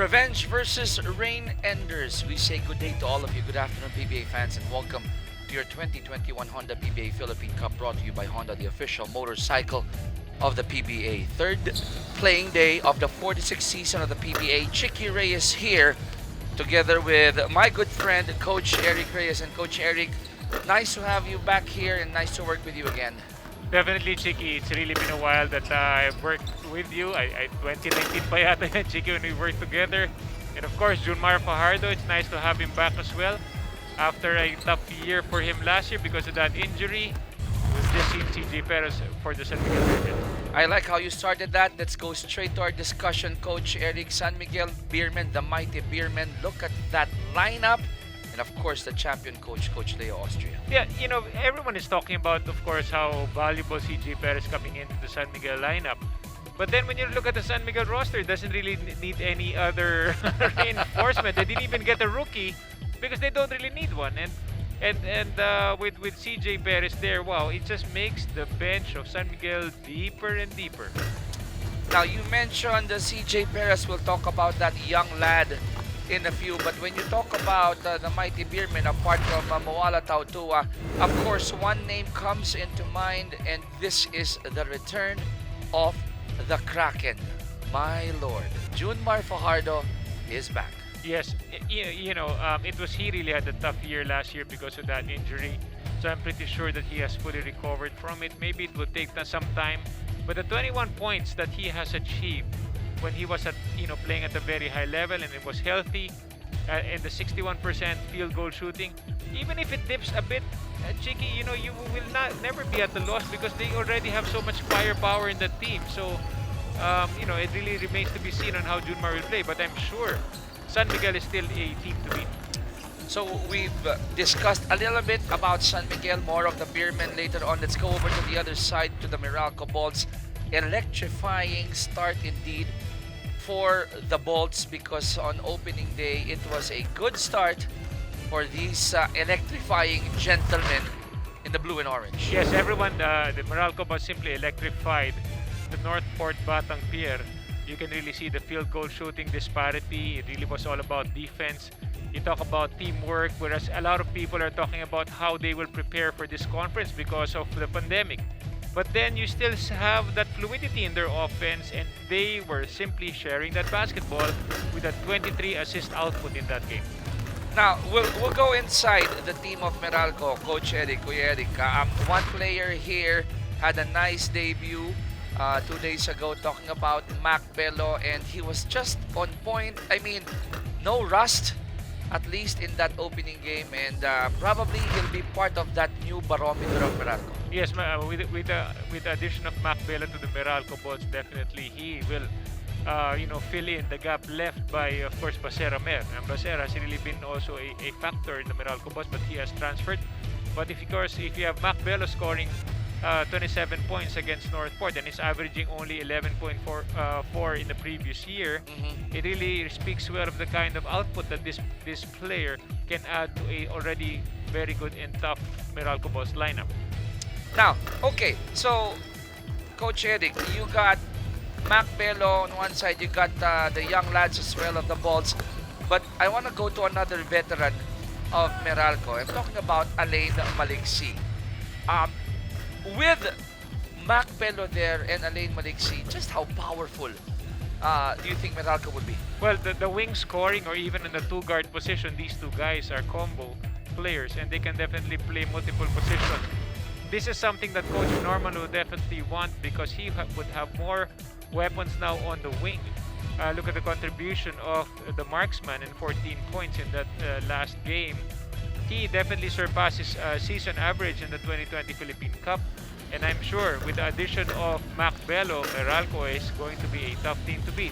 Revenge versus Rain Enders. We say good day to all of you. Good afternoon, PBA fans, and welcome to your 2021 Honda PBA Philippine Cup, brought to you by Honda, the official motorcycle of the PBA. Third playing day of the 46th season of the PBA. Chicky Reyes here, together with my good friend, Coach Eric Reyes. And Coach Eric, nice to have you back here and nice to work with you again. Definitely, Chicky. It's really been a while that I've worked with you. 2019 pa yata yan, Chicky, when we worked together. And of course, Junmar Fajardo, it's nice to have him back as well. After a tough year for him last year because of that injury, we've just seen CJ Perez for the San Miguel Beermen. I like how you started that. Let's go straight to our discussion, Coach Eric. San Miguel Beermen, the mighty Beermen. Look at that lineup. And of course, the champion coach, Coach Leo Austria. Yeah, everyone is talking about, of course, how valuable CJ Perez coming into the San Miguel lineup. But then when you look at the San Miguel roster, it doesn't really need any other reinforcement. They didn't even get a rookie because they don't really need one. And with CJ Perez there, wow, it just makes the bench of San Miguel deeper and deeper. Now, you mentioned the CJ Perez. We'll talk about that young lad in a few, but when you talk about the mighty Beermen, apart from Moala Tautua, of course, one name comes into mind, and this is the return of the Kraken. My lord, Junmar Fajardo is back. Yes, it was he really had a tough year last year because of that injury. So I'm pretty sure that he has fully recovered from it. Maybe it will take some time, but the 21 points that he has achieved when he was playing at a very high level and it was healthy, and the 61% field goal shooting, even if it dips a bit, Chicky, you will never be at the loss because they already have so much firepower in the team. So it really remains to be seen on how Junmar will play, but I'm sure San Miguel is still a team to beat. So we've discussed a little bit about San Miguel, more of the Beermen later on. Let's go over to the other side, to the Meralco Bolts. Electrifying start indeed for the Bolts, because on opening day it was a good start for these electrifying gentlemen in the blue and orange. Yes, everyone, the Meralco was simply electrified. The Northport Batang Pier, you can really see the field goal shooting disparity. It really was all about defense. You talk about teamwork, whereas a lot of people are talking about how they will prepare for this conference because of the pandemic. But then you still have that fluidity in their offense, and they were simply sharing that basketball with a 23 assist output in that game. Now, we'll go inside the team of Meralco, Coach Eric. Kuya Eric, one player here had a nice debut 2 days ago, talking about Mac Bello, and he was just on point. I mean, no rust, at least in that opening game, and probably he'll be part of that new barometer of Meralco. Yes, with the addition of Mac Bello to the Meralco Bolts, definitely he will fill in the gap left by, of course, Basera Mer. And Basera has really been also a factor in the Meralco Bolts, but he has transferred. But if you have Mac Bello scoring 27 points against Northport and is averaging only 11.4 in the previous year, it really speaks well of the kind of output that this player can add to a already very good and tough Meralco Bolts lineup. Now, okay, so Coach Eric, you got Mac Bello on one side, you got the young lads as well of the Bolts, but I want to go to another veteran of Meralco. I'm talking about Alain Maliksi. With Mac Bello there and Alain Maliksi, just how powerful do you think Meralco would be? Well, the wing scoring, or even in the two-guard position, these two guys are combo players and they can definitely play multiple positions. This is something that Coach Norman would definitely want because he would have more weapons now on the wing. Look at the contribution of the marksman and 14 points in that last game. He definitely surpasses season average in the 2020 Philippine Cup. And I'm sure with the addition of Mac Bello, Meralco is going to be a tough team to beat.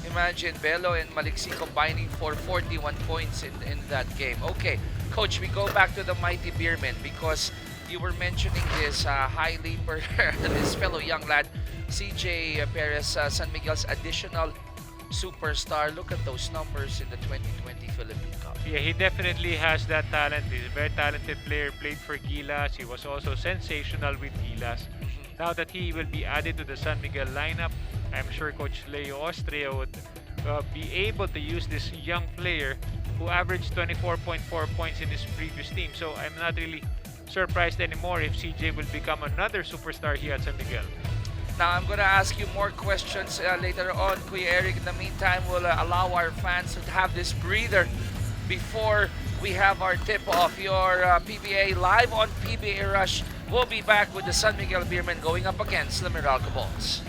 Imagine Bello and Maliksi combining for 41 points in that game. Okay, Coach, we go back to the mighty Beermen because you were mentioning this high leaper, this fellow young lad, CJ Perez, San Miguel's additional superstar. Look at those numbers in the 2020 Philippine Cup. Yeah, he definitely has that talent. He's a very talented player, played for Gilas. He was also sensational with Gilas. Now that he will be added to the San Miguel lineup, I'm sure Coach Leo Austria be able to use this young player who averaged 24.4 points in his previous team. So I'm not really surprised anymore if CJ will become another superstar here at San Miguel. Now, I'm going to ask you more questions later on, Kuya Eric. In the meantime, we'll allow our fans to have this breather before we have our tip-off. Your PBA live on PBA Rush. We'll be back with the San Miguel Beermen going up against the Meralco Bulls.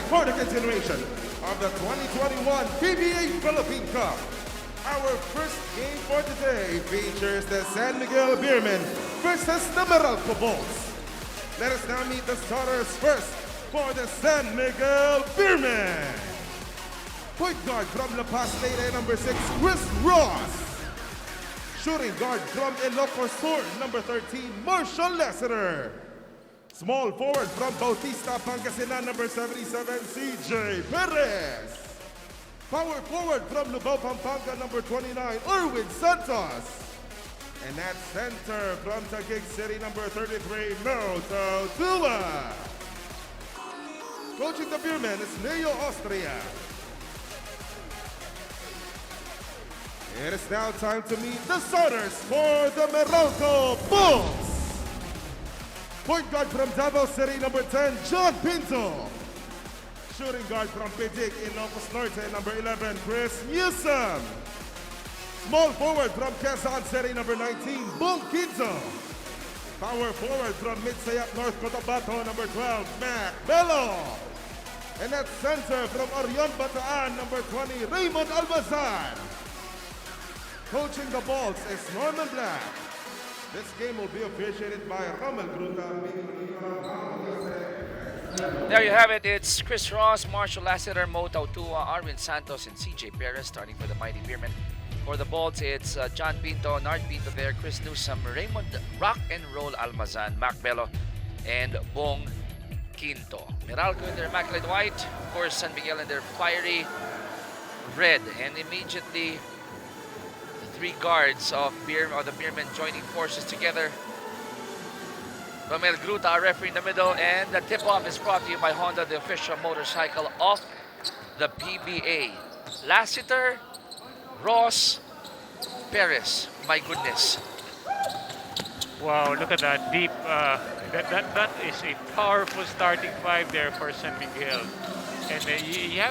For the continuation of the 2021 PBA Philippine Cup. Our first game for today features the San Miguel Beermen versus the Meralco Bulls. Let us now meet the starters first for the San Miguel Beermen. Point guard from La Paz Leyte, number 6, Chris Ross. Shooting guard from Ilocos Sur, number 13, Marshall Lassiter. Small forward from Bautista, Pangasinan, number 77, CJ Perez. Power forward from Lubao, Pampanga, number 29, Erwin Santos. And at center from Taguig City, number 33, Moto Tula. Coaching the Beermen is Leo Austria. It is now time to meet the starters for the Meralco Bulls. Point guard from Davao City, number 10, John Pinto. Shooting guard from Pitik, Ilocos Norte, number 11, Chris Newsom. Small forward from Quezon City, number 19, Bong Quinto. Power forward from Midsayap, North Cotabato, number 12, Mac Bello. And at center from Orion Bataan, number 20, Raymond Almazan. Coaching the Bulls is Norman Black. This game will be officiated by Ramel Gruta. There you have it. It's Chris Ross, Marshall Lassiter, Moto Tua, Arvin Santos, and CJ Perez starting for the Mighty Beermen. For the Bolts, it's John Pinto, Nard Pinto there, Chris Newsom, Raymond Rock and Roll Almazan, Mac Bello, and Bong Quinto. Meralco in their immaculate white. Of course, San Miguel in their fiery red. And immediately, three guards of the Beermen joining forces together. Romel Gruta, our referee in the middle, and the tip-off is brought to you by Honda, the official motorcycle of the PBA. Lassiter, Ross, Perez. My goodness. Wow, look at that deep. That is a powerful starting five there for San Miguel. And you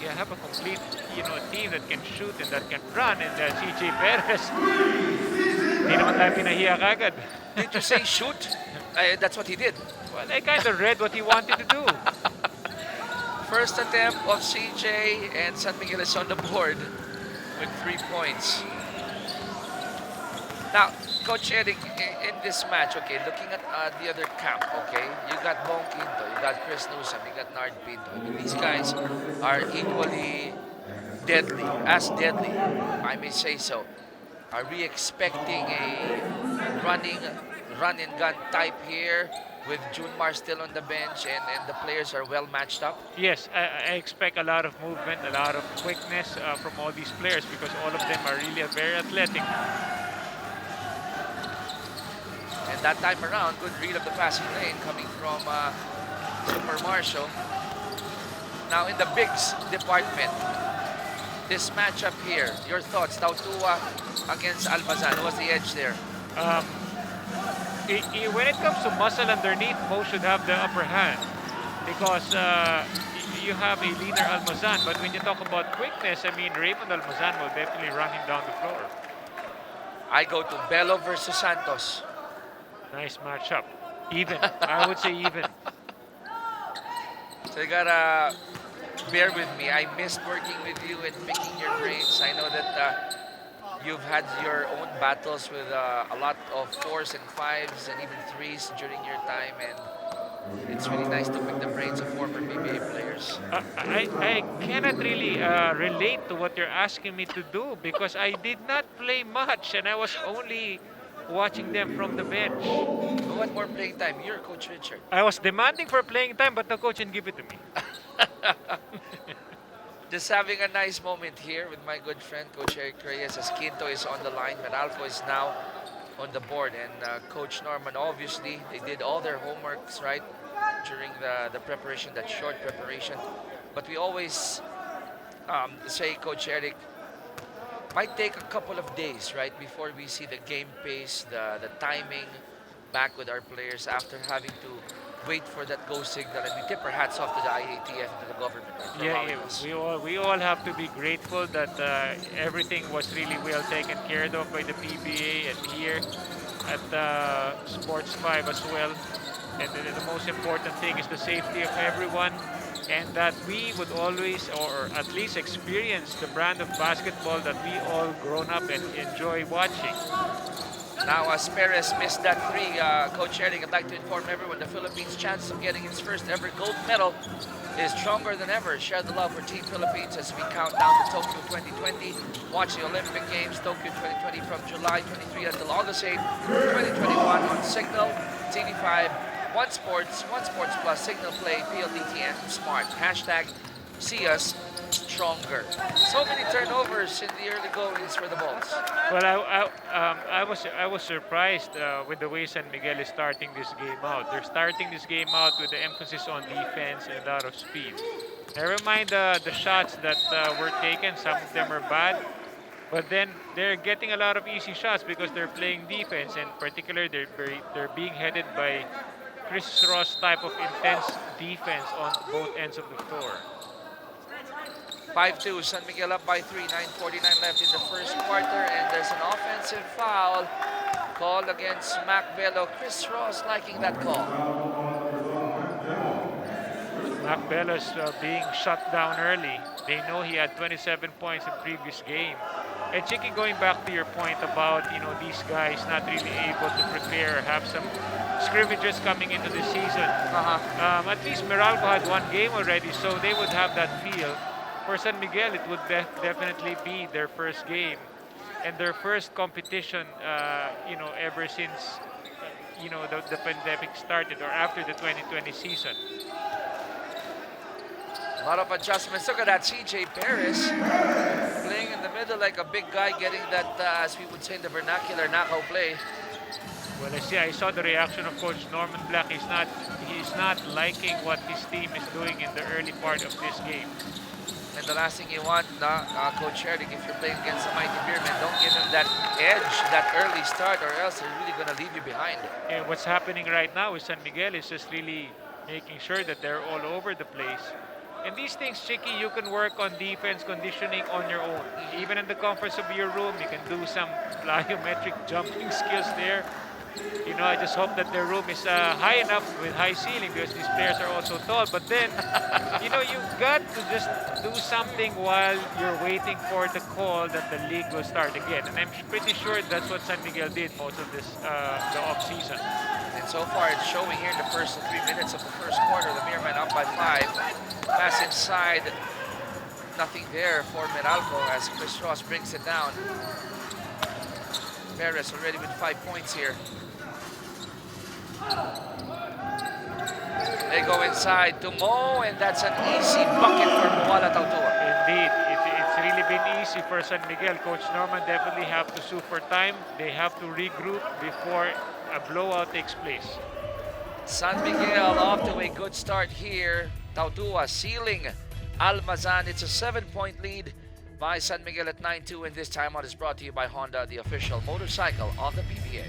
have a complete team that can shoot and that can run, and CJ Perez. Hindi naman tayo pinahiya kagad. Did you say shoot? That's what he did. Well, I kind of read what he wanted to do. First attempt of CJ, and San Miguel is on the board with 3 points. Now, Coach Eric, in this match, okay, looking at the other camp, okay, you got Bong Quinto, you got Chris Newsom, you got Nard Pinto. I mean, these guys are equally deadly, as deadly, I may say so. Are we expecting a run and gun type here with Junmar still on the bench and the players are well matched up? Yes, I expect a lot of movement, a lot of quickness from all these players because all of them are really very athletic. And that time around, good read of the passing lane coming from Super Marshall. Now in the bigs department, this matchup here, your thoughts? Tautua against Almazan, who was the edge there? When it comes to muscle underneath, Mo should have the upper hand because you have a leaner Almazan. But when you talk about quickness, I mean, Raymond Almazan will definitely run him down the floor. I go to Bello versus Santos. Nice matchup. Even. I would say even. So you gotta bear with me. I missed working with you and picking your brains. I know that you've had your own battles with a lot of 4s and 5s and even 3s during your time. And It's really nice to pick the brains of former PBA players. I cannot really relate to what you're asking me to do because I did not play much and I was only watching them from the bench. Who had more playing time? You or Coach Richard? I was demanding for playing time, but the coach didn't give it to me. Just having a nice moment here with my good friend Coach Eric Reyes as Quinto is on the line. Meralco is now on the board, and Coach Norman, obviously they did all their homeworks right during the preparation, that short preparation. But we always say, Coach Eric, might take a couple of days, right, before we see the game pace, the timing back with our players after having to wait for that go signal. And we tip our hats off to the IATF and to the government, right, for Yeah, allowing us. we all have to be grateful that everything was really well taken care of by the PBA and here at Sports 5 as well. And the most important thing is the safety of everyone, and that we would always, or at least experience the brand of basketball that we all grown up and enjoy watching. Now, as Perez missed that three, Coach Eric, I'd like to inform everyone the Philippines' chances of getting its first ever gold medal is stronger than ever. Share the love for Team Philippines as we count down to Tokyo 2020. Watch the Olympic Games Tokyo 2020 from July 23 until August 8, 2021 on Signal, TV5, One Sports Plus, Signal Play, PLDT, and Smart. Hashtag see us stronger. So many turnovers in the early goings for the Bulls. Well, I was surprised with the way San Miguel is starting this game out. They're starting this game out with the emphasis on defense and a lot of speed. Never mind the shots that were taken. Some of them are bad, but then they're getting a lot of easy shots because they're playing defense, and particularly they're being headed by Chris Ross type of intense defense on both ends of the floor. 5-2, San Miguel up by 3, 9:49 left in the first quarter, and there's an offensive foul called against Mac Bello. Chris Ross liking that call. Mac Bello is being shut down early. They know he had 27 points in previous game. And Chicky, going back to your point about these guys not really able to prepare, have some scrimmages coming into the season. At least Meralco had one game already, so they would have that feel. For San Miguel, it would definitely be their first game and their first competition, ever since, the pandemic started or after the 2020 season. A lot of adjustments. Look at that, CJ Perez playing in the middle like a big guy, getting that, as we would say in the vernacular, knockout play. Well, I saw the reaction of Coach Norman Black. He's not liking what his team is doing in the early part of this game. And the last thing you want, Coach Eric, if you're playing against the mighty Beermen, don't give them that edge, that early start, or else they're really going to leave you behind. And what's happening right now with San Miguel is just really making sure that they're all over the place. And these things, Chicky, you can work on defense conditioning on your own. Even in the comforts of your room, you can do some plyometric jumping skills there. I just hope that their room is high enough with high ceiling because these players are also tall. But then, you've got to just do something while you're waiting for the call that the league will start again. And I'm pretty sure that's what San Miguel did most of the off-season. And so far, it's showing here in the first 3 minutes of the first quarter. The Beermen up by 5. Pass inside. Nothing there for Meralco as Chris Ross brings it down. Perez already with 5 points here. They go inside to Mo, and that's an easy bucket for Moala Tautua. Indeed, it's really been easy for San Miguel. Coach Norman definitely have to sue for time. They have to regroup before a blowout takes place. San Miguel off to a good start here. Tautua sealing Almazan. It's a 7-point lead by San Miguel at 9-2, and this timeout is brought to you by Honda, the official motorcycle of the PBA.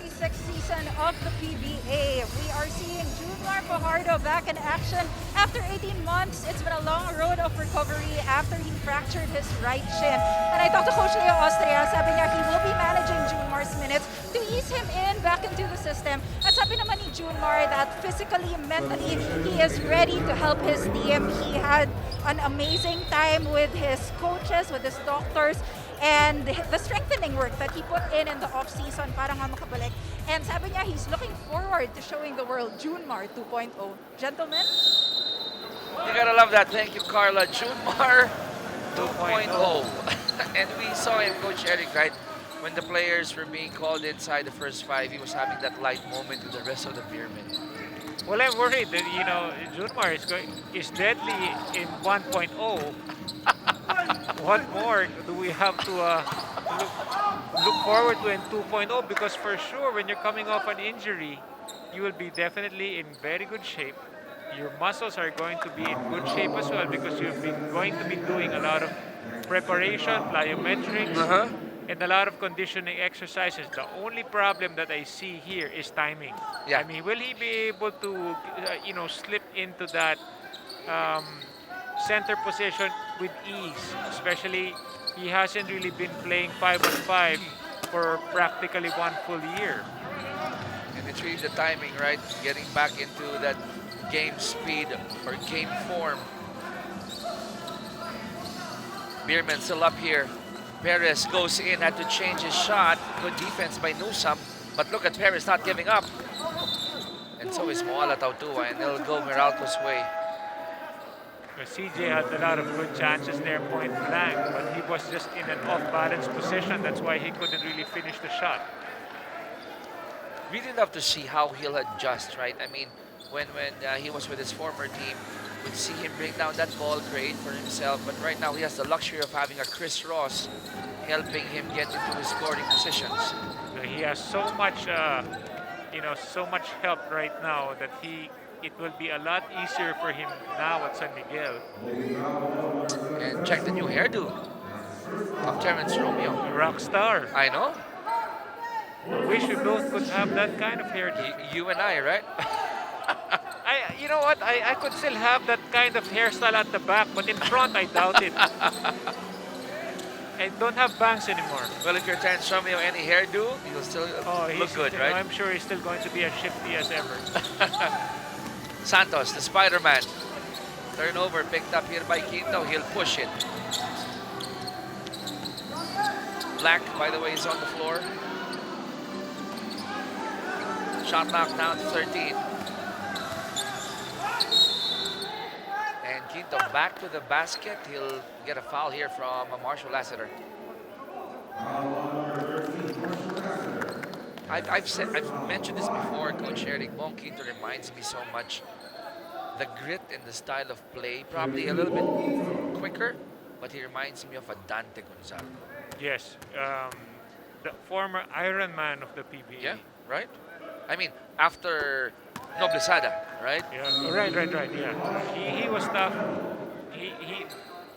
2026 season of the PBA. We are seeing Junmar Fajardo back in action after 18 months. It's been a long road of recovery after he fractured his right shin. And I talked to Coach Leo Austria, sabi niya he will be managing Junmar's minutes to ease him in back into the system. At sabi naman ni Junmar that physically, mentally, he is ready to help his team. He had an amazing time with his coaches, with his doctors, and the strengthening work that he put in the off-season para nga makabalik. And sabi niya, he's looking forward to showing the world Junmar 2.0. Gentlemen? You gotta love that. Thank you, Carla. Junmar 2.0. And we saw him, Coach Eric, right? When the players were being called inside the first five, he was having that light moment with the rest of the Beermen. Well, I'm worried that, Junmar is deadly in 1.0. What more do we have to look forward to in 2.0? Because for sure, when you're coming off an injury, you will be definitely in very good shape. Your muscles are going to be in good shape as well because you've been going to be doing a lot of preparation, plyometrics, and a lot of conditioning exercises. The only problem that I see here is timing. Yeah. I mean, will he be able to, slip into that center position with ease? Especially, he hasn't really been playing 5-on-5 for practically one full year. And it's really the timing, right? Getting back into that game speed or game form. Beermen still up here. Perez goes in, had to change his shot. Good defense by Newsome. But look at Perez not giving up. And so is Moala Tautua, and they'll go Meralco's way. CJ had a lot of good chances there, point blank, but he was just in an off-balance position. That's why he couldn't really finish the shot. Really love to see how he'll adjust, right? I mean, when he was with his former team, we'd see him bring down that ball, create for himself. But right now, he has the luxury of having a Chris Ross helping him get into his scoring positions. He has so much, so much help right now that it will be a lot easier for him now at San Miguel. And check the new hairdo of Terrence Romeo. Rock star. I know. I wish we both could have that kind of hairdo. You and I, right? You know what? I could still have that kind of hairstyle at the back, but in front, I doubt it. I don't have bangs anymore. Well, if you're Terrence Romeo, any hairdo, you'll still look good, right? I'm sure he's still going to be as shifty as ever. Santos, the Spider-Man. Turnover picked up here by Quinto. He'll push it. Black, by the way, is on the floor. Shot knocked down to 13. And Quinto back to the basket. He'll get a foul here from Marshall Lassiter. I've mentioned this before, Coach Eric. Bong Quinto reminds me so much. The grit and the style of play, probably a little bit quicker, but he reminds me of a Dante Gonzalo. Yes, the former Iron Man of the PBA. Yeah, right? I mean, after Noblesada, right? Yeah, right, yeah. He was tough.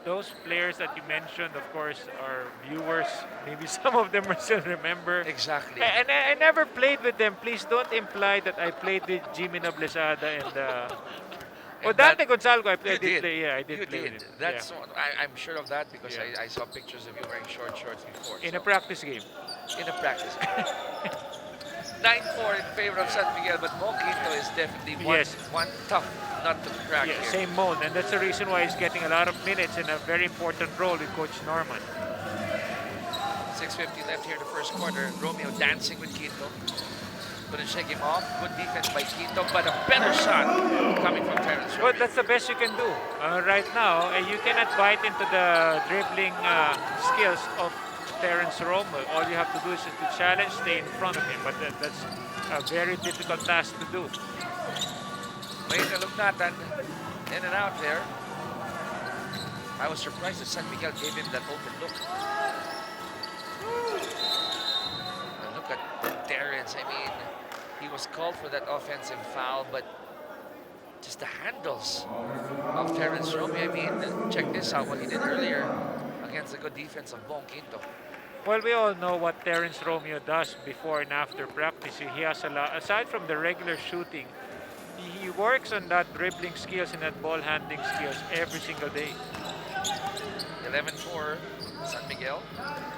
Those players that you mentioned, of course, are viewers. Maybe some of them will still remember. Exactly. And I never played with them. Please don't imply that I played with Jimmy Noblesada and Dante Gonzalo. I did play. Yeah, I did You play did. with him. That's Yeah. I'm sure of that because Yeah. I saw pictures of you wearing short shorts before. In a practice game. In a practice. 9-4 in favor of San Miguel, but Bong Quinto is definitely one tough nut to crack Yeah, here. same mold, and that's the reason why he's getting a lot of minutes in a very important role with Coach Norman. 6:50 left here in the first quarter. Romeo dancing with Quinto. Couldn't shake him off. Good defense by Quinto, but a better shot coming from Terrence Romeo. But that's the best you can do right now. You cannot bite into the dribbling skills of Terrence Romeo. All you have to do is to challenge, stay in front of him. But that's a very difficult task to do. Wait, look natin. In and out there. I was surprised that San Miguel gave him that open look. And look at Terrence. I mean, he was called for that offensive foul, but just the handles of Terrence Romeo. I mean, check this out, what he did earlier against the good defense of Bong Quinto. Well, we all know what Terence Romeo does before and after practice. He has a lot, aside from the regular shooting, he works on that dribbling skills and that ball handling skills every single day. 11-4, San Miguel,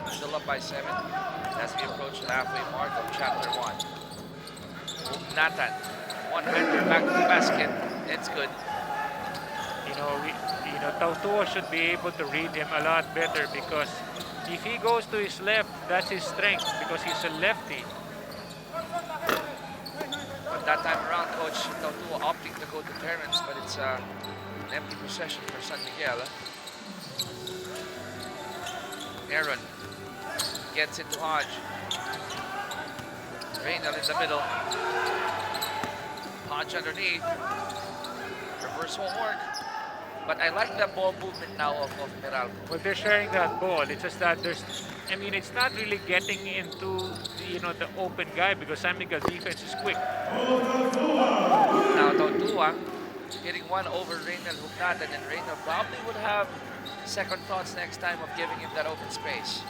still up by 7 as we approach the halfway mark of Chapter 1. Nathan, one-hander back to the basket. It's good. Tautua should be able to read him a lot better because if he goes to his left, that's his strength because he's a lefty. But that time around, Coach Tautua opting to go to Terrence, but it's an empty possession for San Miguel. Aaron gets it to Hodge. Reynal in the middle. Hodge underneath. Reverse won't work. But I like the ball movement now of Meralco. Well, they're sharing that ball. It's just that it's not really getting into, the open guy because San Miguel's defense is quick. Now Tautua hitting one over Reynal Hugnatan, and Reynal probably would have second thoughts next time of giving him that open space.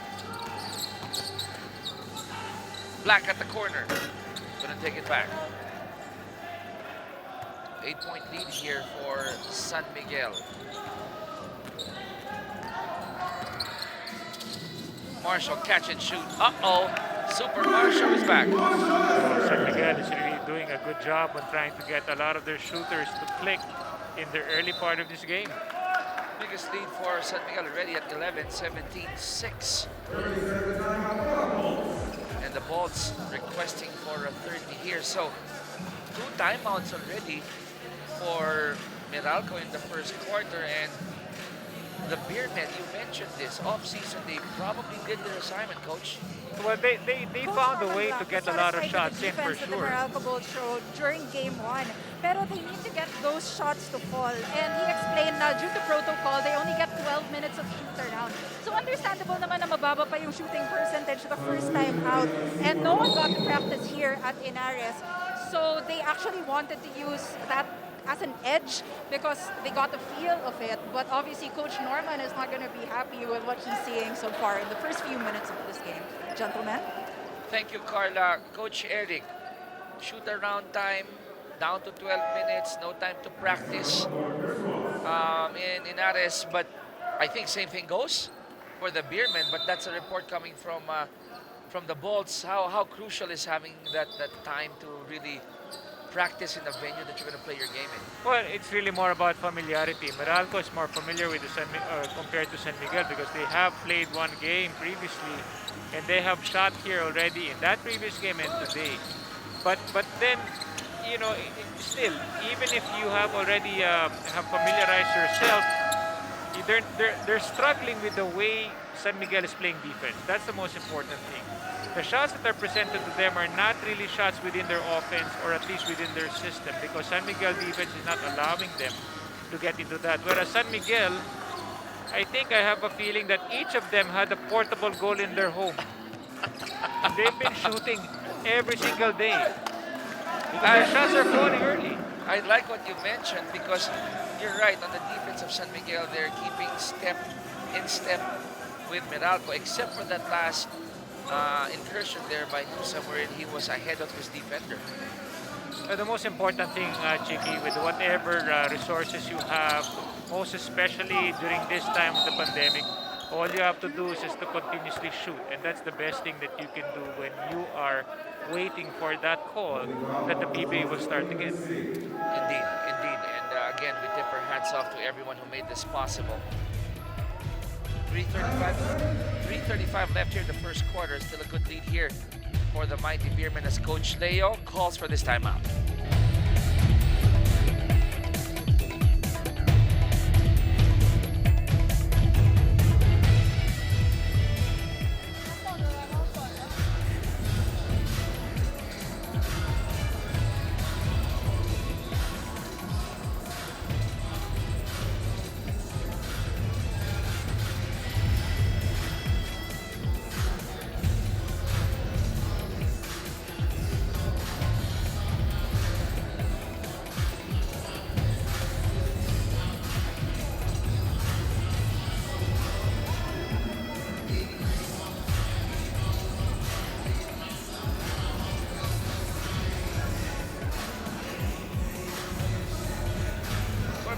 Black at the corner. Gonna take it back. 8-point lead here for San Miguel. Marshall catch and shoot. Uh-oh. Super Marshall is back. San Miguel is really doing a good job on trying to get a lot of their shooters to click in the early part of this game. Biggest lead for San Miguel already at 11, 17-6. And the Bolts requesting for a 30 here. So 2 timeouts already for Meralco in the first quarter, and the Beermen, you mentioned this, off-season, they probably did their assignment, Coach. Well, they found a way to get a lot of shots in for The sure. Meralco Bolts showed during game 1. Pero they need to get those shots to fall. And he explained na due to protocol, they only get 12 minutes of shoot around. So understandable naman na mababa pa yung shooting percentage the first time out. And no one got to practice here at Inares. So they actually wanted to use that as an edge because they got the feel of it. But obviously, Coach Norman is not going to be happy with what he's seeing so far in the first few minutes of this game. Gentlemen? Thank you, Carla. Coach Eric, shoot around time, down to 12 minutes, no time to practice in Inares. But I think same thing goes for the Beermen, but that's a report coming from the Bolts. How crucial is having that time to really practice in the venue that you're going to play your game in? Well, it's really more about familiarity. Meralco is more familiar with compared to San Miguel because they have played one game previously and they have shot here already in that previous game and today. But then, still, even if you have already have familiarized yourself, they're struggling with the way San Miguel is playing defense. That's the most important thing. The shots that are presented to them are not really shots within their offense or at least within their system because San Miguel defense is not allowing them to get into that. Whereas San Miguel, I think I have a feeling that each of them had a portable goal in their home. They've been shooting every single day. Their shots are falling early. I like what you mentioned because you're right, on the defense of San Miguel, they're keeping in step with Meralco, except for that last incursion there by Nusa wherein he was ahead of his defender. The most important thing, Chiki, with whatever resources you have, most especially during this time of the pandemic, all you have to do is just to continuously shoot. And that's the best thing that you can do when you are waiting for that call that the PBA will start again. Indeed. And again, we tip our hats off to everyone who made this possible. 3:35 left here in the first quarter. Still a good lead here for the mighty Beermen as Coach Leo calls for this timeout.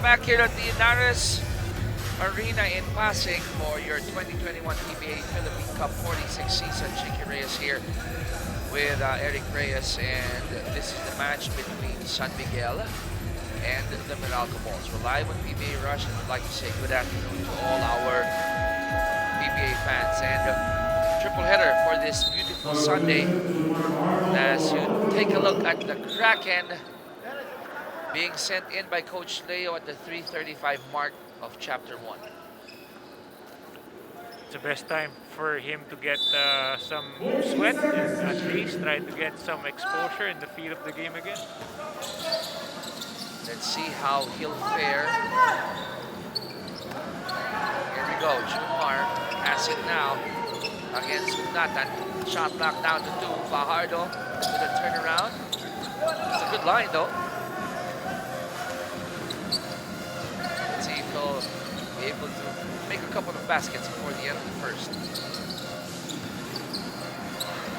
back here at the Inares Arena in Pasig for your 2021 PBA Philippine Cup 46 season. Chicky Reyes here with Eric Reyes, and this is the match between San Miguel and the Meralco Balls. We're live on PBA Rush, and I'd like to say good afternoon to all our PBA fans, and triple header for this beautiful Sunday as you take a look at the Kraken being sent in by Coach Leo at the 3:35 mark of Chapter 1. It's the best time for him to get some sweat and at least try to get some exposure in the feel of the game again. Let's see how he'll fare. Here we go, Jumar has it now against Nathan. Shot block down to 2. Fajardo to the turnaround. It's a good line though. Let's see if he'll be able to make a couple of baskets before the end of the first.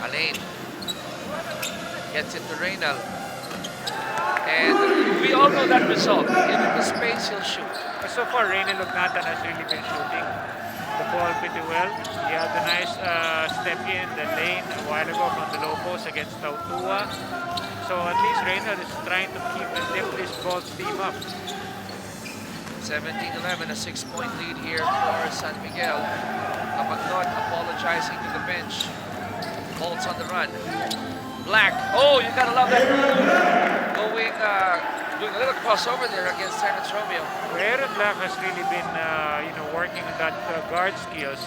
Alain gets it to Reynal. And we all know that result. Given the space, he'll shoot. So far, Reynal Nathan has really been shooting the ball pretty well. He had a nice step in the lane a while ago from the low post against Tautua. So at least Reynal is trying to keep and lift this ball's team up. 17-11, a 6-point lead here for San Miguel. Kapagnot apologizing to the bench. Bolts on the run. Black. Oh, you gotta love that. Doing a little crossover there against Terrence Romeo. Aaron Black has really been, working on that guard skills.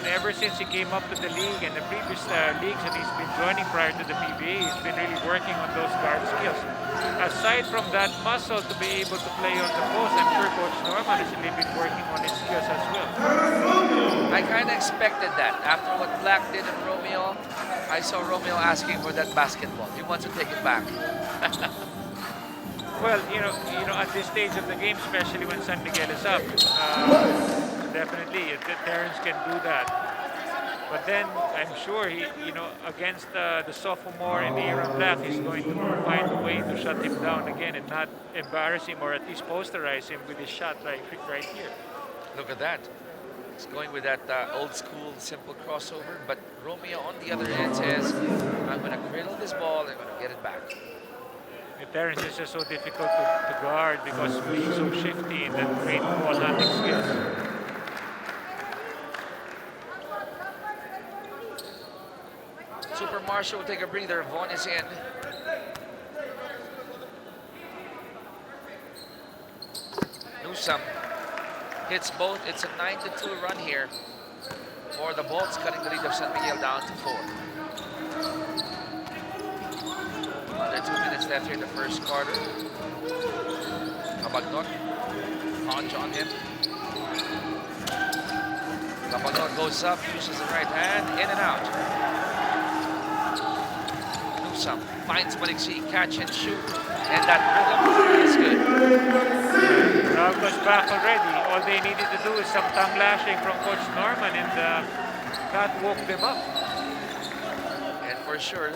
Ever since he came up to the league and the previous leagues that he's been joining prior to the PBA, he's been really working on those guard skills. Aside from that muscle to be able to play on the post, I'm sure Coach Norman has really been working on his skills as well. I kind of expected that. After what Black did in Romeo, I saw Romeo asking for that basketball. He wants to take it back. Well, at this stage of the game, especially when San Miguel is up, definitely Terrence can do that. But then I'm sure he, against the sophomore and Aaron Black, he's going to find a way to shut him down again and not embarrass him, or at least posterize him with his shot right here. Look at that. He's going with that old school simple crossover, but Romeo on the other end says, I'm going to cradle this ball and I'm going to get it back. Terrence is just so difficult to guard because being so shifty and that great ball handling skills. Super Marshall will take a breather. Vaughn is in. Newsome hits both. It's a 9-2 run here for the Bolts, cutting the lead of San Miguel down to 4. Under 2 minutes left here in the first quarter. Kabagnot, punch on him. Kabagnot goes up, uses the right hand, in and out. Newsome finds Maliksi, catch and shoot, and that rhythm is good. Meralco's back already. All they needed to do is some tongue lashing from Coach Norman, and that woke them up. And for sure,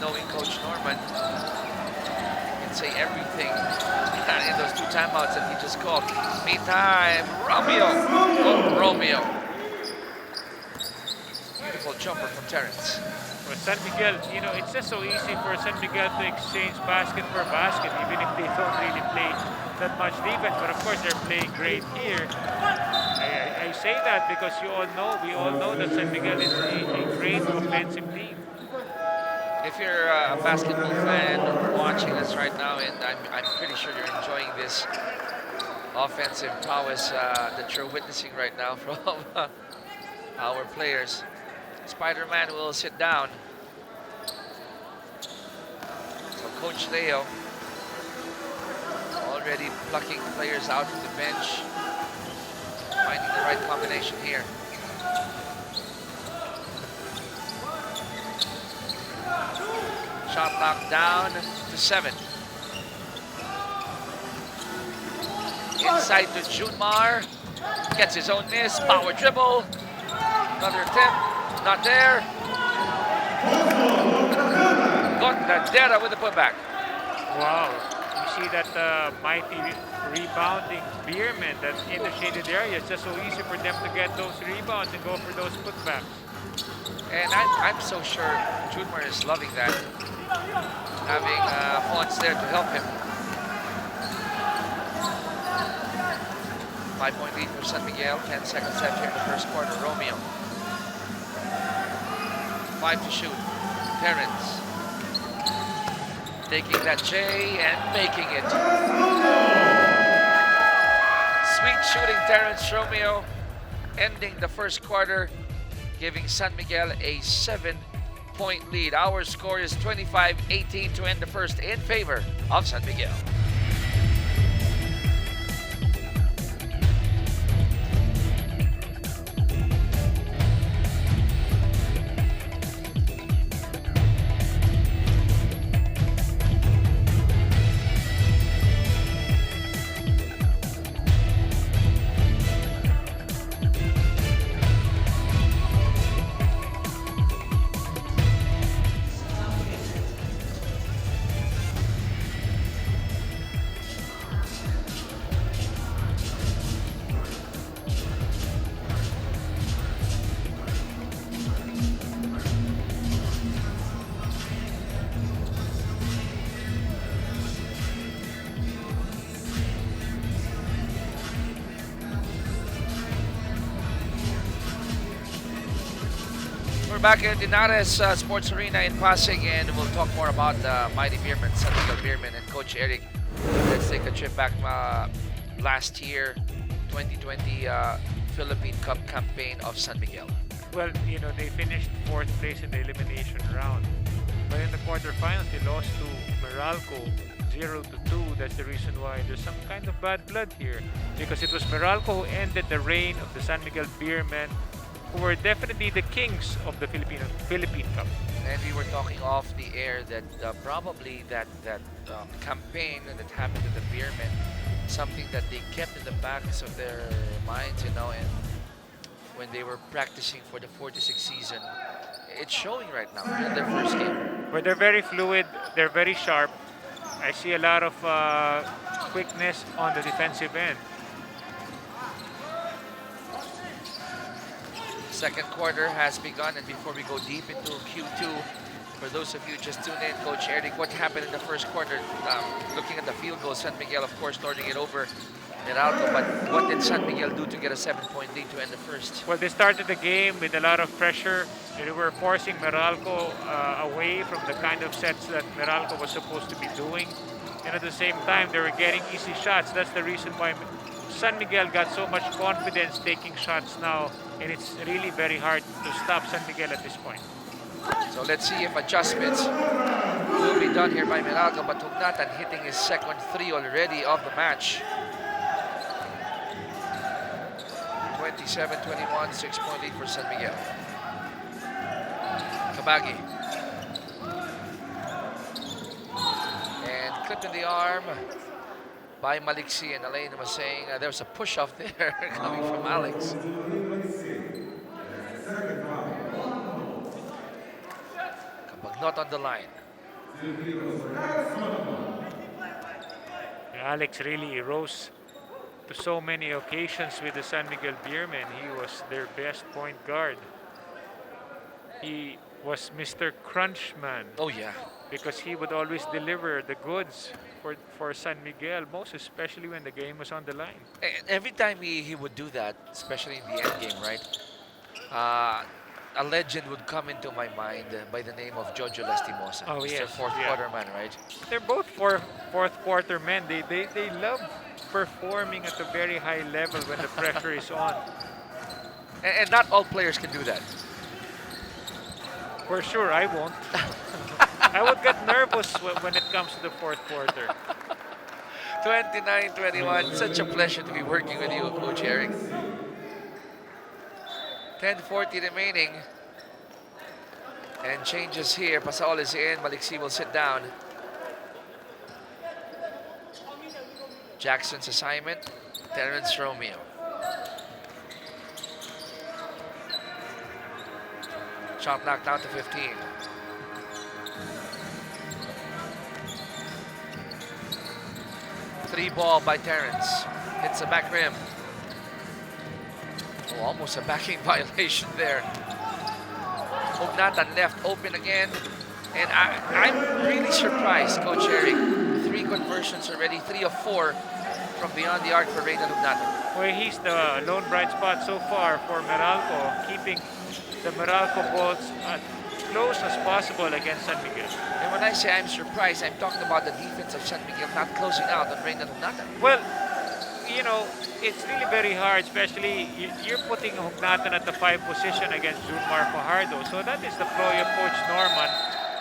knowing Coach Norman, he can say everything in those 2 timeouts that he just called. Meantime, Romeo. Oh, Romeo. Beautiful jumper from Terrence. For San Miguel, it's just so easy for San Miguel to exchange basket for basket, even if they don't really play that much defense. But of course, they're playing great here. I say that because we all know that San Miguel is a great offensive team. If you're a basketball fan watching us right now, and I'm pretty sure you're enjoying this offensive prowess that you're witnessing right now from our players, Spider-Man will sit down. So Coach Leo already plucking players out from the bench, finding the right combination here. Shot knocked down to 7. Inside to Junmar. Gets his own miss. Power dribble. Another attempt. Not there. Gondadera with the putback. Wow. see that mighty rebounding Beermen that in the shaded area. It's just so easy for them to get those rebounds and go for those putbacks. And I'm so sure Junmar is loving that, having Fonz there to help him. 5-point lead for San Miguel, 10 seconds left here in the first quarter. Romeo. 5 to shoot. Terrence. Taking that J and making it. Sweet shooting, Terrence Romeo, ending the first quarter, giving San Miguel a 7-point lead. Our score is 25-18 to end the first in favor of San Miguel. We're back in Linares Sports Arena in Pasig, and we'll talk more about the mighty Beermen, San Miguel Beermen, and Coach Eric. Let's take a trip back last year, 2020 Philippine Cup campaign of San Miguel. Well, you know, they finished 4th place in the elimination round. But in the quarterfinals, they lost to Meralco 0-2. That's the reason why there's some kind of bad blood here. Because it was Meralco who ended the reign of the San Miguel Beermen, who were definitely the kings of the Philippine Cup. And we were talking off the air that probably that campaign that happened to the Beermen, something that they kept in the backs of their minds, you know, and when they were practicing for the 46th season, it's showing right now in their first game. But they're very fluid, they're very sharp. I see a lot of quickness on the defensive end. Second quarter has begun, and before we go deep into Q2, for those of you just tuned in, Coach Eric, what happened in the first quarter? Looking at the field goal, San Miguel, of course, starting it over Meralco, but what did San Miguel do to get a 7-point lead to end the first? Well, they started the game with a lot of pressure. They were forcing Meralco away from the kind of sets that Meralco was supposed to be doing. And at the same time, they were getting easy shots. That's the reason why San Miguel got so much confidence taking shots now, and it's really very hard to stop San Miguel at this point. So let's see if adjustments will be done here by Meralco, but Hugnatan hitting his second 3 already of the match. 27-21, 6-point lead for San Miguel. Kabagi. And clipped in the arm by Maliksi, and Elaine was saying there was a push-off there coming from Alex. Kapag not on the line. Alex really rose to so many occasions with the San Miguel Beermen. He was their best point guard. He was Mr. Crunchman. Oh yeah. Because he would always deliver the goods for San Miguel, most especially when the game was on the line. And every time he would do that, especially in the end game, right? A legend would come into my mind by the name of Jojo Lastimosa. Oh, Mr. yes, Fourth yeah. quarter man, right? They're both fourth quarter men. They love performing at a very high level when the pressure is on. And not all players can do that. For sure, I won't. I would get nervous when it comes to the fourth quarter. 29-21, such a pleasure to be working with you, Coach Eric. 10:40 remaining. And changes here. Pasal is in. Maliksi will sit down. Jackson's assignment. Terrence Romeo. Shot knocked down to 15. Free ball by Terrence. Hits the back rim. Oh, almost a backing violation there. Hugnatan left open again. And I'm really surprised, Coach Eric. 3 conversions already, 3 of 4 from beyond the arc for Reynald Hugnatan. Well, he's the lone bright spot so far for Meralco, keeping the Meralco balls as close as possible against San Miguel. And when I say I'm surprised, I'm talking about the defense of San Miguel not closing out on Reynald Hugnatan. Well, you know, it's really very hard, especially you're putting Hugnatan at the 5 position against Junmar Fajardo. So that is the ploy of Coach Norman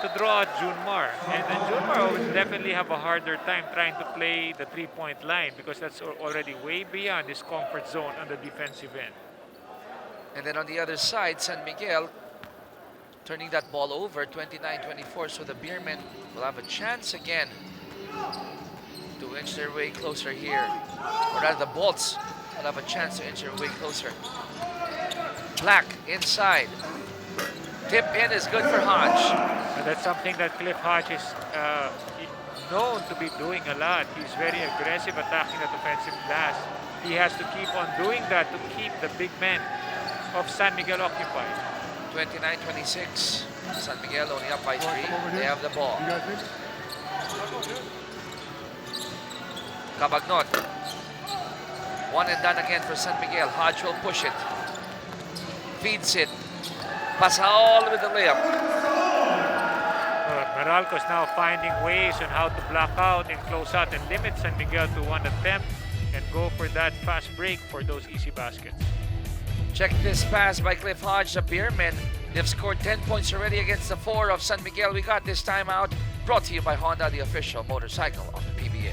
to draw out Junmar. And then Junmar will definitely have a harder time trying to play the 3-point line because that's already way beyond his comfort zone on the defensive end. And then on the other side, San Miguel turning that ball over, 29-24. So the Beermen will have a chance again to inch their way closer here. Or rather, the Bolts will have a chance to inch their way closer. Black inside. Tip in is good for Hodge. And that's something that Cliff Hodge is known to be doing a lot. He's very aggressive attacking that offensive glass. He has to keep on doing that to keep the big men of San Miguel occupied. 29-26. San Miguel only up by 3. They have the ball. Cabagnot. One and done again for San Miguel. Hodge will push it. Feeds it. Pasaol with the layup. Meralco is now finding ways on how to block out and close out and limit San Miguel to 1 attempt and go for that fast break for those easy baskets. Check this pass by Cliff Hodge. The Beermen, they've scored 10 points already against the 4 of San Miguel. We got this timeout brought to you by Honda, the official motorcycle of the PBA.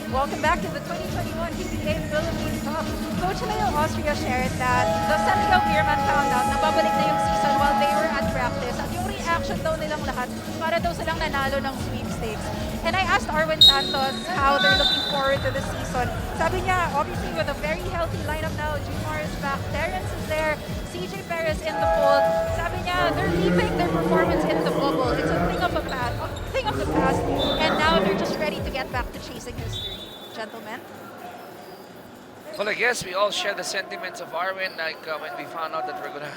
Welcome back to the 2021 PBA Philippine Cup. Coach Leo Austria shared that the San Miguel Beermen found out na babalik na yung season while they were at practice. At yung reaction daw nilang lahat, para daw silang nanalo ng sweepstakes. And I asked Arwin Santos how they're looking forward to the season. Sabi niya, obviously with a very healthy lineup now, Junmar is back, Terrence is there, CJ Perez in the fold. Sabi niya, they're leaving their performance in the bubble. It's a thing of the past, and now they're just ready to get back to chasing history. Gentlemen? Well, I guess we all share the sentiments of Arwin, like when we found out that we're going to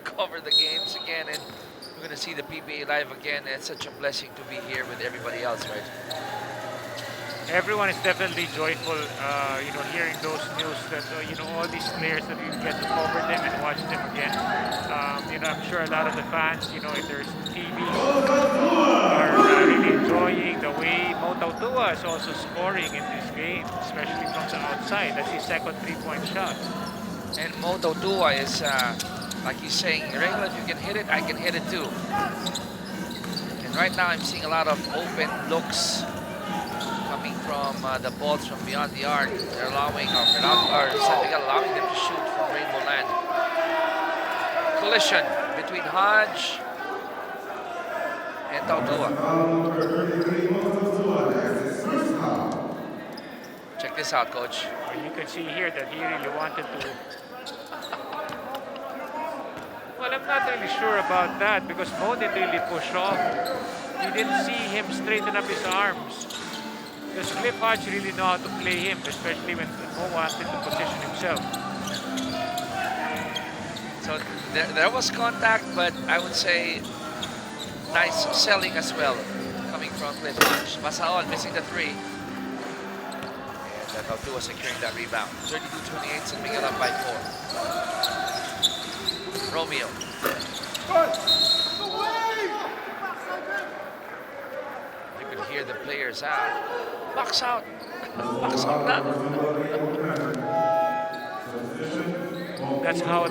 cover the games again and we're going to see the PBA live again. It's such a blessing to be here with everybody else, right? Everyone is definitely joyful, hearing those news that, all these players that we get to cover them and watch them again. I'm sure a lot of the fans, if there's TV, are really enjoying the way Motautua is also scoring in this game, especially from the outside. That's his second 3-point shot. And Motautua is, like he's saying, regular, if you can hit it, I can hit it too. And right now I'm seeing a lot of open looks coming from the balls from beyond the arc. They're allowing, San Miguel allowing them to shoot from Rainbow Land. Collision between Hodge and Tautua. Check this out, Coach. Well, you can see here that he really wanted to. Well, I'm not really sure about that because Mo didn't really push off. You didn't see him straighten up his arms. Because Cliff Hodge really know how to play him, especially when Mo wanted to position himself. So there was contact, but I would say nice selling as well, coming from Cliff Hodge. Masaon missing the 3. And Tautua securing that rebound. 32-28, San Miguel up by 4. Romeo You could hear the players out. Box out. Box out na. That's how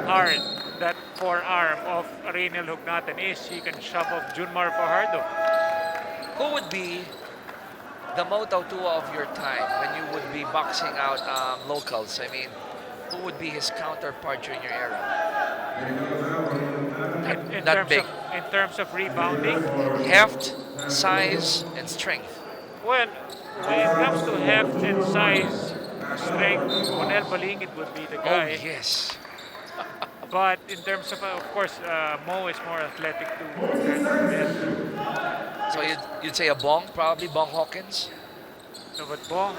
hard that forearm of Reynel Hugnatan is. He can shove off Junmar Fajardo. Who would be the Moto Tua of your time when you would be boxing out locals? I mean, who would be his counterpart during your era? Not big. In terms of rebounding, Heft, size, and strength. well, when it comes to heft and size, strength, Onel Balingid would be the Oh, guy. yes. But in terms of course, Mo is more athletic too compared to Onel. So you'd say a Bong, probably Bong Hawkins? No, but Bong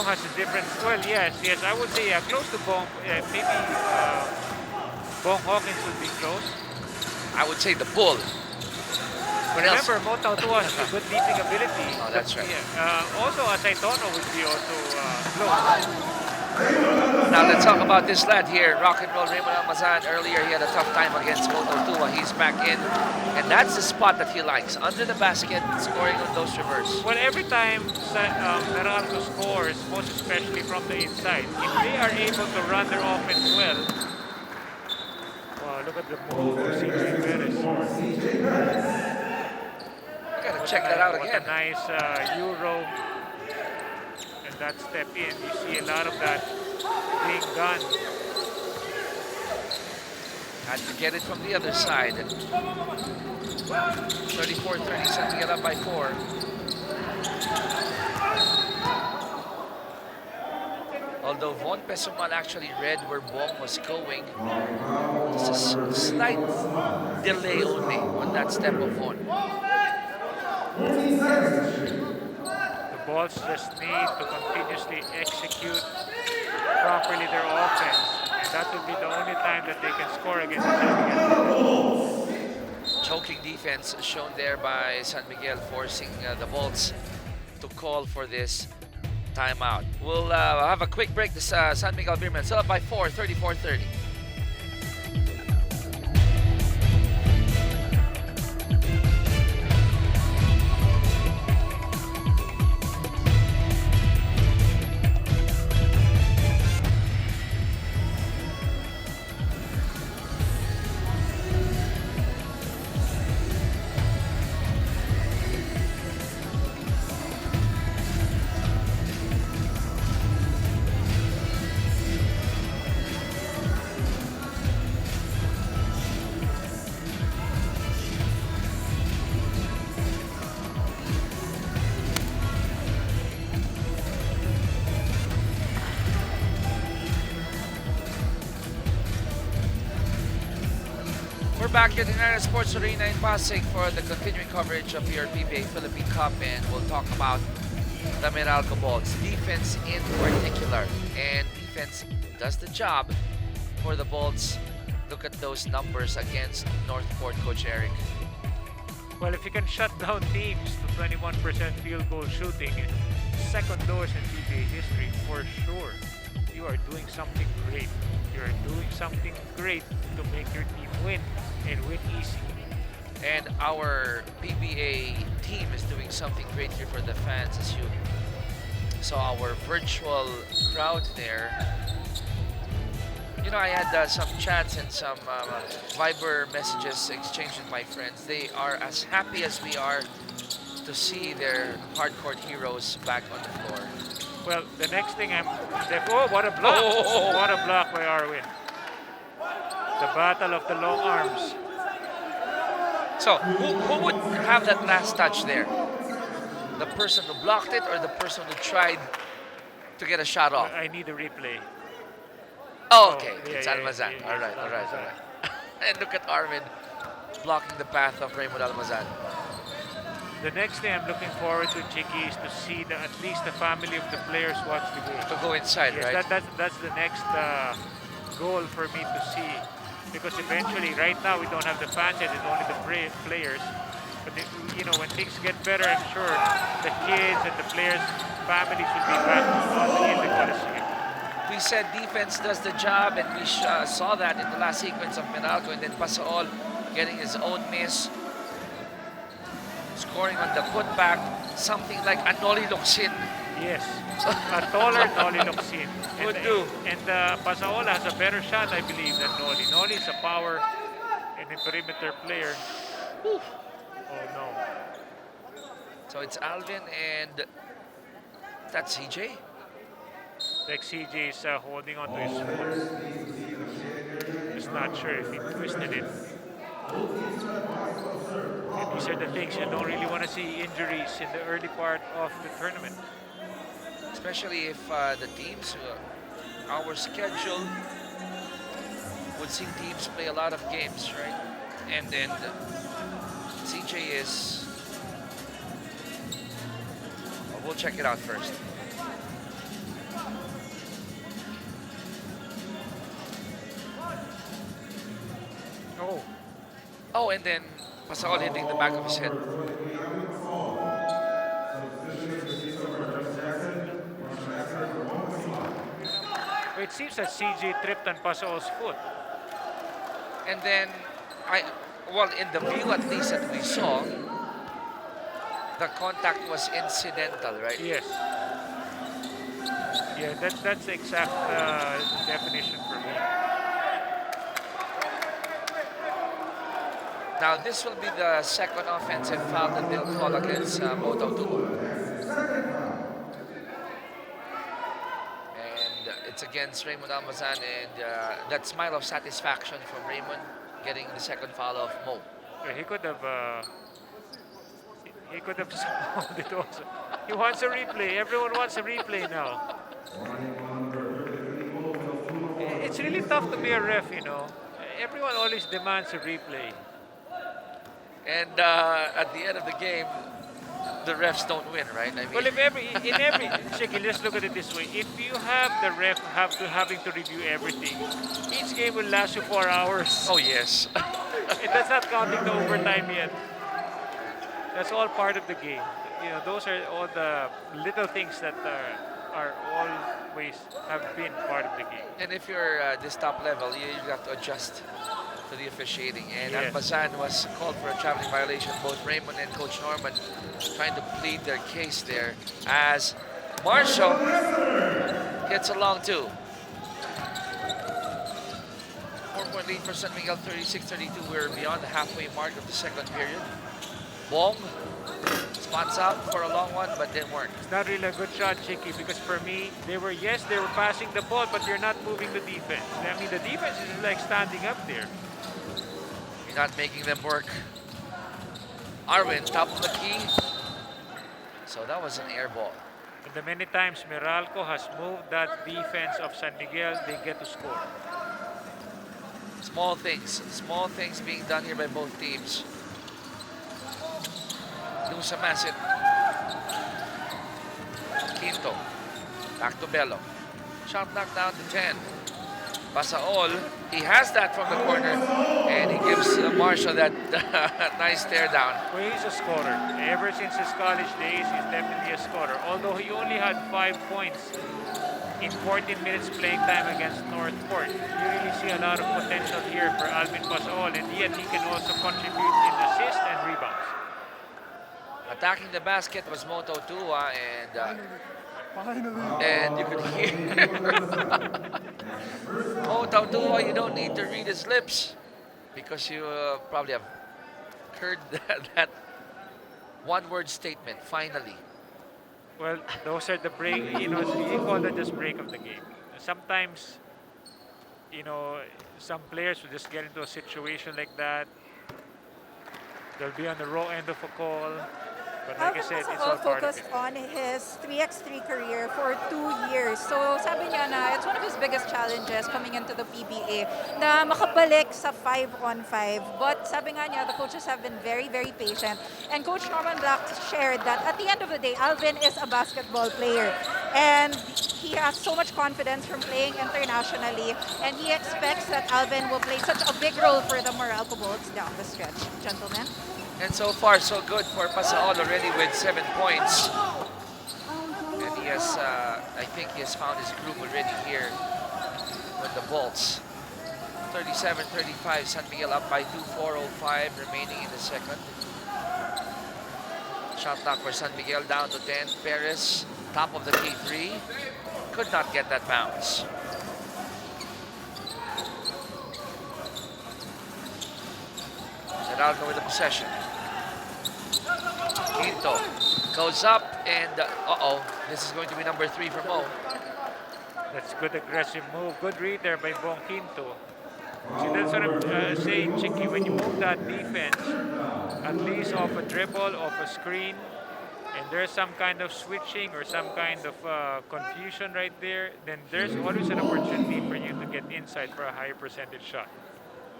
has a different. Well, yes, I would say close to Bong. Maybe Bong Hawkins would be close. I would say the Bull. What else? Remember, Mo Tautua has a good leaping ability. Oh, that's right. Yeah. Also, Asaitono would be also close. Now let's talk about this lad here, Rock and Roll Raymond Almazan. Earlier he had a tough time against Moto Tua. He's back in, and that's the spot that he likes, under the basket, scoring on those reverse. Well, every time Meralco scores, most especially from the inside, if they are able to run their offense well, wow, look at the move of CJ Perez. I gotta check that out What again. a nice Euro. And that step in, you see a lot of that being done. Had to get it from the other side. 34-30, setting it up by 4. Although Von Pesumal actually read where Bong was going, just a slight delay only on that step of Von. The Bulls just need to continuously execute properly their offense. And that will be the only time that they can score against San Miguel. Choking defense shown there by San Miguel, forcing the Bolts to call for this timeout. We'll have a quick break. This San Miguel Beermen still up by 4, 34-30. We're back here at the United Sports Arena in Pasig for the continuing coverage of your PBA Philippine Cup, and we'll talk about the Meralco Bolts. Defense in particular, and defense does the job for the Bolts. Look at those numbers against Northport, Coach Eric. Well, if you can shut down teams to 21% field goal shooting, second lowest in PBA history, for sure, you are doing something great. You are doing something great to make your team win and win easy. And our PBA team is doing something great here for the fans, as you saw our virtual crowd there. You know, I had some chats and some Viber messages exchanged with my friends. They are as happy as we are to see their hardcore heroes back on the floor. Well, the next thing oh, what a block! Oh. What a block by Arwin. The battle of the long arms. So, who would have that last touch there? The person who blocked it or the person who tried to get a shot off? I need a replay. Oh, okay. yeah, It's yeah, Almazan. yeah, All right, it's all right, all Almazan. right. And look at Armin blocking the path of Raymond Almazan. The next thing I'm looking forward to, Chicky, is to see at least the family of the players watch the game. To go inside, Yes, right? that's the next goal for me to see. Because eventually, right now, we don't have the fans yet, it's only the players. But you know, when things get better, I'm sure the kids and the players' families will be back in the Coliseum. We said defense does the job, and we saw that in the last sequence of Meralco, and then Pasaol getting his own miss, scoring on the putback, something like a Noli Loksin Yes, a taller Noli Loksin. would do. And Pasaola has a better shot, I believe, than Noli. Noli is a power and a perimeter player. Oh no. So it's Alvin and that's CJ. Like CJ is holding on to his foot. Just not sure if he twisted it. And these are the things you don't really want to see, injuries in the early part of the tournament. Especially if the teams, our schedule would see teams play a lot of games, right? And then CJ is, we'll check it out first. Oh, Oh, and then Pasaol hitting the back of his head. it seems that CJ tripped on Pasaol's foot. And then, well, in the view at least that we saw, the contact was incidental, right? Yes. Yeah, that's the exact definition for me. Now, this will be the second offensive foul that they'll call against Moto 2. And it's against Raymond Almazan, and that smile of satisfaction from Raymond getting the second foul of Mo. Yeah, he could have somehow it also. He wants a replay. Everyone wants a replay now. It's really tough to be a ref, you know. Everyone always demands a replay. And at the end of the game, the refs don't win, right? I mean, Well, if in every Shiki, let's look at it this way. If you have the ref having to review everything, each game will last you 4 hours. oh yes. And that's not counting the overtime yet. That's all part of the game. You know, those are all the little things that are always have been part of the game. And if you're this top level, you have to adjust to the officiating. And Yes. Almazan was called for a traveling violation. Both Raymond and Coach Norman trying to plead their case there as Marshall gets along too. 4.8% Miguel, 36-32. We're beyond the halfway mark of the second period. Bong spots out for a long one, but didn't work. It's not really a good shot, Chicky, because for me, they were passing the ball, but they're not moving the defense. I mean, the defense is like standing up there. You're not making them work. Arwin, top of the key. So that was an air ball. And the many times Meralco has moved that defense of San Miguel, they get to score. Small things being done here by both teams. Lusa Masit. Quinto. Back to Bello. Shot knocked down to 10. Pasaol, he has that from the corner, and he gives Marshall that nice stare down. Well, he's a scorer. Ever since his college days, he's definitely a scorer. Although he only had 5 points in 14 minutes playing time against Northport. You really see a lot of potential here for Alvin Pasaol, and yet he can also contribute in assists and rebounds. Attacking the basket was Moto Tua, and you could hear Moto Tua. You don't need to read his lips because you probably have heard that one-word statement. Finally, Well, those are the break, you know, you call that just break of the game. Sometimes, you know, some players will just get into a situation like that. They'll be on the raw end of a call. But like I said, it's all part of focused it. on his 3x3 career for 2 years. So sabi niya na it's one of his biggest challenges coming into the PBA na makabalik sa 5-on-5. But sabi nga niya, the coaches have been very, very patient. And Coach Norman Black shared that at the end of the day, Alvin is a basketball player. And he has so much confidence from playing internationally. And he expects that Alvin will play such a big role for the Meralco Bolts down the stretch. Gentlemen. and so far so good for Pasaol already with 7 points. And he I think he has found his groove already here with the Bolts. 37-35, San Miguel up by 2, 4:05 remaining in the second. Shot clock for San Miguel down to 10. Perez, top of the K3, could not get that bounce. Meralco with the possession. Quinto goes up and this is going to be number 3 for Mo. That's good aggressive move. Good read there by Bong Quinto. See, that's what I'm saying, Chicky. When you move that defense, at least off a dribble, off a screen, and there's some kind of switching or some kind of confusion right there, then there's always an opportunity for you to get inside for a higher percentage shot.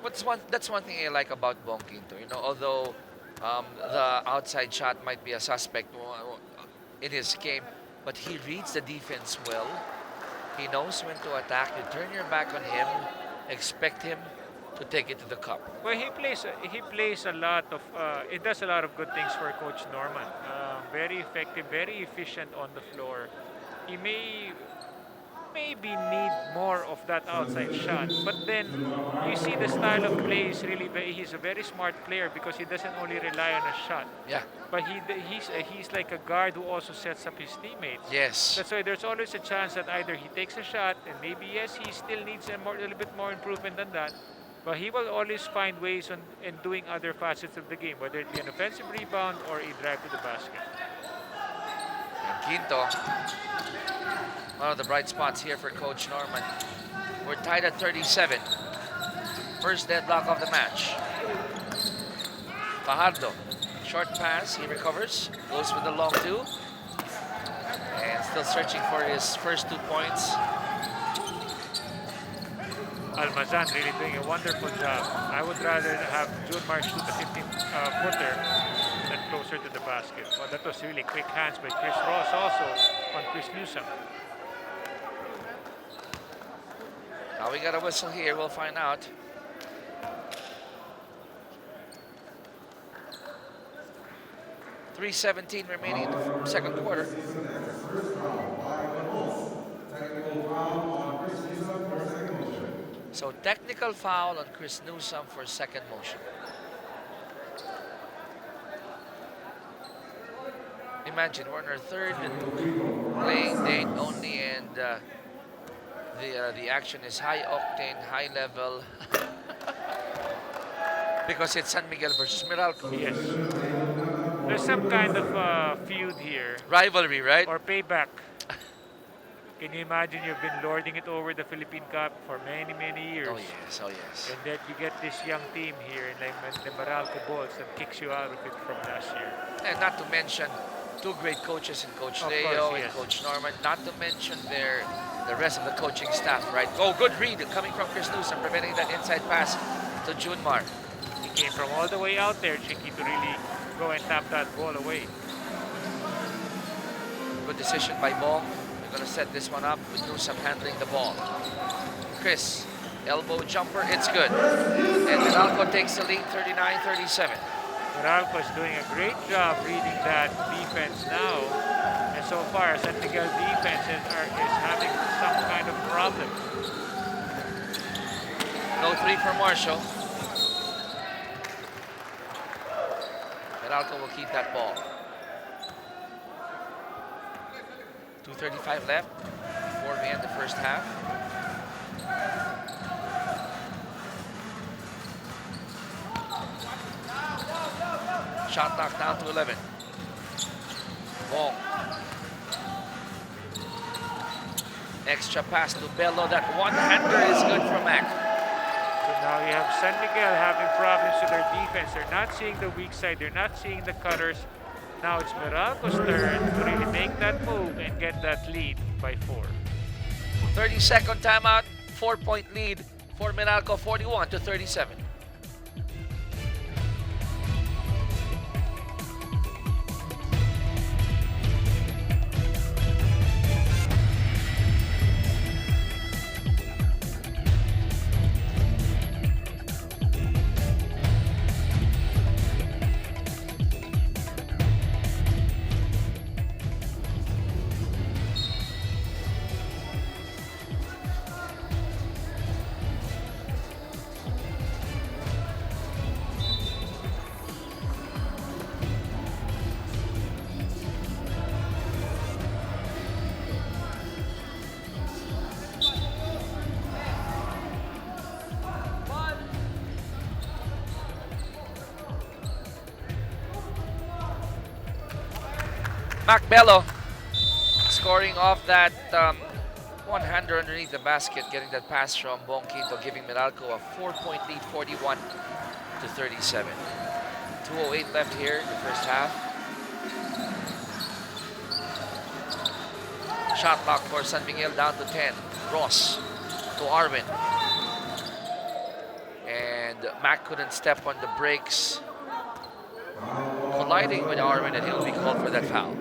That's one thing I like about Bong Quinto. You know, although the outside shot might be a suspect in his game, but he reads the defense well. He knows when to attack. You turn your back on him, expect him to take it to the cup. Well, he plays a lot of. It does a lot of good things for Coach Norman. Very effective, very efficient on the floor. He maybe need more of that outside shot, but then you see the style of play is really he's a very smart player because he doesn't only rely on a shot. Yeah. But he's like a guard who also sets up his teammates. Yes. That's why there's always a chance that either he takes a shot and maybe yes he still needs a little bit more improvement than that, but he will always find ways in doing other facets of the game, whether it be an offensive rebound or a drive to the basket. And Quinto, one of the bright spots here for Coach Norman. We're tied at 37. First deadlock of the match. Fajardo, short pass, he recovers, goes with the long 2. And still searching for his first 2 points. Almazan really doing a wonderful job. I would rather have Junmar shoot a 15-footer than closer to the basket. Well, that was really quick hands by Chris Ross also on Chris Newsom. Now we got a whistle here, we'll find out. .3:17 remaining in the second quarter. So technical foul on Chris Newsom for second motion. Imagine, we're on our third playing date only, and the action is high octane, high level. Because it's San Miguel versus Meralco. Yes. There's some kind of feud here. Rivalry, right? Or payback. Can you imagine you've been lording it over the Philippine Cup for many, many years? Oh yes, oh yes. And then you get this young team here in the Meralco Bulls that kicks you out of it from last year. And not to mention 2 great coaches in Coach Of Leo course, and yes. Coach Norman. Not to mention the rest of the coaching staff, right? Oh, good read coming from Chris Newsom, preventing that inside pass to Junmar. He came from all the way out there, Chicky, to really go and tap that ball away. Good decision by Bong. We're going to set this one up with Newsom handling the ball. Chris, elbow jumper, it's good. And Meralco takes the lead, 39-37. Meralco is doing a great job reading that defense now. And so far, San Miguel defense is having some kind of problem. No 3 for Marshall. Meralco will keep that ball. 2:35 left before we end the first half. Shot knocked down to 11. Bong. Extra pass to Bello. That one-hander is good for Mac. So now you have San Miguel having problems with their defense. They're not seeing the weak side. They're not seeing the cutters. Now it's Meralco's turn to really make that move and get that lead by 4. 30-second timeout. 4-point lead for Meralco, 41-37. Mac Bello scoring off that one-hander underneath the basket, getting that pass from Bong Quinto, giving Meralco a 4-point lead, 41 to 37. 2:08 left here in the first half. Shot clock for San Miguel down to 10. Ross to Arvin. And Mac couldn't step on the brakes, colliding with Arvin, and he'll be called for that foul.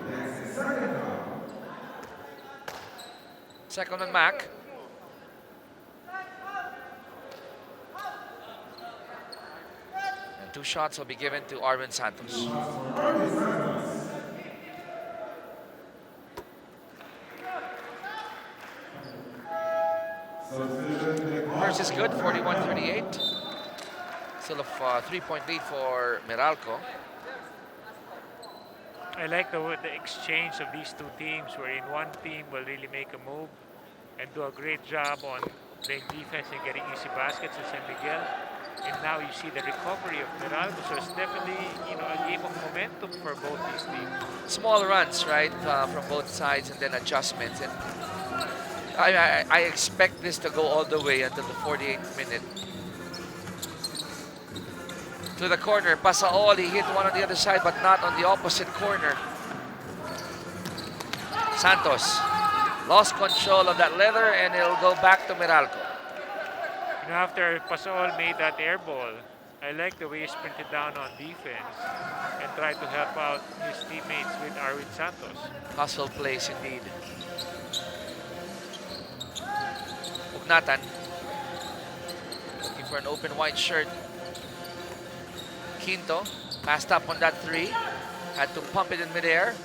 Second on Mac. And 2 shots will be given to Arvin Santos. First is good, 41-38. Still a 3-point lead for Meralco. I like the exchange of these two teams, wherein one team will really make a move and do a great job on playing defense and getting easy baskets in San Miguel. And now you see the recovery of Meralco, so it's definitely a game of momentum for both these teams. Small runs, right, from both sides, and then adjustments. And I expect this to go all the way until the 48th minute. To the corner, Pasaol, he hit one on the other side, but not on the opposite corner. Santos lost control of that leather, and it'll go back to Meralco. After Pasaol made that air ball, I like the way he sprinted down on defense and tried to help out his teammates with Arvin Santos. Hustle plays indeed. Ugnatan looking for an open white shirt. Quinto passed up on that 3, had to pump it in midair.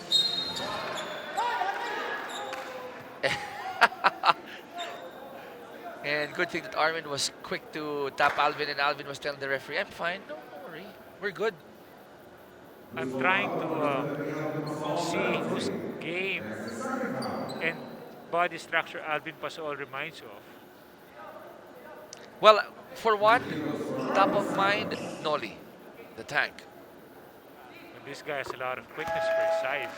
And good thing that Arvin was quick to tap Alvin, and Alvin was telling the referee, I'm fine, don't worry, we're good. I'm trying to see whose game and body structure Alvin Pasaol reminds you of. Well, for one, top of mind, Noli, the tank. And this guy has a lot of quickness for his size.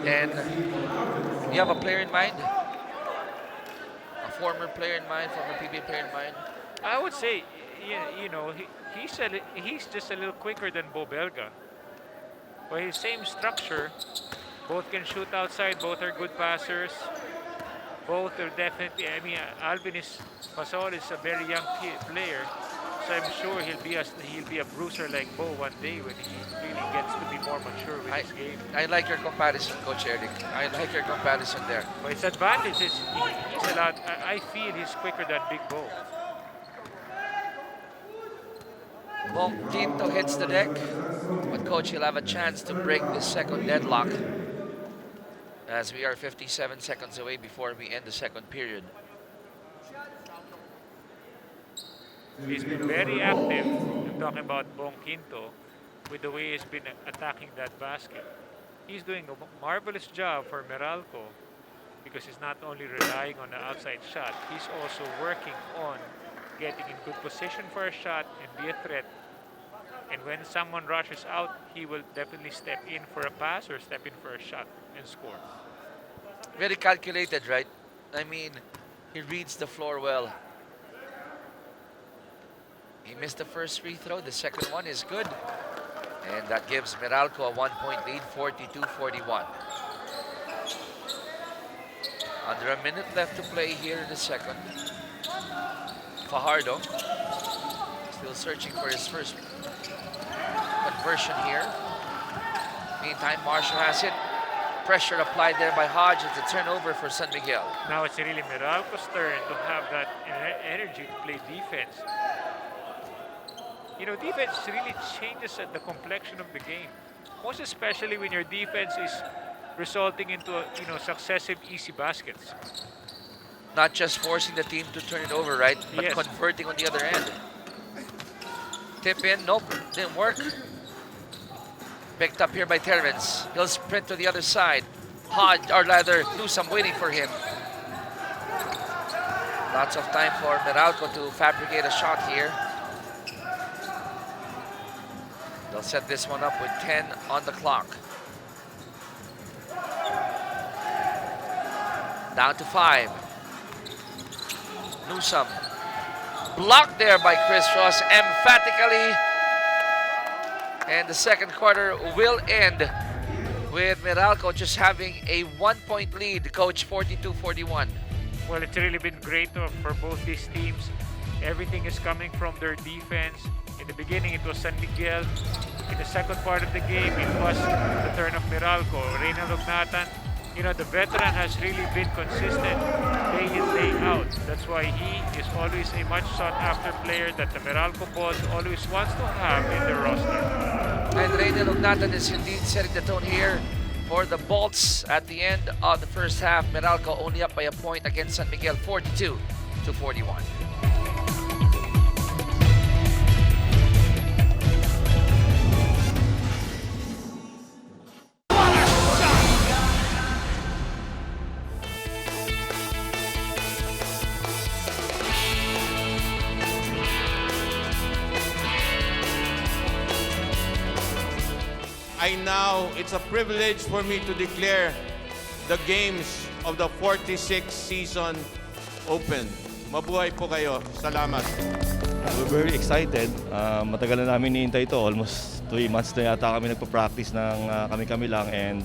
And you have a player in mind? A former player in mind, former PBA player in mind? I would say, he's just a little quicker than Bo Belga. But his same structure, both can shoot outside, both are good passers. Both are definitely, Pasaol is a very young player, so I'm sure he'll be a bruiser like Bo one day when he really gets to be more mature with his game. I like your comparison, Coach Eric. I like your comparison there. But his advantage is he's a lot. I feel he's quicker than Big Bo. Bong Quinto hits the deck, but Coach, he'll have a chance to break the second deadlock, as we are 57 seconds away before we end the second period. He's been very active, I'm talking about Bong Quinto, with the way he's been attacking that basket. He's doing a marvelous job for Meralco because he's not only relying on the outside shot, he's also working on getting in good position for a shot and be a threat. And when someone rushes out, he will definitely step in for a pass or step in for a shot and score. Very calculated, right? I mean, he reads the floor well. He missed the first free throw. The second one is good. And that gives Meralco a 1-point lead, 42-41. Under a minute left to play here in the second. Fajardo still searching for his first conversion here. Meantime, Marshall has it. Pressure applied there by Hodge. It's a turnover for San Miguel. Now it's really Meralco's turn to have that energy to play defense. Defense really changes the complexion of the game. Most especially when your defense is resulting into successive easy baskets. Not just forcing the team to turn it over, right? But Yes. Converting on the other end. Tip in, nope, didn't work. Picked up here by Terrence. He'll sprint to the other side. Hodge, or rather, Newsome waiting for him. Lots of time for Meralco to fabricate a shot here. They'll set this one up with 10 on the clock. Down to 5. Newsome. Blocked there by Chris Ross emphatically. And the second quarter will end with Meralco just having a 1-point lead. Coach, 42-41. Well, it's really been great for both these teams. Everything is coming from their defense. In the beginning, it was San Miguel. In the second part of the game, it was the turn of Meralco. Reina Lognatan, the veteran has really been consistent day in, day out. That's why he is always a much sought-after player that the Meralco boss always wants to have in their roster. And Reina Lognatan is indeed setting the tone here for the Bolts at the end of the first half. Meralco only up by a point against San Miguel, 42-41. It's a privilege for me to declare the games of the 46th season open. Mabuhay po kayo. Salamat. We're very excited. Matagal na namin hinihintay ito. Almost 3 months na yata kami nagpa-practice ng kami-kami lang. And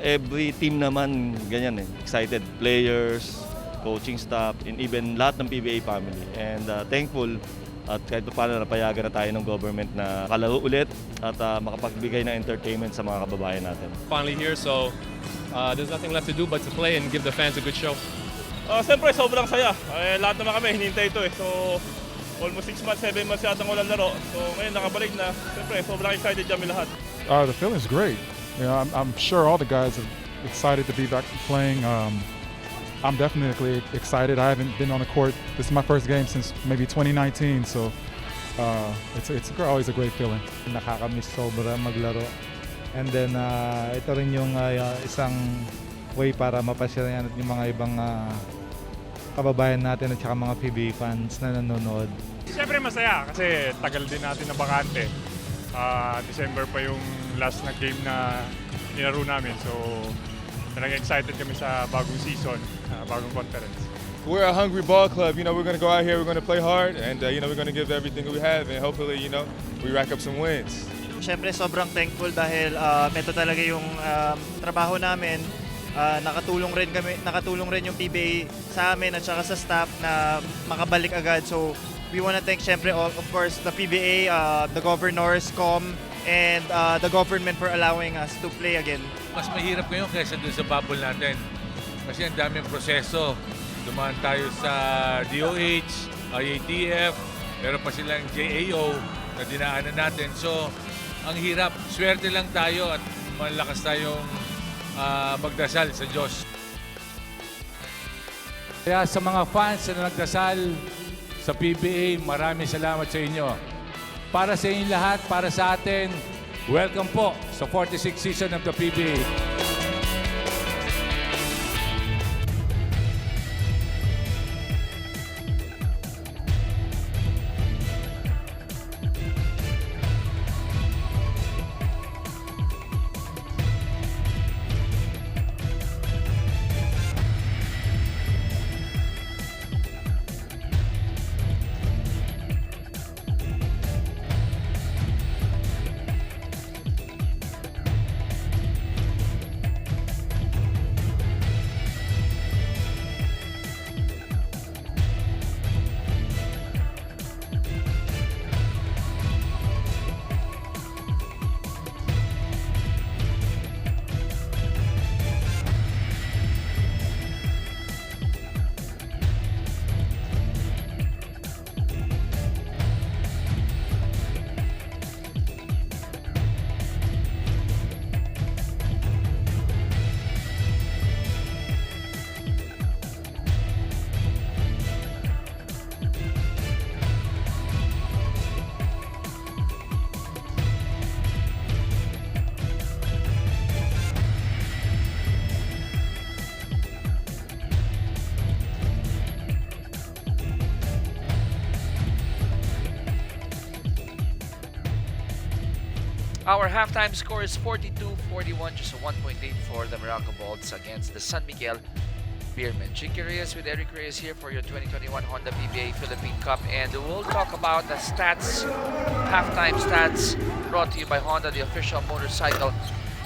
every team naman ganyan eh. Excited. Players, coaching staff, and even lahat ng PBA family. And thankful at kahit paano napayagan na tayo ng government na kalaro ulit at makapagbigay ng entertainment sa mga kababayan natin. Finally here, so there's nothing left to do but to play and give the fans a good show. Siyempre, sobrang saya. Lahat naman kami hinihintay ito eh. So, almost 6 months, 7 months yata walang laro. So, ngayon nakabalik na. Siyempre, sobrang excited kami lahat. The feeling's great. I'm sure all the guys are excited to be back playing. I'm definitely excited. I haven't been on the court. This is my first game since maybe 2019, so it's always a great feeling. Nakakamiss sobra maglaro. And then ito rin yung isang way para mapasyahan yung mga ibang kababayan natin at saka mga PBA fans na nanonood. Siyempre masaya kasi tagal din natin na bakante. December pa yung last na game na nilaro namin. So talagang excited kami sa bagong season, bagong conference. We're a hungry ball club. We're going to go out here, we're going to play hard, and we're going to give everything we have, and hopefully, we rack up some wins. Siyempre, sobrang thankful dahil ito talaga yung trabaho namin. Nakatulong rin yung PBA sa amin at saka sa staff na makabalik agad. So, we want to thank siyempre, of course, the PBA, the governors, and the government for allowing us to play again. Mas mahirap ngayon kaysa dun sa bubble natin. Kasi ang daming proseso. Dumaan tayo sa DOH, IATF, meron pa silang JAO na dinaanan natin. So, ang hirap. Swerte lang tayo at malakas tayong magdasal sa Diyos. Kaya sa mga fans na nagdasal sa PBA, maraming salamat sa inyo. Para sa inyo lahat, para sa atin, welcome po sa 46th season of the PBA. Our halftime score is 42-41, just a 1-point lead for the Meralco Bolts against the San Miguel Beermen. Chicky Reyes with Eric Reyes here for your 2021 Honda PBA Philippine Cup, and we'll talk about the stats, halftime stats, brought to you by Honda, the official motorcycle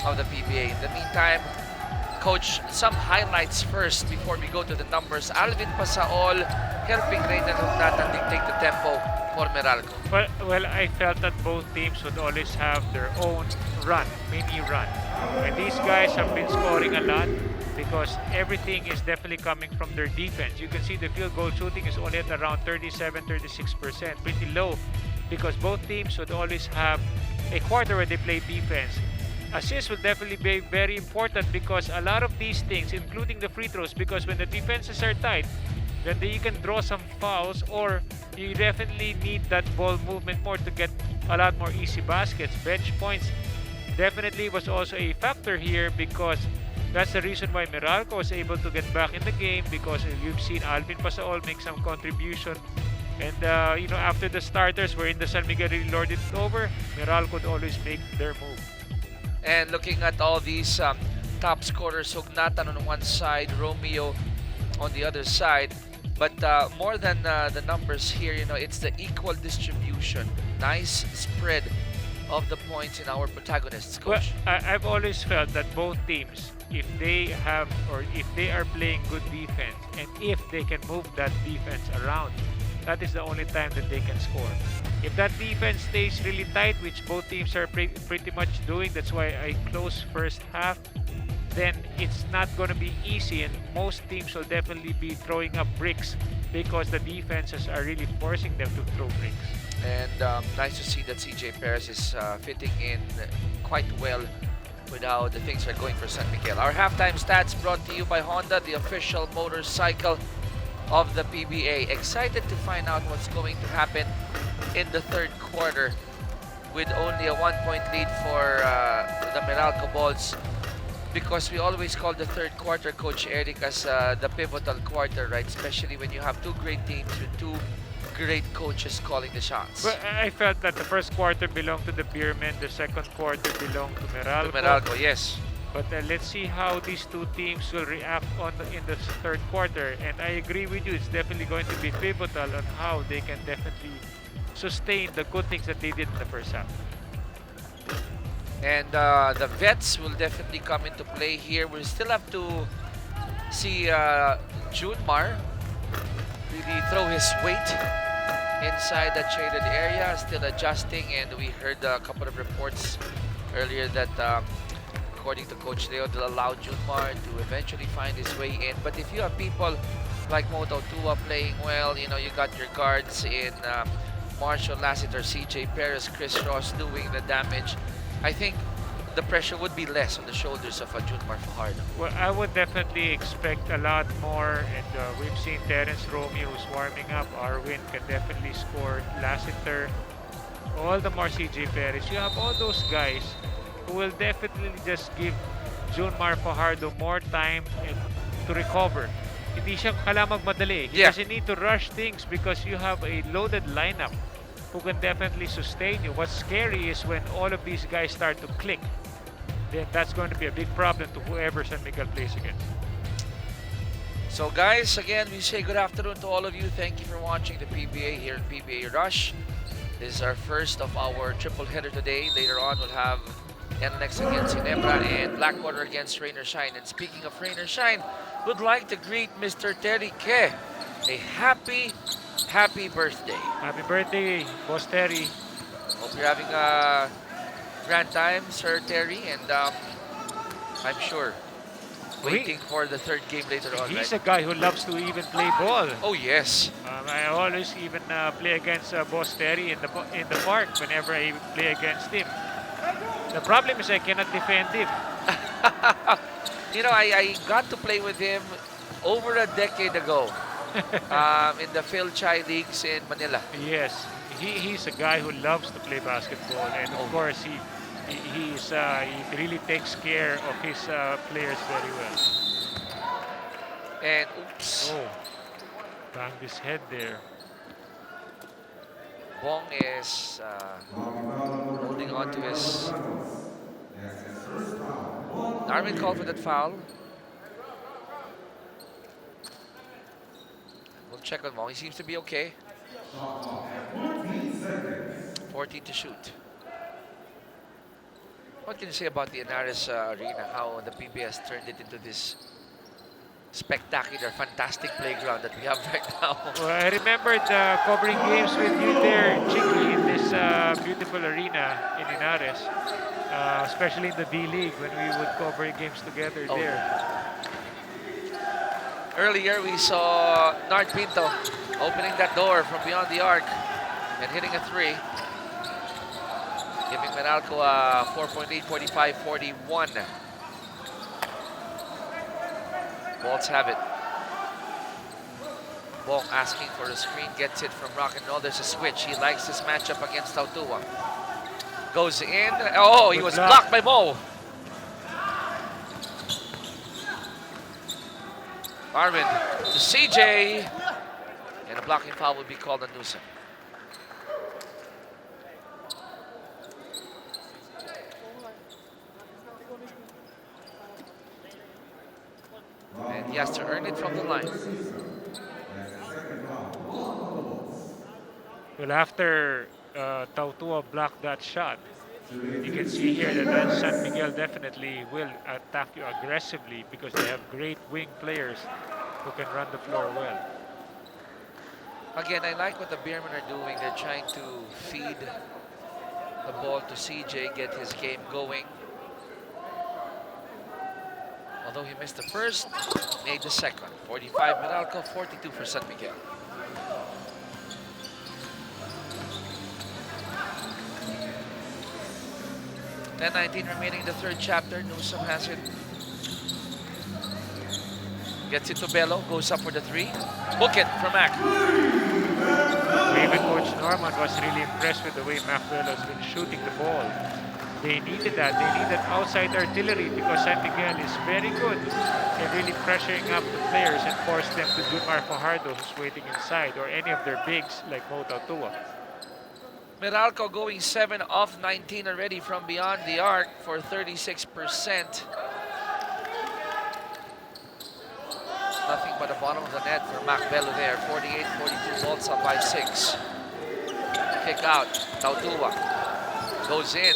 of the PBA. In the meantime, Coach, some highlights first before we go to the numbers. Alvin Pasaol helping Reynald Hugnatan dictate the tempo for Meralco. Well, I felt that both teams would always have their own run, mini run. And these guys have been scoring a lot because everything is definitely coming from their defense. You can see the field goal shooting is only at around 37-36%, pretty low, because both teams would always have a quarter where they play defense. Assists will definitely be very important because a lot of these things, including the free throws, because when the defenses are tight, then you can draw some fouls, or you definitely need that ball movement more to get a lot more easy baskets. Bench points definitely was also a factor here because that's the reason why Meralco was able to get back in the game, because you've seen Alvin Pasaol make some contribution. And after the starters were in the San Miguel really lorded it over, Meralco would always make their move. And looking at all these top scorers, Hugnatan on one side, Romeo on the other side. But more than the numbers here, it's the equal distribution. Nice spread of the points in our protagonists, Coach. Well, I've always felt that both teams, if they are playing good defense, and if they can move that defense around, that is the only time that they can score. If that defense stays really tight, which both teams are pretty much doing, that's why I close first half, then it's not going to be easy, and most teams will definitely be throwing up bricks because the defenses are really forcing them to throw bricks. And nice to see that CJ Perez is fitting in quite well with how the things are going for San Miguel. Our halftime stats brought to you by Honda, the official motorcycle of the PBA. Excited to find out what's going to happen in the third quarter with only a 1-point lead for the Meralco Balls, because we always call the third quarter, Coach Eric, as the pivotal quarter, right? Especially when you have two great teams with two great coaches calling the shots. But I felt that the first quarter belonged to the Beermen, the second quarter belonged to Meralco. To Meralco, yes. But let's see how these two teams will react in the third quarter. And I agree with you, it's definitely going to be pivotal on how they can definitely sustain the good things that they did in the first half. And the vets will definitely come into play here. We still have to see Junmar really throw his weight inside that shaded area, still adjusting. And we heard a couple of reports earlier that according to Coach Leo, they'll allow Junmar to eventually find his way in. But if you have people like Moto Tua playing well, you got your guards in Marshall Lassiter, CJ Perez, Chris Ross doing the damage, I think the pressure would be less on the shoulders of Junmar Fajardo. Well, I would definitely expect a lot more, and we've seen Terence Romeo who's warming up. Arwin can definitely score. Lassiter, all the more CJ Perez. You have all those guys who will definitely just give Junmar Fajardo more time to recover. Hindi siya kailangan magmadali. He doesn't need to rush things because you have a loaded lineup who can definitely sustain you. What's scary is when all of these guys start to click. Then that's going to be a big problem to whoever San Miguel plays against. So guys, again, we say good afternoon to all of you. Thank you for watching the PBA here in PBA Rush. This is our first of our triple header today. Later on, we'll have NLEX against Ginebra and Blackwater against Rain or Shine. And speaking of Rain or Shine, would like to greet Mr. Terry Ke. A happy birthday. Happy birthday, Boss Terry. Hope you're having a grand time, Sir Terry, and I'm sure waiting for the third game later on. He's right? a guy who loves to even play ball. Oh yes. I always even play against Boss Terry in the park whenever I play against him. The problem is I cannot defend him. I got to play with him over a decade ago in the Phil Chai Leagues in Manila. Yes, he's a guy who loves to play basketball, and of course he really takes care of his players very well. And oops. Oh, banged his head there. Bong is holding on to his... Darwin called for that foul. Check on Mo. He seems to be okay. 14 to shoot. What can you say about the Inares Arena? How the PBA has turned it into this spectacular, fantastic playground that we have right now. Well, I remembered covering games with you there, Chicky, in this beautiful arena in Inares, especially in the D-League when we would cover games together there. Earlier, we saw Nard Pinto opening that door from beyond the arc and hitting a three, giving Meralco a 4-point lead, 45-41. Bolts have it. Bong asking for a screen, gets it from Rock and Roll. There's a switch. He likes this matchup against Tautua. Goes in. Oh, he was blocked by Mo. Armin to CJ. And a blocking foul would be called on Newsom. And he has to earn it from the line. Well, after Tautua blocked that shot, you can see here that then San Miguel definitely will attack you aggressively because they have great wing players who can run the floor well. Again, I like what the Beermen are doing. They're trying to feed the ball to CJ, get his game going. Although he missed the first, made the second. 45 Meralco, 42 for San Miguel. $10-19 remaining in the third chapter. Newsom has it. Gets it to Bello, goes up for the three. Book it from Mac. Even Coach Norman was really impressed with the way Mac Bello has been shooting the ball. They needed that. They needed outside artillery because San Miguel is very good in really pressuring up the players and force them to do Junmar Fajardo, who's waiting inside, or any of their bigs like Mo Tautua. Meralco going 7 off 19 already from beyond the arc for 36%. Nothing but the bottom of the net for Mac Bello there. 48-42, Bolts up by 6. Kick out, Tautua goes in.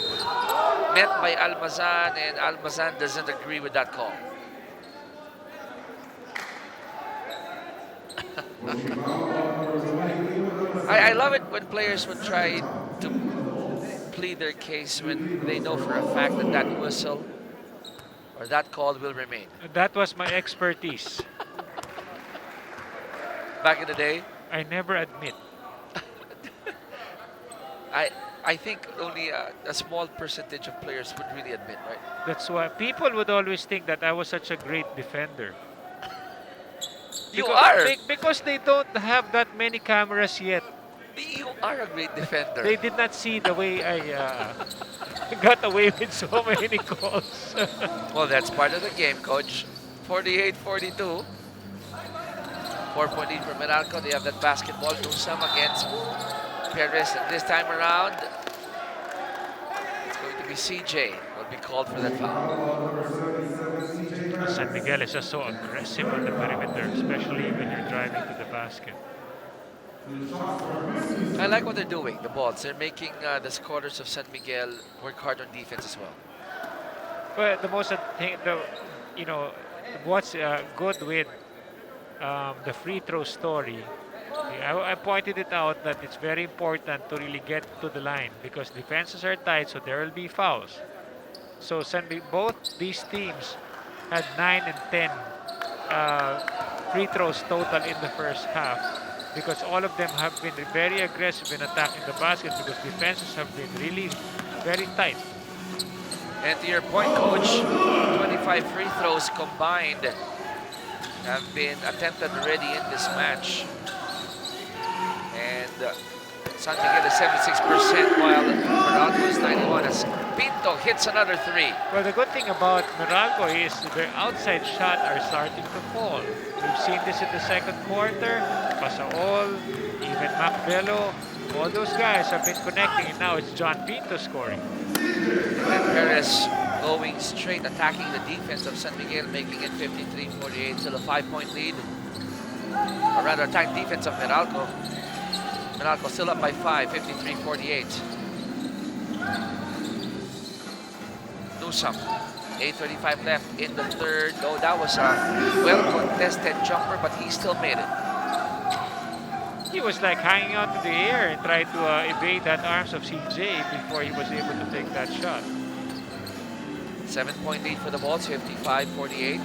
Met by Almazan, and Almazan doesn't agree with that call. I love it when players would try to plead their case when they know for a fact that that whistle or that call will remain. That was my expertise. Back in the day? I never admit. I think only a small percentage of players would really admit, right? That's why people would always think that I was such a great defender. You are! Because they don't have that many cameras yet. You are a great defender. They did not see the way I got away with so many calls. Well, that's part of the game, Coach. 48-42. 4-point lead for Meralco. They have that basketball. Newsom against Perez. And this time around, it's going to be CJ. Will be called for that foul. San Miguel is just so aggressive on the perimeter, especially when you're driving to the basket. I like what they're doing, the Balls. They're making the scorers of San Miguel work hard on defense as well. But the most thing, what's good with the free throw story, I pointed it out that it's very important to really get to the line because defenses are tight, so there will be fouls. So both these teams had 9 and 10 free throws total in the first half because all of them have been very aggressive in attacking the basket because defenses have been really very tight. And to your point, Coach, 25 free throws combined have been attempted already in this match. And San Miguel is 76% while Meralco is 91 as Pinto hits another three. Well, the good thing about Meralco is their outside shot are starting to fall. We've seen this in the second quarter. Pasaol, even Mac Bello, all those guys have been connecting, and now it's John Pinto scoring. And Perez going straight, attacking the defense of San Miguel, making it 53-48, still a 5-point lead. or rather attack defense of Meralco. Meralco still up by 5, 53-48. Newsome, 8:35 left in the third. Oh, that was a well-contested jumper, but he still made it. He was like hanging on to the air and tried to evade that arms of CJ before he was able to take that shot. 7-point lead for the Bolts, 55-48.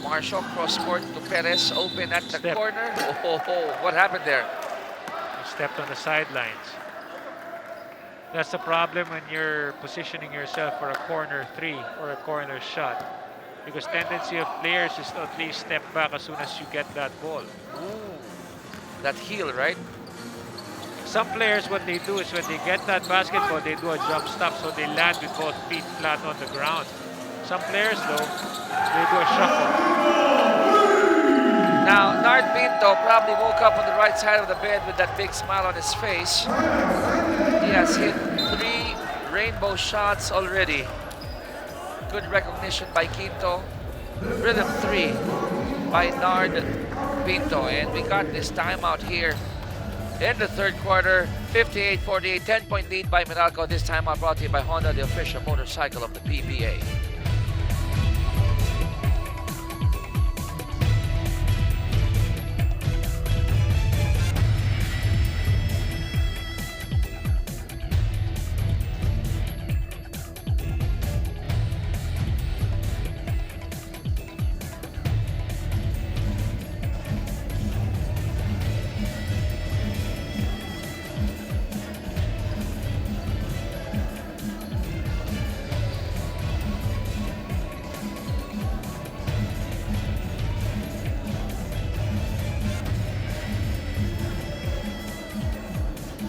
Marshall cross court to Perez, open at the corner. Oh, what happened there? He stepped on the sidelines. That's the problem when you're positioning yourself for a corner three or a corner shot. Because tendency of players is to at least step back as soon as you get that ball. Ooh, that heel, right? Some players, what they do is when they get that basketball, they do a jump stop, so they land with both feet flat on the ground. Some players, though, they do a shuffle. Now, Nard Pinto probably woke up on the right side of the bed with that big smile on his face. He has hit 3 rainbow shots already. Good recognition by Quinto. Rhythm 3 by Nard Pinto. And we got this timeout here in the third quarter. 58-48, 10-point lead by Meralco. This timeout brought to you by Honda, the official motorcycle of the PBA.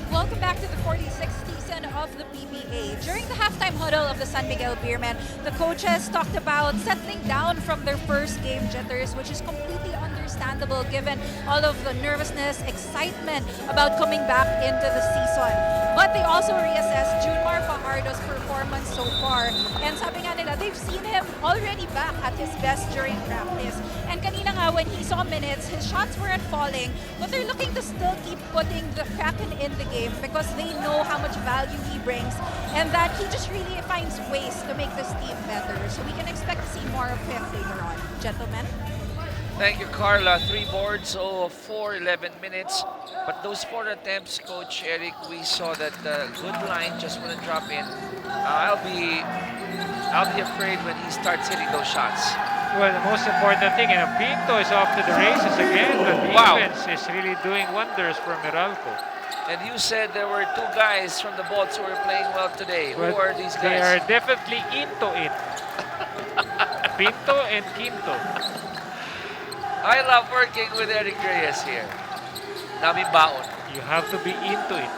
Welcome back to the 46th season of the PBA. During the halftime huddle of the San Miguel Beermen, the coaches talked about settling down from their first game jitters, which is completely understandable given all of the nervousness, excitement about coming back into the season. But they also reassessed Junmar Fajardo's performance so far. And sabi nga nila, they've seen him already back at his best during practice. And kanina nga, when he saw minutes, his shots weren't falling, but they're looking to still keep putting the Kraken in the game because they know how much value he brings and that he just really finds ways to make this team better. So we can expect to see more of him later on. Gentlemen? Thank you, Carla. 3 boards, 0 of 4, 11 minutes. But those 4 attempts, Coach Eric, we saw that good line just want to drop in. I'll be afraid when he starts hitting those shots. Well, the most important thing, and Pinto is off to the races again. The defense is really doing wonders for Meralco. And you said there were 2 guys from the Bolts who were playing well today. Who are these guys? They are definitely into it. Pinto and Quinto. I love working with Eric Reyes here. Naming baon. You have to be into it.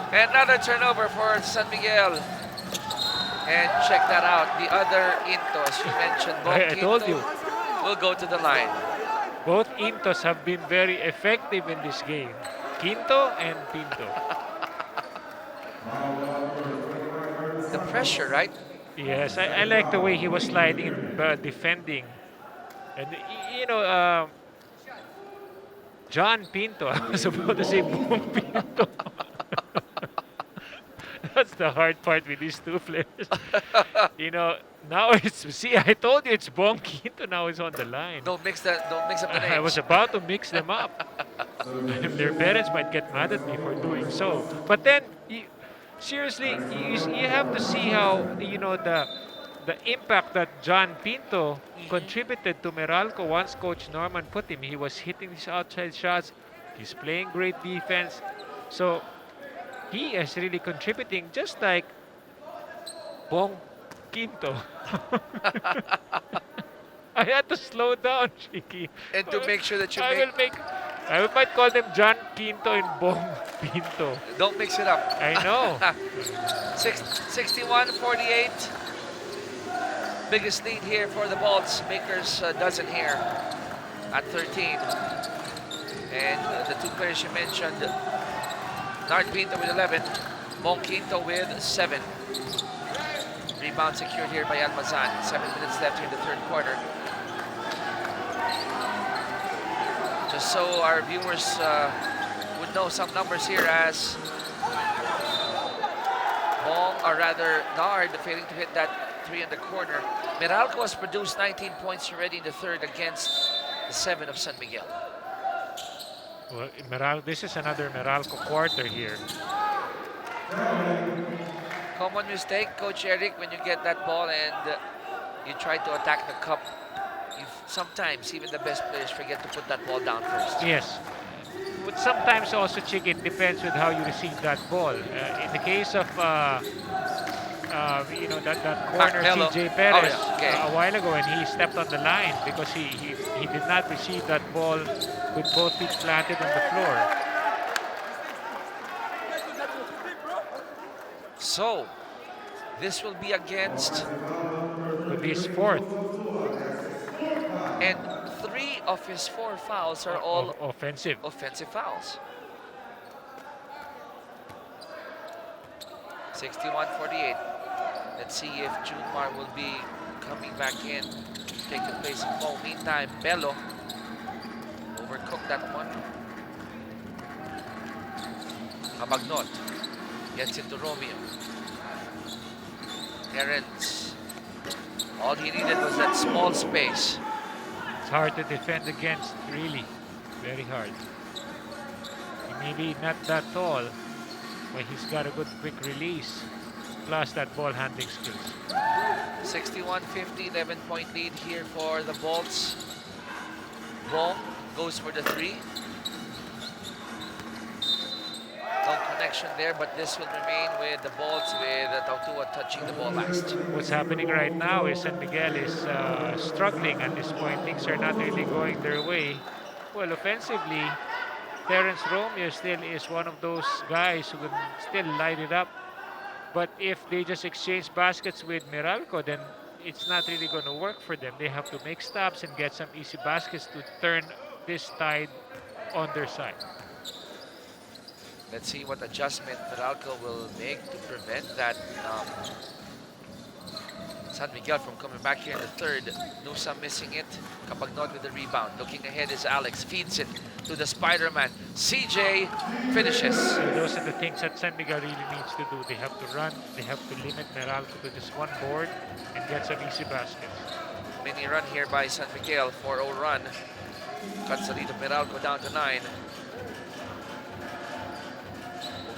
Another turnover for San Miguel. And check that out. The other Into, as you mentioned, I told you. Will go to the line. Both Intos have been very effective in this game. Quinto and Pinto. The pressure, right? Yes, I like the way he was sliding, defending. And, you know, John Pinto, I was about to say Boom Pinto. That's the hard part with these 2 players. You know, now it's, see, I told you it's Bong Quinto, now it's on the line. Don't mix up the names. I was about to mix them up. Their parents might get mad at me for doing so. But then, seriously, you have to see how, you know, the impact that John Pinto contributed to Meralco once Coach Norman put him. He was hitting these outside shots. He's playing great defense. So, he is really contributing just like Bong Quinto. I had to slow down, Shiki. And to make sure that you I might call them John Quinto and Bong Pinto. Don't mix it up. I know. 61-48. Biggest lead here for the Bolts. Makers dozen here at 13. And the 2 players you mentioned, Nard Pinto with 11, Bong Quinto with 7. Rebound secured here by Almazan. 7 minutes left here in the third quarter. Just so our viewers would know some numbers here, as Bong, or rather Nard, failing to hit that three in the corner. Meralco has produced 19 points already in the third against the 7 of San Miguel. Well, this is another Meralco quarter here. Common mistake, Coach Eric, when you get that ball and you try to attack the cup. Sometimes even the best players forget to put that ball down first. Yes. But sometimes also, Chick, it depends with how you receive that ball. In the case of you know, that corner, Hello. CJ Perez, Okay. a while ago, and he stepped on the line because he did not receive that ball with both feet planted on the floor. So, this will be against With his fourth. And 3 of his 4 fouls are all offensive fouls. 61-48. Let's see if Junmar will be coming back in, take the place of Mo. Meantime, Bello overcooked that one. Cabagnot gets into Romeo. Terrence. All he needed was that small space. It's hard to defend against, really. Very hard. He may be not that tall, but he's got a good quick release, plus that ball handling skills. 61-50, 11-point lead here for the Bolts. Bong goes for the 3. No connection there, but this will remain with the Bolts, with Tautua touching the ball last. What's happening right now is San Miguel is struggling at this point. Things are not really going their way. Well, offensively, Terrence Romeo still is one of those guys who can still light it up. But if they just exchange baskets with Meralco, then it's not really going to work for them. They have to make stops and get some easy baskets to turn this tide on their side. Let's see what adjustment Meralco will make to prevent that San Miguel from coming back here in the third. Nusa missing it. Cabagnot with the rebound. Looking ahead is Alex. Feeds it to the Spider-Man. CJ finishes. So those are the things that San Miguel really needs to do. They have to run. They have to limit Meralco to just one board and get some easy baskets. Mini run here by San Miguel. 4-0 run. Cuts the lead of Meralco down to 9.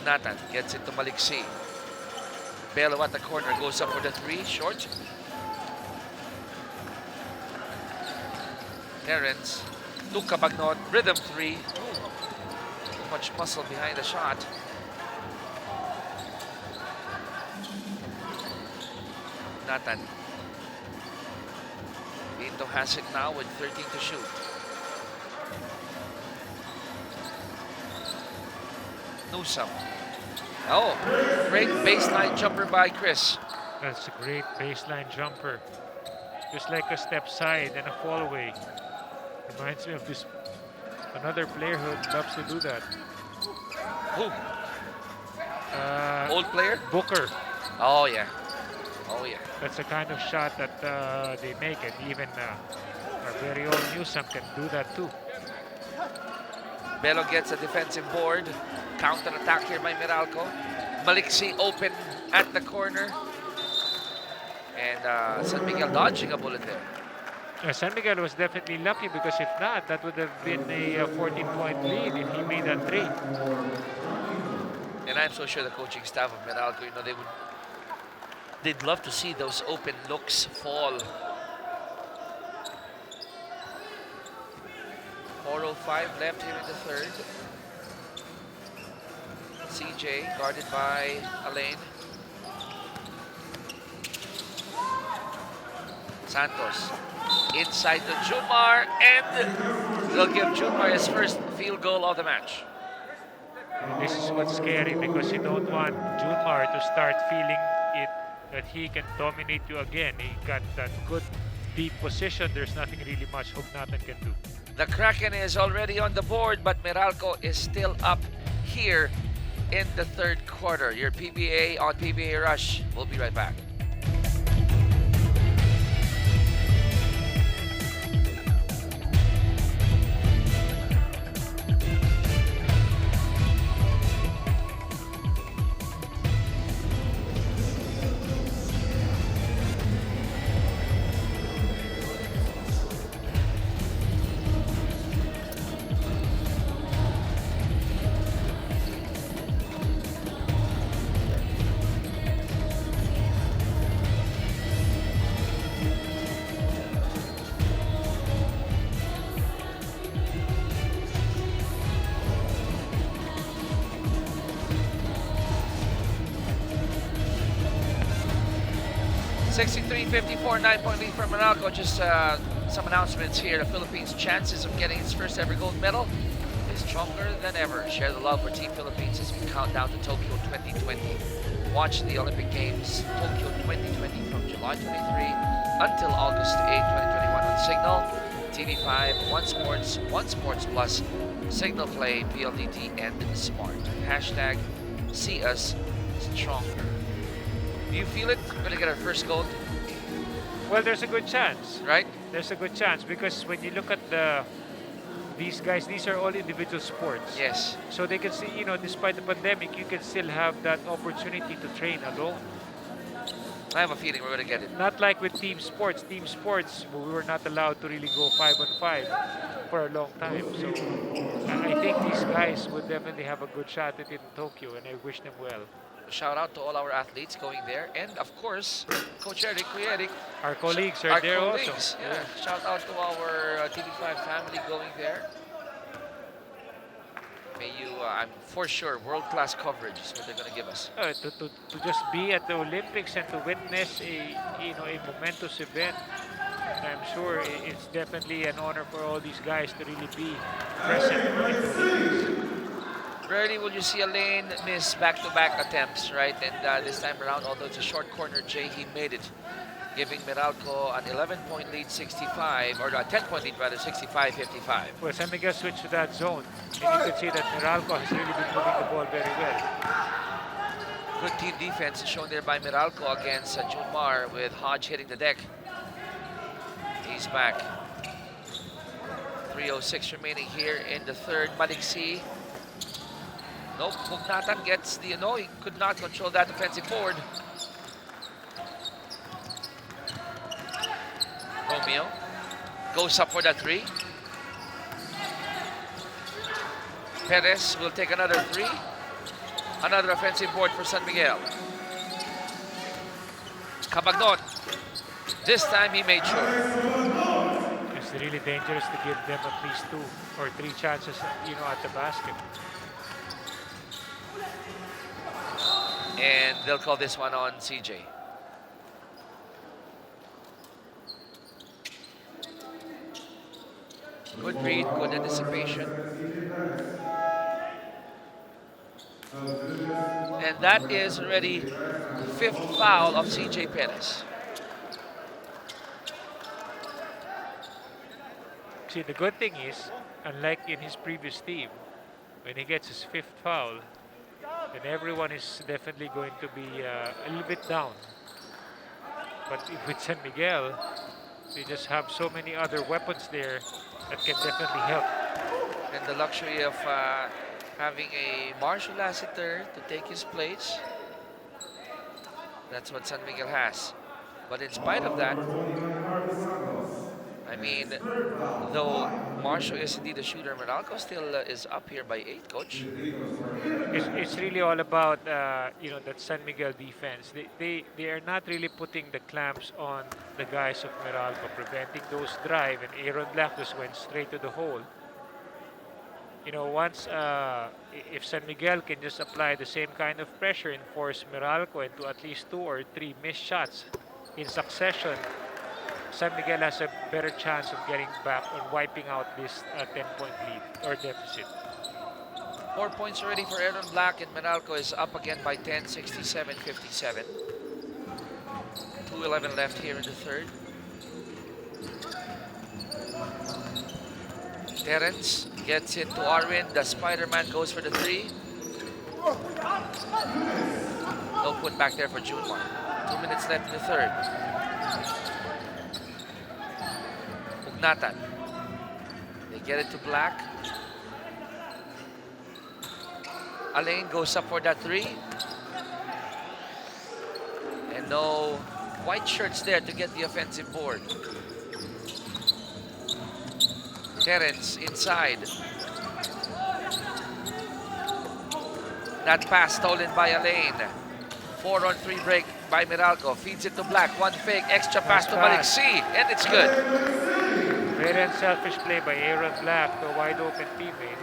Nathan gets it to Maliksi. Bello at the corner goes up for the 3, short. Terrence to Cabagnot, rhythm 3. Too much muscle behind the shot. Nathan. Pinto has it now with 13 to shoot. Newsome. Oh, great baseline jumper by Chris. That's a great baseline jumper. Just like a step side and a fall away. Reminds me of this another player who loves to do that. Who? Old player? Booker. Oh yeah. Oh yeah. That's the kind of shot that they make, and even our very own Newsome can do that too. Bello gets a defensive board. Counter attack here by Meralco. Maliksi open at the corner. And San Miguel dodging a bullet there. San Miguel was definitely lucky, because if not, that would have been a 14-point lead if he made that 3. And I'm so sure the coaching staff of Meralco, you know, they'd love to see those open looks fall. 4:05 left here in the third. CJ guarded by Alain. Santos inside to Junmar, and they'll give Junmar his first field goal of the match. And this is what's scary, because you don't want Junmar to start feeling it, that he can dominate you again. He got that good deep position. There's nothing really much Hugnatan can do. The Kraken is already on the board, but Meralco is still up here in the third quarter. Your PBA on PBA Rush. We'll be right back. 63-54, 9-point lead for Meralco. Just some announcements here. The Philippines' chances of getting its first ever gold medal is stronger than ever. Share the love for Team Philippines as we count down to Tokyo 2020. Watch the Olympic Games Tokyo 2020 from July 23 until August 8, 2021 on Signal, TV5, One Sports, One Sports Plus, Signal Play, PLDT, and Smart. Hashtag See Us Stronger. Do you feel it? We're going to get our first gold, Well, there's a good chance. right? There's a good chance because when you look at these guys, these are all individual sports. Yes. So they can see, despite the pandemic, you can still have that opportunity to train alone. I have a feeling we're going to get it. Not like with team sports. Team sports, we were not allowed to really go 5-on-5 for a long time. So I think these guys would definitely have a good shot at it in Tokyo, and I wish them well. Shout out to all our athletes going there. And of course, Coach Eric, Kuya Eric. Our colleagues are Our there colleagues, also. yeah. Shout out to our TV5 family going there. May you, I'm for sure, world-class coverage is what they're going to give us. To just be at the Olympics and to witness a momentous event, I'm sure it's definitely an honor for all these guys to really be present in the Olympics. Rarely will you see a lane miss back-to-back attempts, right? And this time around, although it's a short corner, Jay, he made it, giving Meralco an 11-point lead, 65, or a 10-point lead rather, 65-55. Well, San Miguel switched to that zone, and you can see that Meralco has really been moving the ball very well. Good team defense is shown there by Meralco against Junmar, with Hodge hitting the deck. He's back. 3:06 remaining here in the third. Maliksi. Nope, Mugnatan gets the, no, he could not control that defensive board. Romeo goes up for that three. Perez will take another three. Another offensive board for San Miguel. Cabagnon. This time he made sure. It's really dangerous to give them at least 2 or 3 chances, at the basket. And they'll call this one on CJ. Good read, good anticipation. And that is already the 5th foul of CJ Perez. See, the good thing is, unlike in his previous team, when he gets his 5th foul, then everyone is definitely going to be a little bit down. But with San Miguel, they just have so many other weapons there that can definitely help. And the luxury of having a Marshall Lassiter to take his place. That's what San Miguel has. But in spite of that, I mean, though Marshall is indeed a shooter, Meralco still is up here by 8, Coach. It's really all about that San Miguel defense. They are not really putting the clamps on the guys of Meralco, preventing those drive, and Aaron Black just went straight to the hole. Once if San Miguel can just apply the same kind of pressure and force Meralco into at least 2 or 3 missed shots in succession, San Miguel has a better chance of getting back and wiping out this 10-point lead or deficit. 4 points already for Aaron Black, and Meralco is up again by 10, 67-57. 2:11 left here in the third. Terence gets it to Arwin. The Spider-Man goes for the 3. No put back there for Junmar. 2 minutes left in the third. Ugnatan. They get it to Black. Alain goes up for that 3. And no white shirts there to get the offensive board. Terence inside. That pass stolen by Alain. 4-on-3 break by Meralco. Feeds it to Black. One fake. Extra pass to Maliksi. And it's good. Very unselfish play by Aaron Black, the wide open teammate.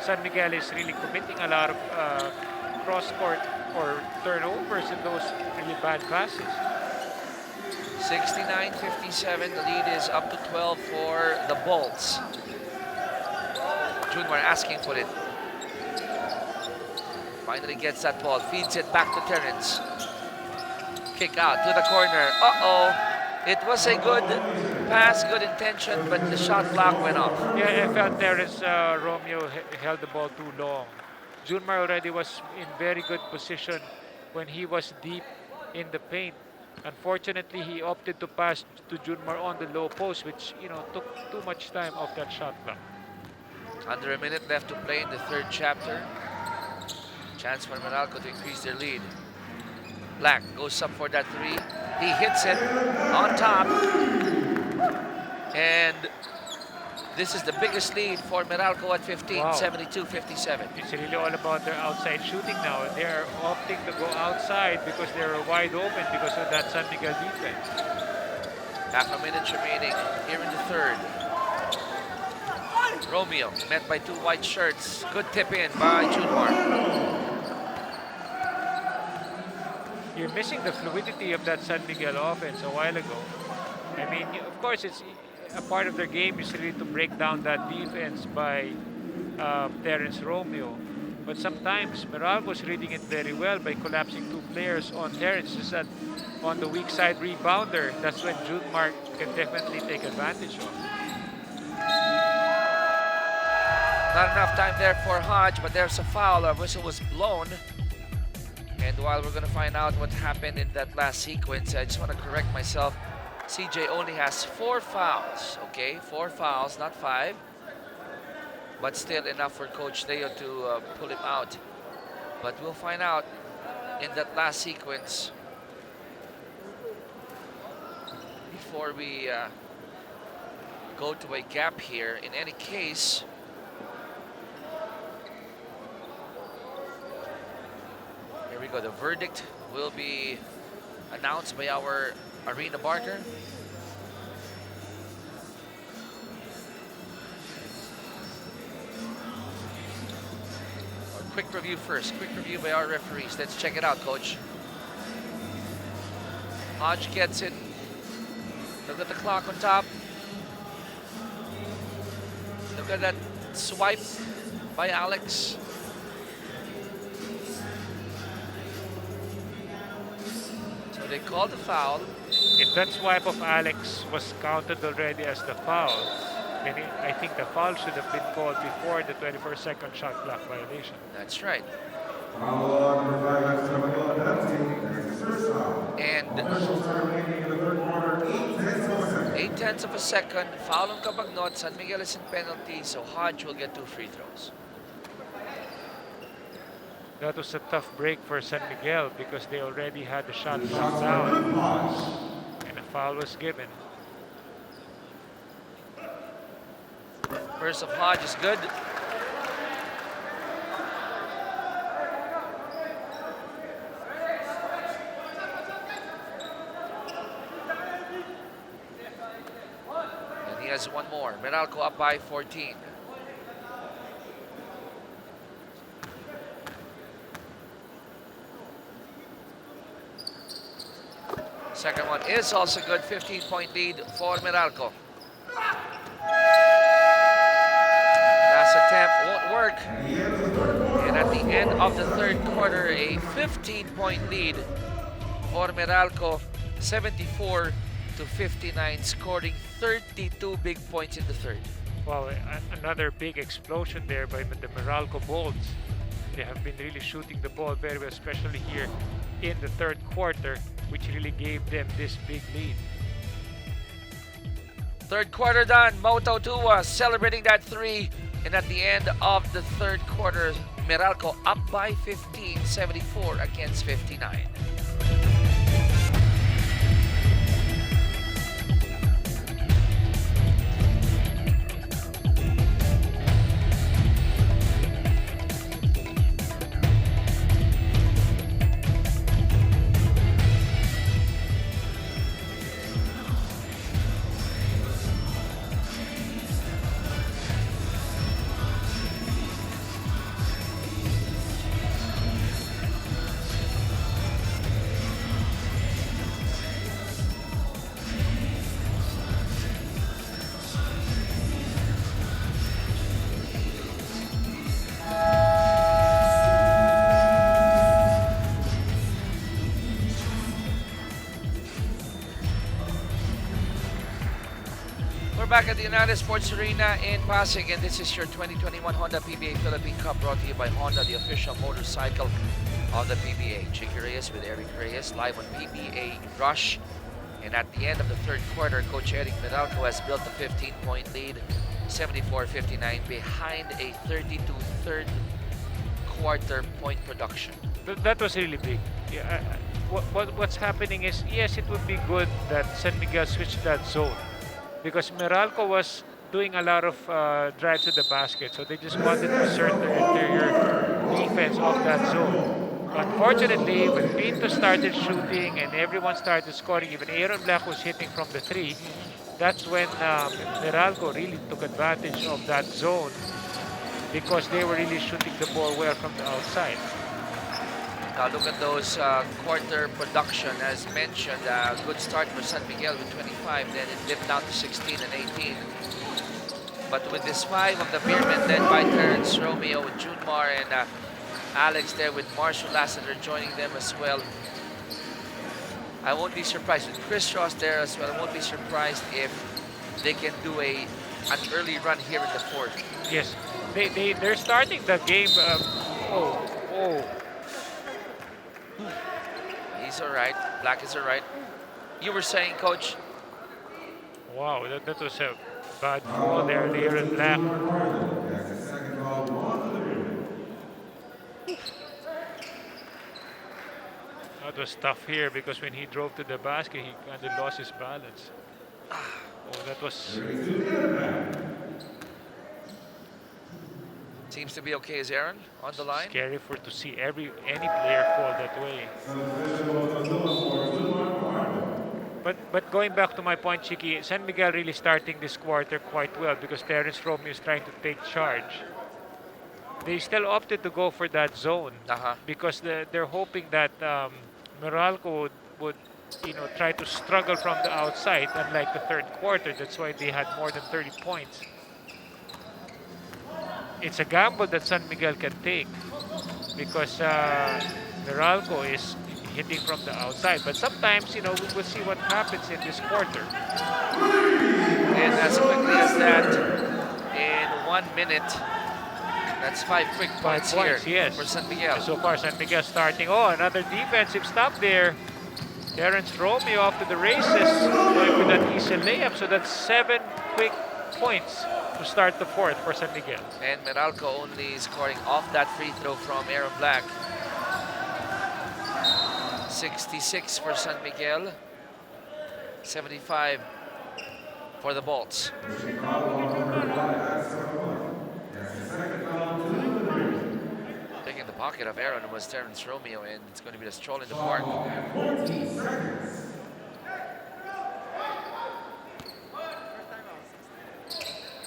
San Miguel is really committing a lot of cross-court or turnovers in those really bad passes. 69-57. The lead is up to 12 for the Bolts. Junmar asking for it. Finally gets that ball. Feeds it back to Terrence. Kick out to the corner. It was a good pass, good intention, but the shot clock went off. Yeah, I felt Terrence Romeo held the ball too long. Junmar already was in very good position when he was deep in the paint. Unfortunately, he opted to pass to Junmar on the low post, which took too much time off that shot clock. Under a minute left to play in the third chapter. Chance for Meralco to increase their lead. Black goes up for that three. He hits it on top. And this is the biggest lead for Meralco at 15, Wow. 72-57. It's really all about their outside shooting now. They are opting to go outside because they're wide open because of that San Miguel defense. Half a minute remaining here in the third. Romeo met by two white shirts. Good tip in by Junmar. You're missing the fluidity of that San Miguel offense a while ago. I mean, of course, it's a part of their game is really to break down that defense by Terrence Romeo. But sometimes Meralco was reading it very well by collapsing two players on Terrence. Just that on the weak side rebounder, that's when Junmar can definitely take advantage of. Not enough time there for Hodge, but there's a foul. A whistle was blown. And while we're going to find out what happened in that last sequence, I just want to correct myself. CJ only has 4 fouls, okay? 4 fouls, not 5. But still enough for Coach Leo to pull him out. But we'll find out in that last sequence before we go to a gap here. In any case, here we go. The verdict will be announced by our arena barker. Quick review first. Quick review by our referees. Let's check it out, Coach. Hodge gets it. Look at the clock on top. Look at that swipe by Alex. So they called the foul. If that swipe of Alex was counted already as the foul, then I think the foul should have been called before the 21st second shot clock violation. That's right. And 8/10 of a second, foul on Cabagnot. San Miguel is in penalty, so Hodge will get 2 free throws. That was a tough break for San Miguel because they already had the shot clock down and a foul was given. First of Hodge is good. And he has one more. Meralco up by 14. Second one is also good. 15-point lead for Meralco. Last attempt won't work. And at the end of the third quarter, a 15-point lead for Meralco. 74-59, scoring 32 big points in the third. Wow, another big explosion there by the Meralco Bolts. They have been really shooting the ball very well, especially here in the third quarter, which really gave them this big lead. Third quarter done. Moto Tua celebrating that 3. And at the end of the third quarter, Meralco up by 15, 74 against 59. back at the United Sports Arena in Pasig, and this is your 2021 Honda PBA Philippine Cup brought to you by Honda, the official motorcycle of the PBA. Chicky Reyes with Eric Reyes live on PBA Rush. And at the end of the third quarter, Coach Eric Meralco has built a 15-point lead, 74-59, behind a 32 third quarter point production. That was really big. Yeah, what's happening is, yes, it would be good that San Miguel switched that zone because Meralco was doing a lot of drives to the basket, so they just wanted to assert the interior defense of that zone. Unfortunately, when Pinto started shooting and everyone started scoring, even Aaron Black was hitting from the three, that's when Meralco really took advantage of that zone because they were really shooting the ball well from the outside. Now look at those quarter production. As mentioned, good start for San Miguel with 25, then it dipped down to 16 and 18. But with this 5 of the Beermen led by Terrence Romeo with Junmar and Alex there with Marshall Lassiter joining them as well. I won't be surprised with Chris Ross there as well. I won't be surprised if they can do an early run here in the fourth. Yes, they're starting the game. He's all right. Black is all right. You were saying, Coach? Wow, that was a bad call there, Aaron Black. That was tough here because when he drove to the basket, he kind of lost his balance. Oh, that was... Seems to be okay as Aaron on the line. Scary to see any player fall that way. But going back to my point, Chicky, San Miguel really starting this quarter quite well because Terrence Romeo is trying to take charge. They still opted to go for that zone because they're hoping that Meralco would try to struggle from the outside, unlike the third quarter. That's why they had more than 30 points. It's a gamble that San Miguel can take because Meralco is hitting from the outside. But sometimes, we will see what happens in this quarter. And as quickly as that, in 1 minute, that's 5 quick points here yes. for San Miguel. So far, San Miguel starting. Oh, another defensive stop there. Terrence Romeo off to the races going with that easy layup. So that's 7 quick points to start the fourth for San Miguel. And Meralco only scoring off that free throw from Aaron Black. 66 for San Miguel, 75 for the Bolts. Taking the pocket of Aaron was Terrence Romeo, and it's going to be a stroll in the park.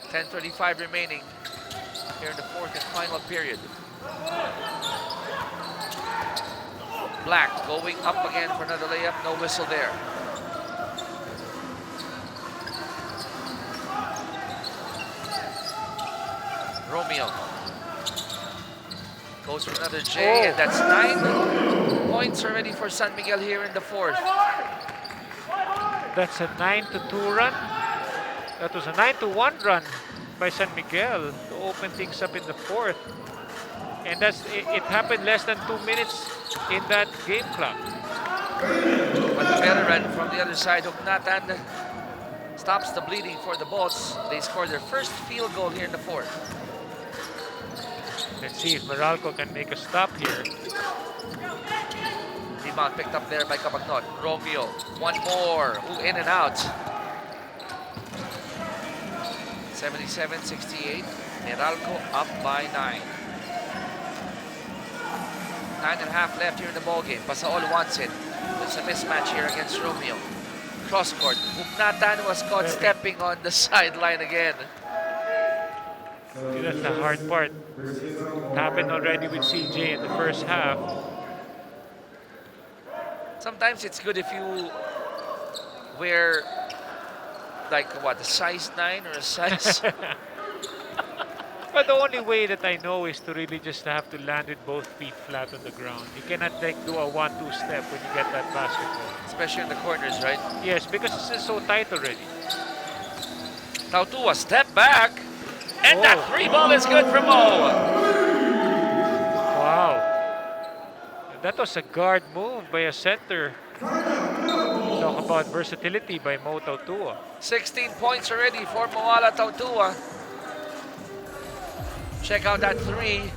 10:35 remaining here in the fourth and final period. Black going up again for another layup, no whistle there. Romeo goes for another J, and that's 9 points already for San Miguel here in the fourth. That's a 9-2 run. That was a 9-1 run by San Miguel to open things up in the fourth. And it happened less than 2 minutes in that game clock. But the veteran from the other side, Hugnatan, stops the bleeding for the Bolts. They score their first field goal here in the fourth. Let's see if Meralco can make a stop here. Rebound picked up there by Cabagnot. Romeo, one more. Ooh, in and out. 77-68. Meralco up by 9. 9.5 left here in the ballgame. Pasaol wants it. There's a mismatch here against Romeo. Cross court. Hugnatan was caught stepping on the sideline again. See, that's the hard part. It happened already with CJ in the first half. Sometimes it's good if you wear like what, a size 9 or a size But the only way that I know is to really just have to land with both feet flat on the ground. You cannot like do a 1-2 step when you get that basketball. Especially in the corners, right? Yes, because it's so tight already. Tautua step back. And that 3 ball is good for Mo. Wow. That was a guard move by a center. Talk about versatility by Mo Tautua. 16 points already for Moala Tautua. Check out that 3.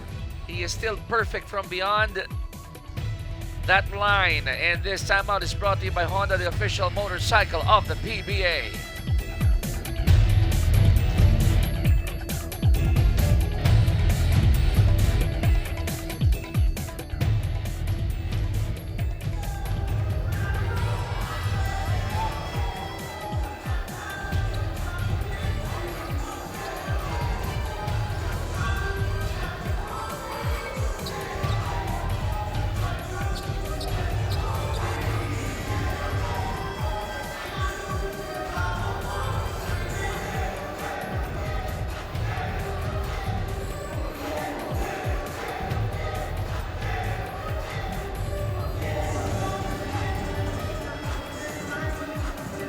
He is still perfect from beyond that line. And this timeout is brought to you by Honda, the official motorcycle of the PBA.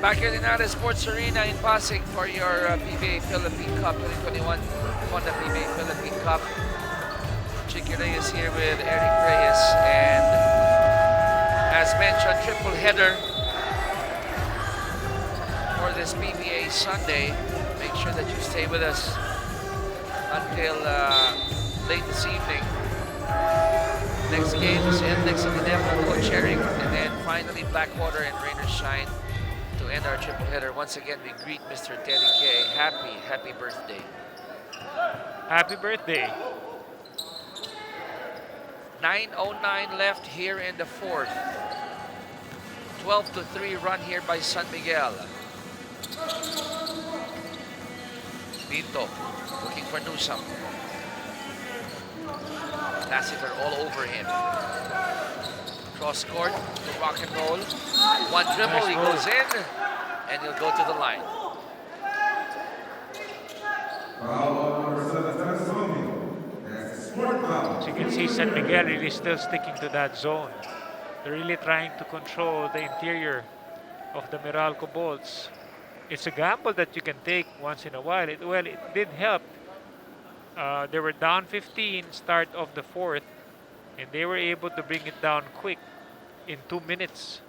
Back here in the United Sports Arena in Pasig for your PBA Philippine Cup 2021 Honda PBA Philippine Cup. Chicky Reyes here with Eric Reyes, and as mentioned, triple header for this PBA Sunday. Make sure that you stay with us until late this evening. Next game is NLEX and Meralco Cherry, and then finally Blackwater and Rainer Shine to end our triple header. Once again, we greet Mr. Teddy K. Happy birthday. Happy birthday. 9:09 left here in the fourth. 12-3 run here by San Miguel. Pinto looking for Newsome. Lassiter all over him. Cross court to rock and roll. One dribble, Nice he move. goes in, and he'll go to the line. As you can see, San Miguel really still sticking to that zone. They're really trying to control the interior of the Meralco Bolts. It's a gamble that you can take once in a while. It did help. They were down 15 start of the fourth, and they were able to bring it down quick in 2 minutes.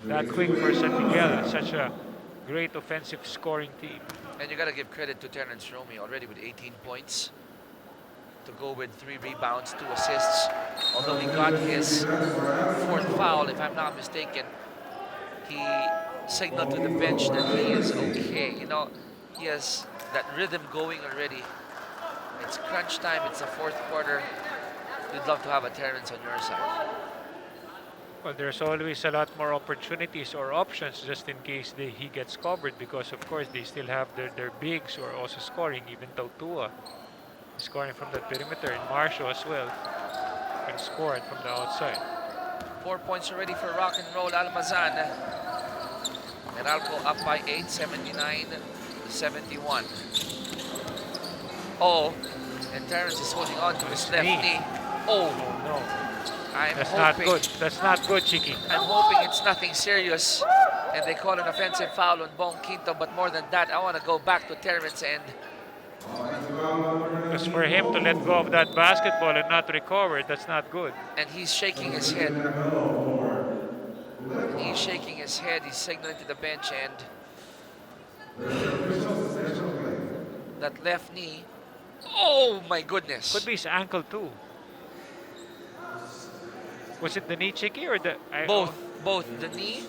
That quick for San Miguel, such a great offensive scoring team. And you got to give credit to Terrence Romy already with 18 points. To go with 3 rebounds, 2 assists. Although he got his 4th foul, if I'm not mistaken, he signaled to the bench that he is okay. You know, he has that rhythm going already. It's crunch time, it's the 4th quarter. You'd love to have a Terrence on your side. Well, there's always a lot more opportunities or options just in case he gets covered, because of course they still have their bigs who are also scoring. Even Tautua scoring from the perimeter, and Marshall as well can score it from the outside. 4 points already for Rock and Roll Almazan. Meralco up by 8, 79-71. Oh, and Terrence is holding on to his left knee. Oh no. That's not good. That's not good, Chicky. I'm hoping it's nothing serious and they call an offensive foul on Bong Quinto, but more than that, I want to go back to Terrence and because for him to let go of that basketball and not recover it, that's not good. And he's shaking his head. He's shaking his head. He's signaling to the bench, and that left knee. Oh my goodness! Could be his ankle too. Was it the knee, Chicky, or the both the knee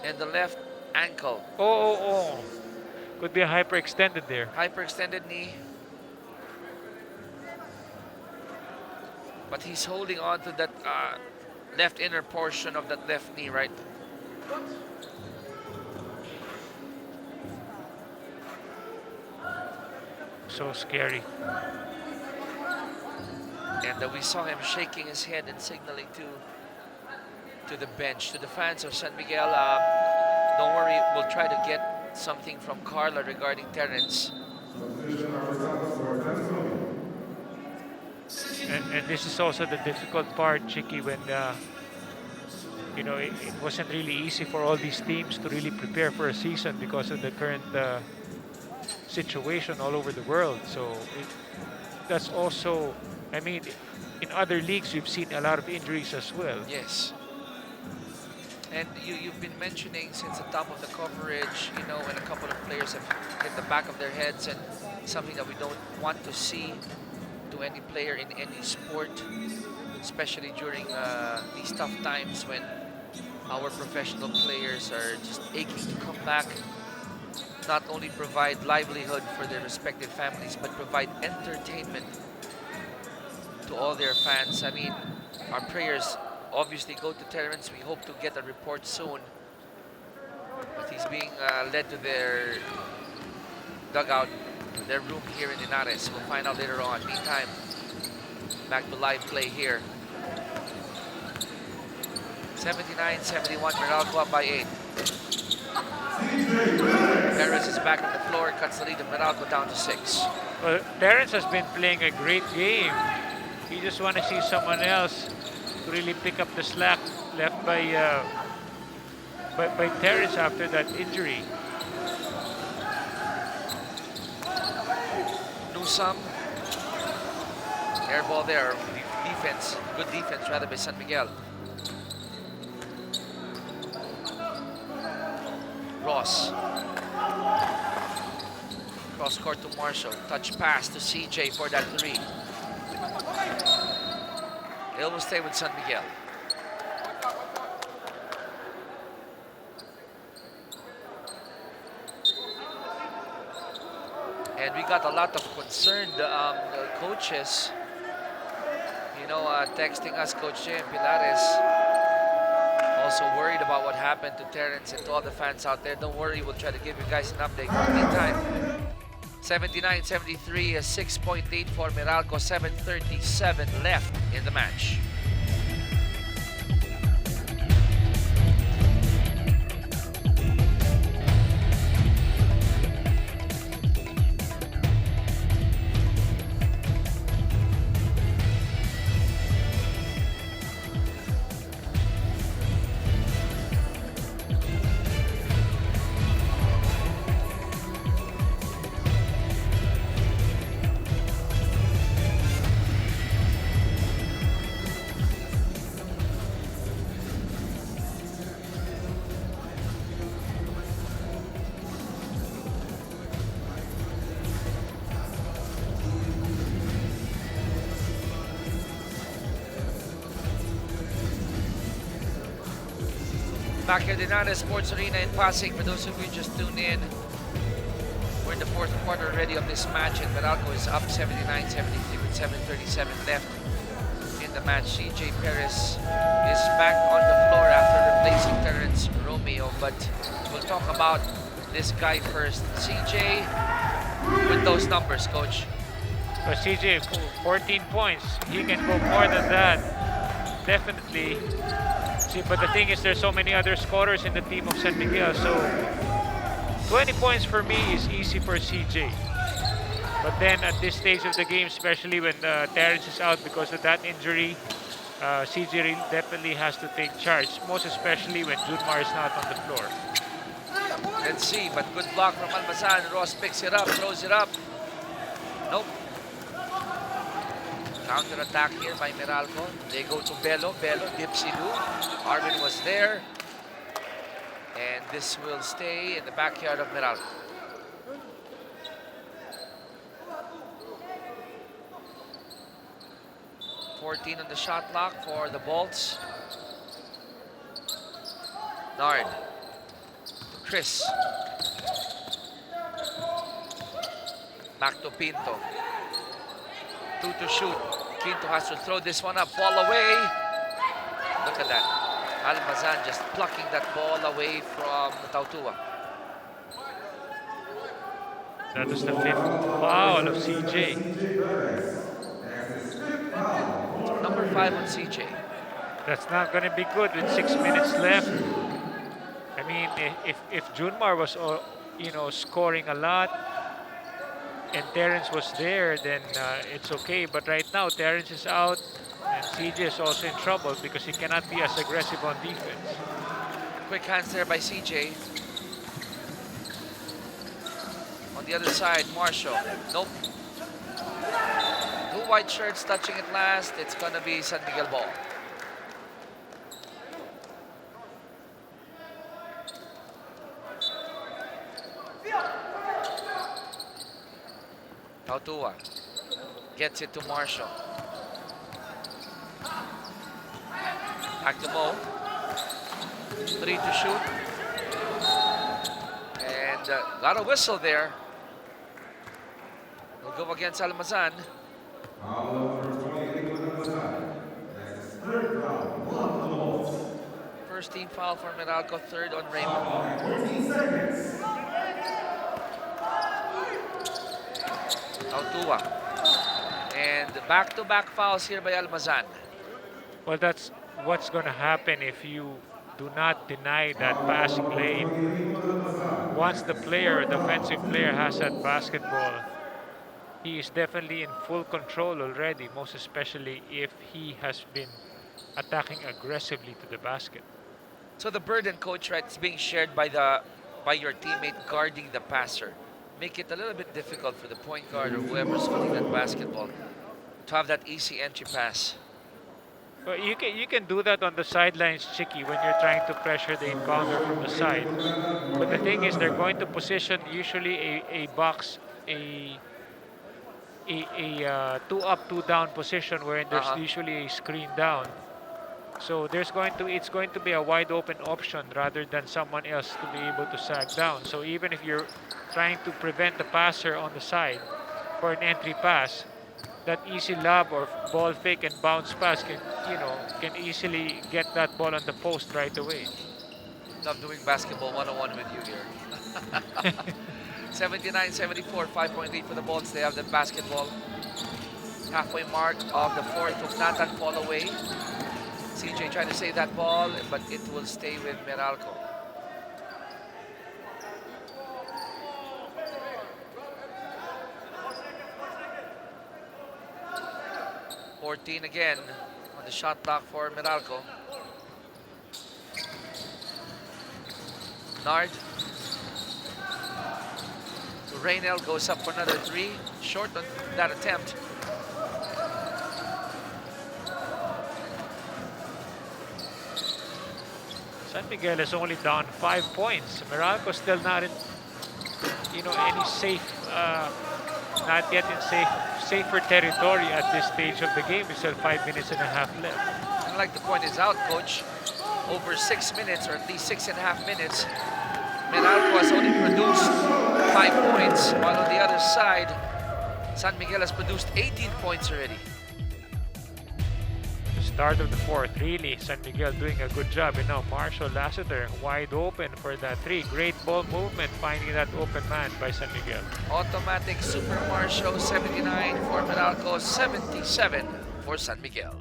and the left ankle. Oh. Could be a hyperextended there. Hyperextended knee. But he's holding on to that left inner portion of that left knee, right? So scary. And we saw him shaking his head and signaling to the bench, to the fans of San Miguel. Don't worry, we'll try to get something from Carla regarding Terrence. And this is also the difficult part, Chicky, when you know, it wasn't really easy for all these teams to really prepare for a season because of the current situation all over the world. So that's also, I mean, in other leagues we've seen a lot of injuries as well. Yes. And you've been mentioning since the top of the coverage, you know, when a couple of players have hit the back of their heads, and something that we don't want to see to any player in any sport, especially during these tough times when our professional players are just aching to come back, not only provide livelihood for their respective families, but provide entertainment to all their fans. I mean, our prayers obviously go to Terrence. We hope to get a report soon. But he's being led to their dugout, their room here in Linares. We'll find out later on. Meantime, back to live play here. 79-71, Meralco up by 8. Perez is back on the floor, cuts the lead of Meralco down to 6. Well, Terrence has been playing a great game. You just want to see someone else to really pick up the slack left by Terrence after that injury. Newsome, air ball there. Defense, good defense rather by San Miguel. Ross. Cross court to Marshall. Touch pass to CJ for that 3. It will stay with San Miguel. And we got a lot of concerned coaches, you know, texting us, Coach Jay and Pilares. Also worried about what happened to Terrence, and to all the fans out there. Don't worry, we'll try to give you guys an update. Meantime, 79-73, a 6.8 for Meralco, 7:37 left in the match. Back here at the Linares Sports Arena in Pasig. For those of you just tuned in, we're in the 4th quarter already of this match, and Meralco is up 79-73 with 7:37 left in the match. CJ Perez is back on the floor after replacing Terrence Romeo, but we'll talk about this guy first. CJ, with those numbers, Coach. So CJ, 14 points. He can go more than that, definitely. See, but the thing is, there's so many other scorers in the team of San Miguel, so 20 points for me is easy for CJ. But then at this stage of the game, especially when Terrence is out because of that injury, CJ definitely has to take charge, most especially when Junmar is not on the floor. Let's see, but good block from Almazan. Ross picks it up, throws it up. Nope. Counter-attack here by Meralco. They go to Bello. Bello, Dipsy-Loo. Arvin was there. And this will stay in the backyard of Meralco. .14 on the shot clock for the Bolts. Nard. Chris. Back to Pinto. 2 to shoot. Pinto has to throw this one up. Ball away. Look at that. Almazan just plucking that ball away from Tautua. That was the 5th foul of CJ. Number 5 on CJ. That's not going to be good with 6 minutes left. I mean, if Junmar was, scoring a lot, and Terrence was there, then it's okay. But right now, Terrence is out, and CJ is also in trouble because he cannot be as aggressive on defense. Quick hands there by CJ. On the other side, Marshall. Nope. Two white shirts touching it last. It's going to be San Miguel ball. Tautua gets it to Marshall. Back to Mo. 3 to shoot. And got a whistle there. Will go against Almazan. First team foul for Meralco, third on Raymond. Tautua. And back-to-back fouls here by Almazan. Well, that's what's going to happen if you do not deny that passing lane. Once the player, the offensive player, has that basketball, he is definitely in full control already, most especially if he has been attacking aggressively to the basket. So the burden, coach, right, is being shared by your teammate guarding the passer. Make it a little bit difficult for the point guard or whoever's holding that basketball to have that easy entry pass. Well, you can do that on the sidelines, Chicky, when you're trying to pressure the encounter from the side. But the thing is, they're going to position usually a box, a 2 up, 2 down position where there's usually a screen down. So it's going to be a wide open option rather than someone else to be able to sag down. So even if you're trying to prevent the passer on the side for an entry pass, that easy lob or ball fake and bounce pass can easily get that ball on the post right away. Love doing basketball 101 with you here. 79-74, 5-point lead for the Bolts. They have the basketball. Halfway mark of the fourth. Nathan fall away. CJ trying to save that ball, but it will stay with Meralco. .14 again on the shot clock for Meralco. Nard. So Raynel goes up for another 3. Short on that attempt. San Miguel is only down 5 points. Meralco still not in, any safe, not yet in safer territory at this stage of the game. We still 5 minutes and a half left. I'd like to point this out, Coach. Over 6 minutes, or at least 6.5 minutes, Meralco has only produced 5 points, while on the other side, San Miguel has produced 18 points already. Start of the fourth, really, San Miguel doing a good job. And now Marshall Lassiter wide open for that 3. Great ball movement, finding that open man by San Miguel. Automatic Super Marshall, 79 for Meralco, 77 for San Miguel.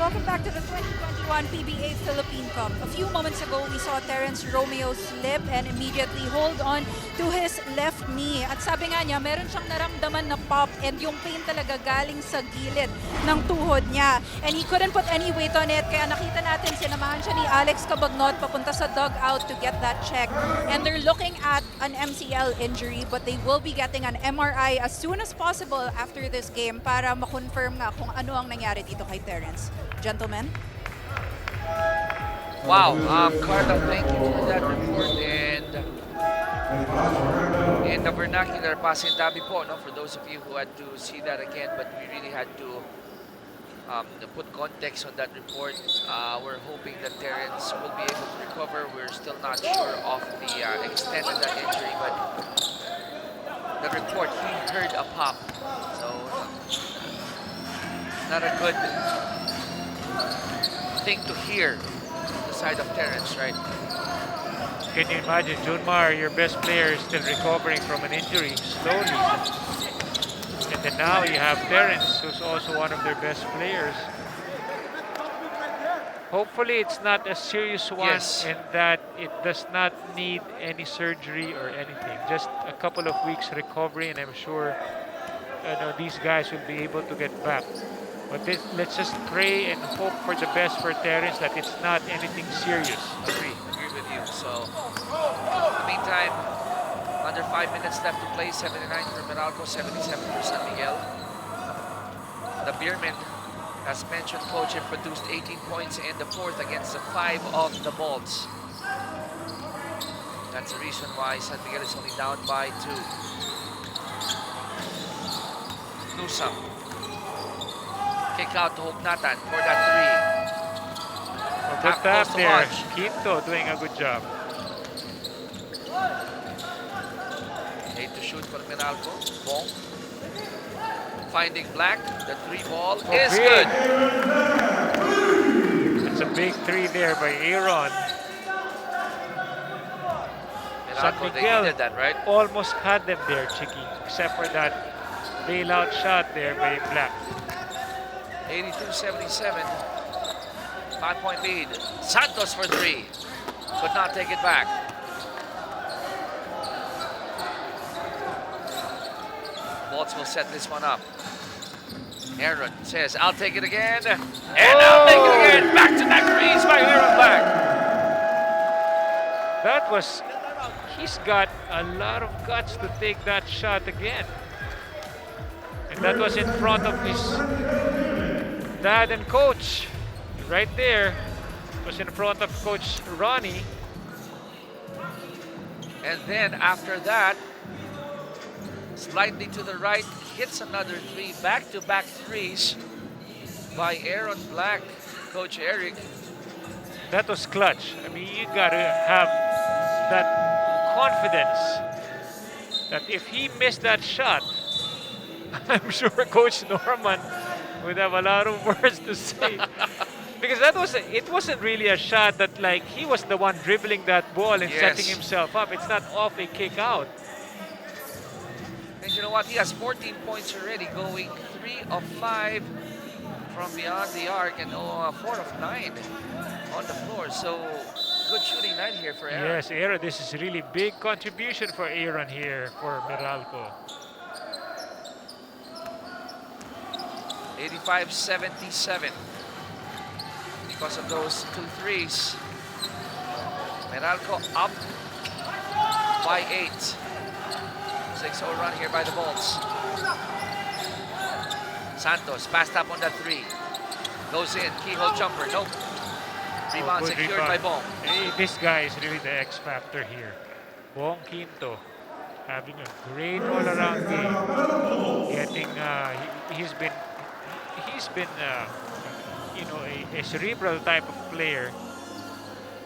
Welcome back to the 2021 PBA Philippine Cup. A few moments ago, we saw Terence Romeo slip and immediately hold on to his left knee. At sabi nga niya, meron siyang naramdaman na pop and yung pain talaga galing sa gilid ng tuhod niya. And he couldn't put any weight on it, kaya nakita natin sinamahan siya ni Alex Cabagnot papunta sa dugout to get that check. And they're looking at an MCL injury, but they will be getting an MRI as soon as possible after this game para ma-confirm nga kung ano ang nangyari dito kay Terence. Gentlemen? Wow, Carla, thank you for that report. And in the vernacular, pasintabi po, no, for those of you who had to see that again, but we really had to put context on that report. We're hoping that Terence will be able to recover. We're still not sure of the extent of that injury, but the report, he heard a pop. So not a good thing to hear the side of Terrence, right? Can you imagine, Junmar, your best player is still recovering from an injury slowly. And then now you have Terrence, who's also one of their best players. Hopefully it's not a serious one, Yes. and that it does not need any surgery or anything. Just a couple of weeks recovery, and I'm sure these guys will be able to get back. But let's just pray and hope for the best for Terrence, that it's not anything serious. Agree with you. So, in the meantime, under 5 minutes left to play. 79 for Meralco, 77 for San Miguel. The Beermen, as mentioned, coach, have produced 18 points in the fourth against the 5 of the Bolts. That's the reason why San Miguel is only down by 2. Nusam. Kick out to Hugnatan for that 3. Good tap close to there. Hodge. Quinto doing a good job. 8 to shoot for Meralco. Bong. Finding Black. The 3 ball is big. good. It's a big 3 there by Aaron. San Meralco, they Miguel needed that, right? almost had them there, Chicky, except for that bailout shot there by Black. 82-77. 5-point lead. Santos for 3. Could not take it back. Bolts will set this one up. Aaron says, I'll take it again. And I'll take it again. Back-to-back threes by Aaron Black. That was, he's got a lot of guts to take that shot again. And that was in front of his dad and coach. Right there. It was in front of Coach Ronnie. And then after that, slightly to the right, hits another 3. Back-to-back threes by Aaron Black, Coach Eric. That was clutch. I mean, you gotta have that confidence that if he missed that shot, I'm sure Coach Norman would have a lot of words to say. Because it wasn't really a shot that, like, he was the one dribbling that ball and setting himself up. It's not off a kick out. And you know what? He has 14 points already, going 3 of 5 from beyond the arc and 4 of 9 on the floor. So good shooting night here for Aaron. Yes, Aaron, this is really big contribution for Aaron here for Meralco. 85-77. Because of those 2 threes. Meralco up by 8. 6-0 run here by the Bolts. Santos passed up on that 3. Goes in, keyhole jumper, nope. Rebound Good secured rebound. by Bong. Hey, this guy is really the X factor here. Bong Quinto having a great all-around game. Getting, he's been a cerebral type of player.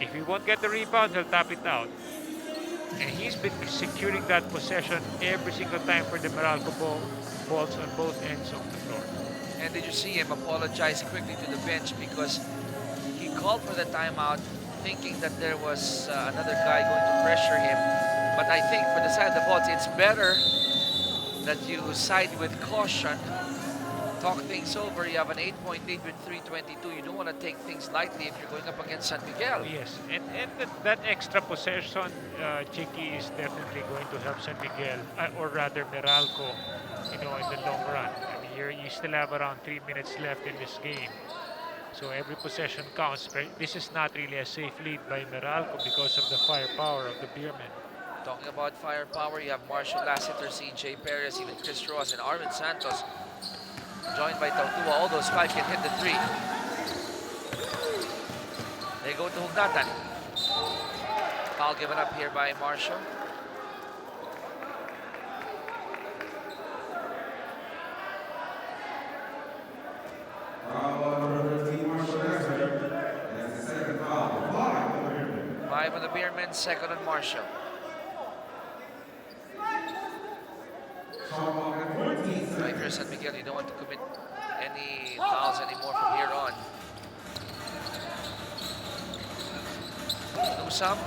If he won't get the rebound, he'll tap it out. And he's been securing that possession every single time for the Meralco Bolts on both ends of the floor. And did you see him apologize quickly to the bench because he called for the timeout thinking that there was another guy going to pressure him. But I think for the side of the Bolts, it's better that you side with caution, talk things over. You have an 8-point lead with 3:22. You don't want to take things lightly if you're going up against San Miguel. Yes, and that extra possession, Chicky, is definitely going to help San Miguel, or rather Meralco, in the long run. I mean, you still have around 3 minutes left in this game. So every possession counts. This is not really a safe lead by Meralco because of the firepower of the Beermen. Talking about firepower, you have Marshall Lassiter, CJ Perez, even Chris Ross, and Arvin Santos, joined by Tautua. All those 5 can hit the 3. They go to Hugnatan. Foul given up here by Marshall. Five on the Beermen, 2nd on Marshall. Right here, San Miguel, you don't want to commit any fouls anymore from here on. Newsome,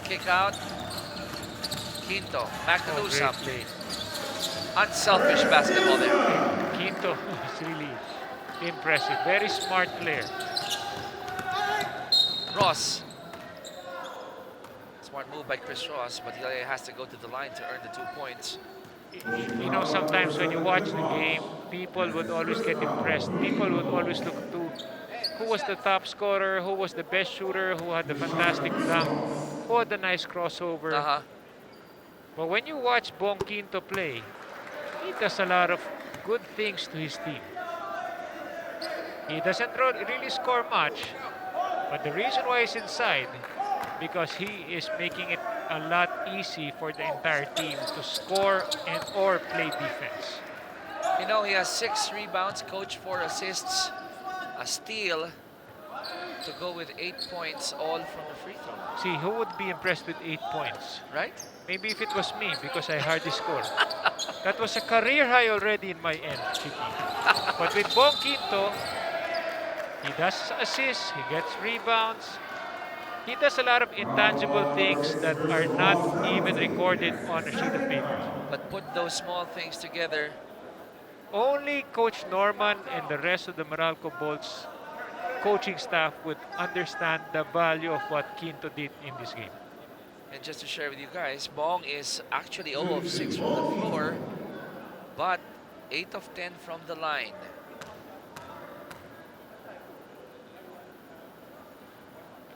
kick out. Quinto, back to Newsome. Great play. Unselfish basketball there. Quinto is really impressive. Very smart player. Ross. Smart move by Chris Ross, but he has to go to the line to earn the 2 points. You know, sometimes when you watch the game, people would always get impressed. People would always look to who was the top scorer, who was the best shooter, who had the fantastic dunk, who had the nice crossover. But when you watch Bong Quinto play, he does a lot of good things to his team. He doesn't really score much, but the reason why he's inside, because he is making it a lot easy for the entire team to score and or play defense. You know, he has 6 rebounds, coach 4 assists, a steal to go with 8 points, all from the free throw. See, who would be impressed with 8 points? Right? Maybe if it was me, because I hardly score. That was a career high already in my end, Chicky. But with Bong Quinto, he does assists, he gets rebounds. He does a lot of intangible things that are not even recorded on a sheet of paper. But put those small things together. Only Coach Norman and the rest of the Meralco Bolts coaching staff would understand the value of what Quinto did in this game. And just to share with you guys, Bong is actually 0 of 6 from the floor, but 8 of 10 from the line.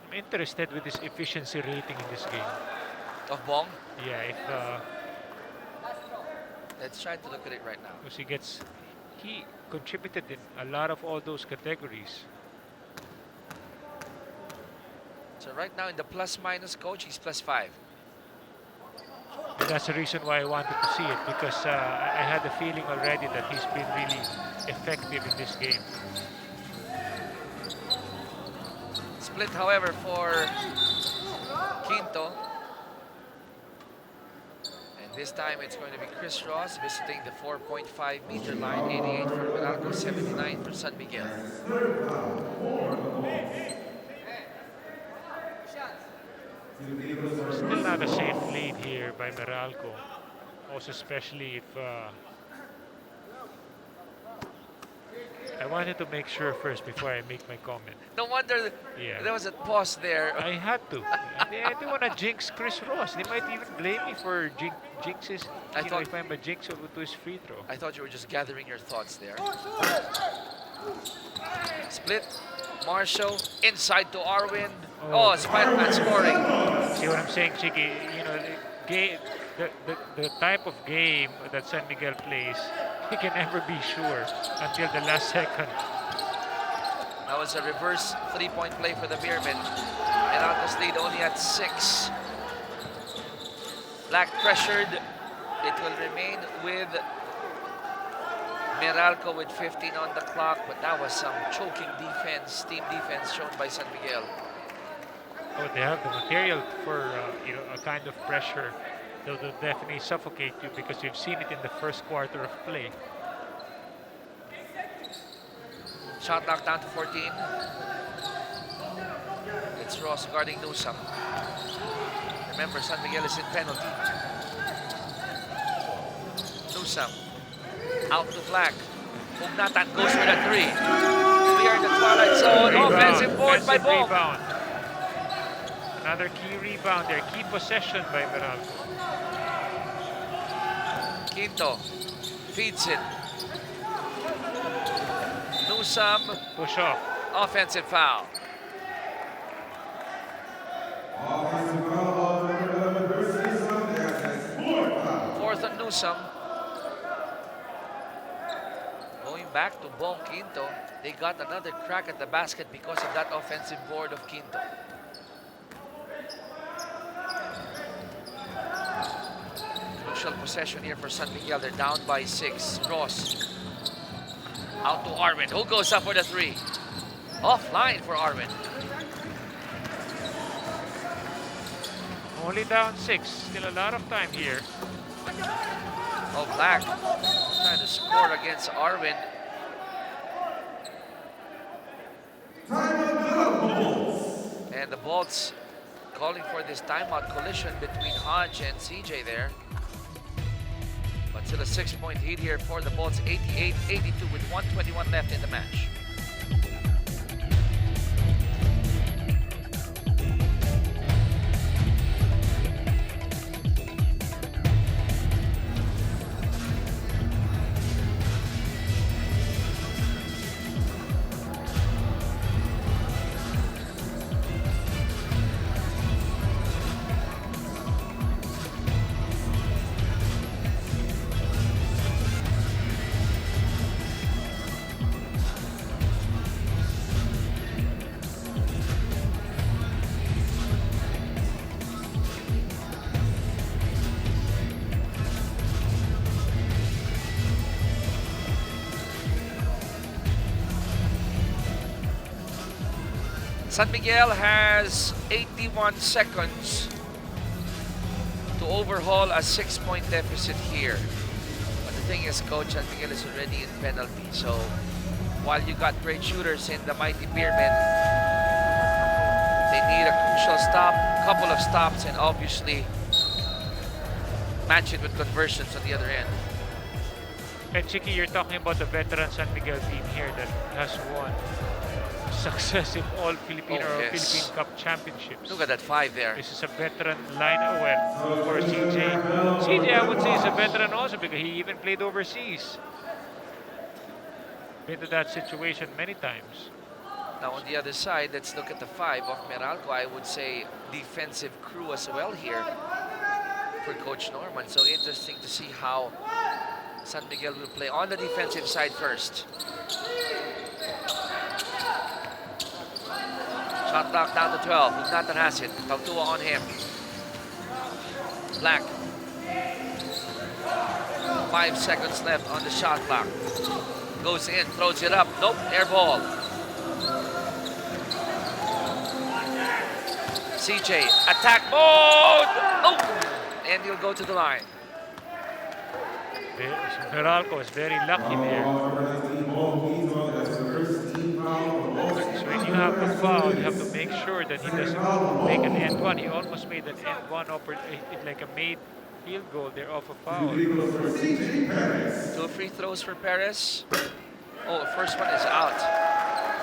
I'm interested with his efficiency rating in this game. Of Bong? Yeah, if let's try to look at it right now. because he contributed in a lot of all those categories. So right now in the plus-minus, coach, he's +5. And that's the reason why I wanted to see it, because I had the feeling already that he's been really effective in this game. Split, however, for Quinto. And this time it's going to be Chris Ross visiting the 4.5-meter line. 88 for Meralco, 79 for San Miguel. Still not a safe lead here by Meralco. Also, especially if I wanted to make sure first before I make my comment. No wonder there was a pause there. I had to. I didn't want to jinx Chris Ross. They might even blame me for jinxes. If I'm a jinx to his free throw. I thought you were just gathering your thoughts there. Split. Marshall inside to Arwin. Oh, Spider-Man scoring. See what I'm saying, Chicky? You know, the type of game that San Miguel plays, he can never be sure until the last second. That was a reverse three-point play for the Beermen. Meralco's lead only at 6. Black pressured. It will remain with Meralco with 15 on the clock, but that was some choking defense, team defense shown by San Miguel. Oh, they have the material for a kind of pressure that will definitely suffocate you, because you've seen it in the first quarter of play. Shot knocked down to 14. It's Ross guarding Newsome. Remember, San Miguel is in penalty. Newsome out to Black. Pugnatan goes for the 3. We are in the twilight zone. Offensive board by Bong. Another key rebound there. Key possession by Meralco. Quinto feeds it. Newsome. Push off. Offensive foul. Fourth on Newsome. Going back to Bong Quinto. They got another crack at the basket because of that offensive board of Quinto. Crucial possession here for San Miguel. They're down by 6. Ross. Out to Arwin, who goes up for the 3. Offline for Arwin. Only down 6. Still a lot of time here. Oh, Black trying to score against Arwin. the Bolts calling for this timeout collision between Hodge and CJ there. But still a 6-point lead here for the Bolts, 88-82 with 1:21 left in the match. San Miguel has 81 seconds to overhaul a 6-point deficit here. But the thing is, Coach, San Miguel is already in penalty. So while you got great shooters in the mighty Beermen, they need a crucial stop, couple of stops, and obviously match it with conversions on the other end. And Chiki, you're talking about the veteran San Miguel team here that has won successive all Filipino or Philippine Cup championships. Look at that 5 there. This is a veteran line for CJ. CJ, I would say, is a veteran also because he even played overseas. Been to that situation many times. Now on the other side, let's look at the 5 of Meralco. I would say defensive crew as well here for Coach Norman. So interesting to see how San Miguel will play on the defensive side first. Shot clock down to 12. Lugnatan has it. Tautua on him. Black. 5 seconds left on the shot clock. Goes in, throws it up. Nope, air ball. CJ, attack mode! Oh! And he'll go to the line. Meralco is very lucky there. So when you have a foul, you have to make sure that he doesn't make an end one. He almost made an end one, like a made field goal there off a foul. 2 free throws for Perez. Oh, the first one is out.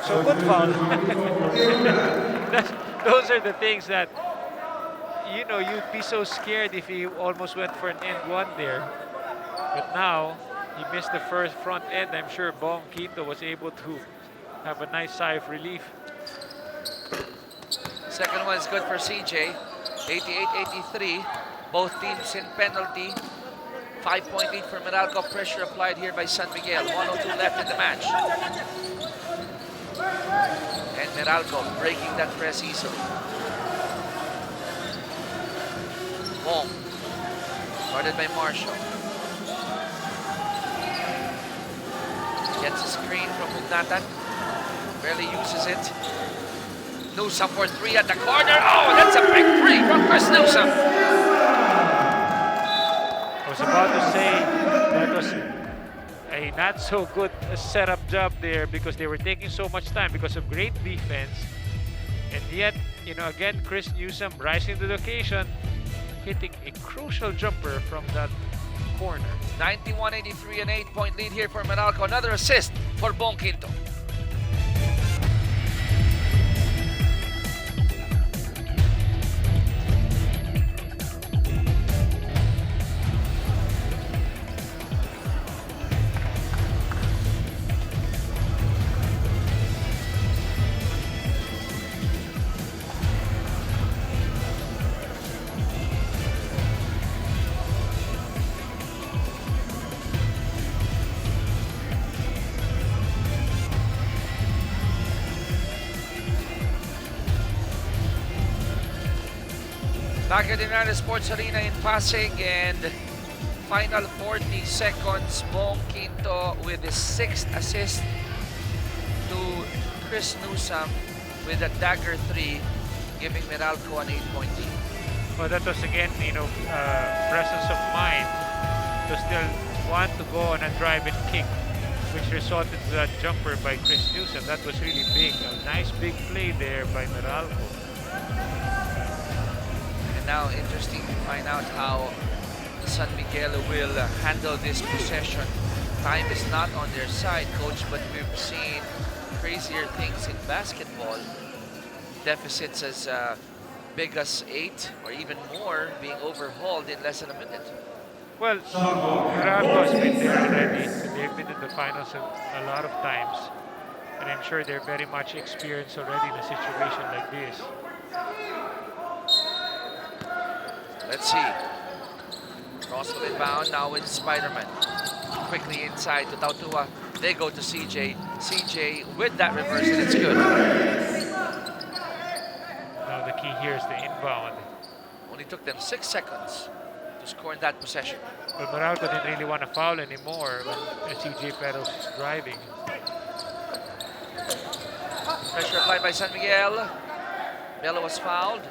So good foul. Those are the things that, you know, you'd be so scared if he almost went for an end one there. But now, he missed the first front end. I'm sure Bong Quinto was able to have a nice sigh of relief. Second one is good for CJ. 88-83. Both teams in penalty. 5-point lead for Meralco. Pressure applied here by San Miguel. 1:02 left in the match. And Meralco breaking that press easily. Bong. Guarded by Marshall. Gets a screen from Lugnatan. Barely uses it. Newsome for 3 at the corner. Oh, that's a big 3 from Chris Newsome. I was about to say that was a not so good setup job there because they were taking so much time because of great defense. And yet, you know, again, Chris Newsome rising to the occasion, hitting a crucial jumper from that corner. 91-83, an 8-point lead here for Meralco. Another assist for Bong Quinto. Back at the United Sports Arena in Pasig, and final 40 seconds, Bong Quinto with his 6th assist to Chris Newsome with a dagger 3, giving Meralco an 8-point lead. Well, that was again, you know, presence of mind to still want to go on a drive and kick, which resulted to that jumper by Chris Newsome. That was really big. A nice big play there by Meralco. now interesting to find out how San Miguel will handle this possession. Time is not on their side, coach, but we've seen crazier things in basketball. Deficits as big as 8 or even more being overhauled in less than a minute. Well, Meralco has been there already. They've been in the finals a lot of times. And I'm sure they're very much experienced already in a situation like this. Let's see. Crossfield inbound now with Spider-Man. Quickly inside to Tautua. They go to CJ. CJ with that reverse, and it's good. Now the key here is the inbound. Only took them 6 seconds to score in that possession. But Meralco didn't really want to foul anymore when CJ Perros is driving. Pressure applied by San Miguel. Bello was fouled.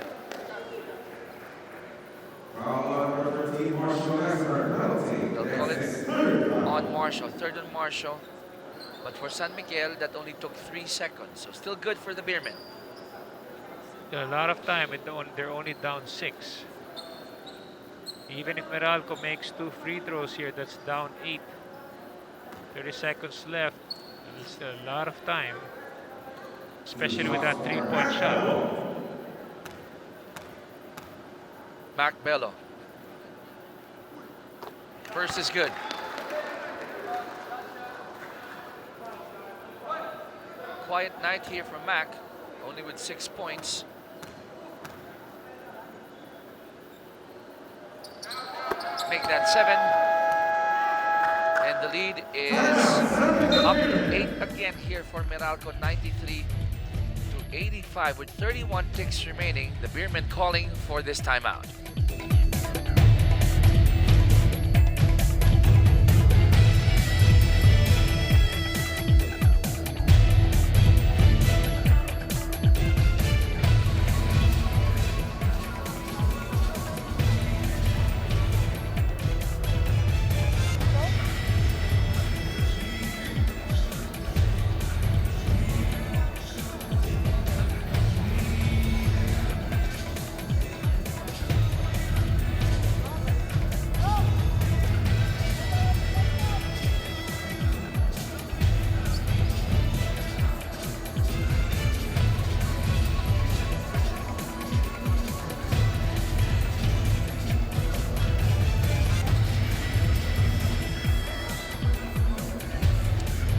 They'll call it on Marshall, third on Marshall. But for San Miguel, that only took 3 seconds. So still good for the Beermen. A lot of time, they're only down 6. Even if Meralco makes 2 free throws here, that's down 8. 30 seconds left. It's still a lot of time, especially with that 3-point shot. Mac Bello. First is good. Quiet night here from Mac, only with 6 points. Make that 7. And the lead is up to 8 again here for Meralco, 93-85 with 31 ticks remaining. The Beermen calling for this timeout.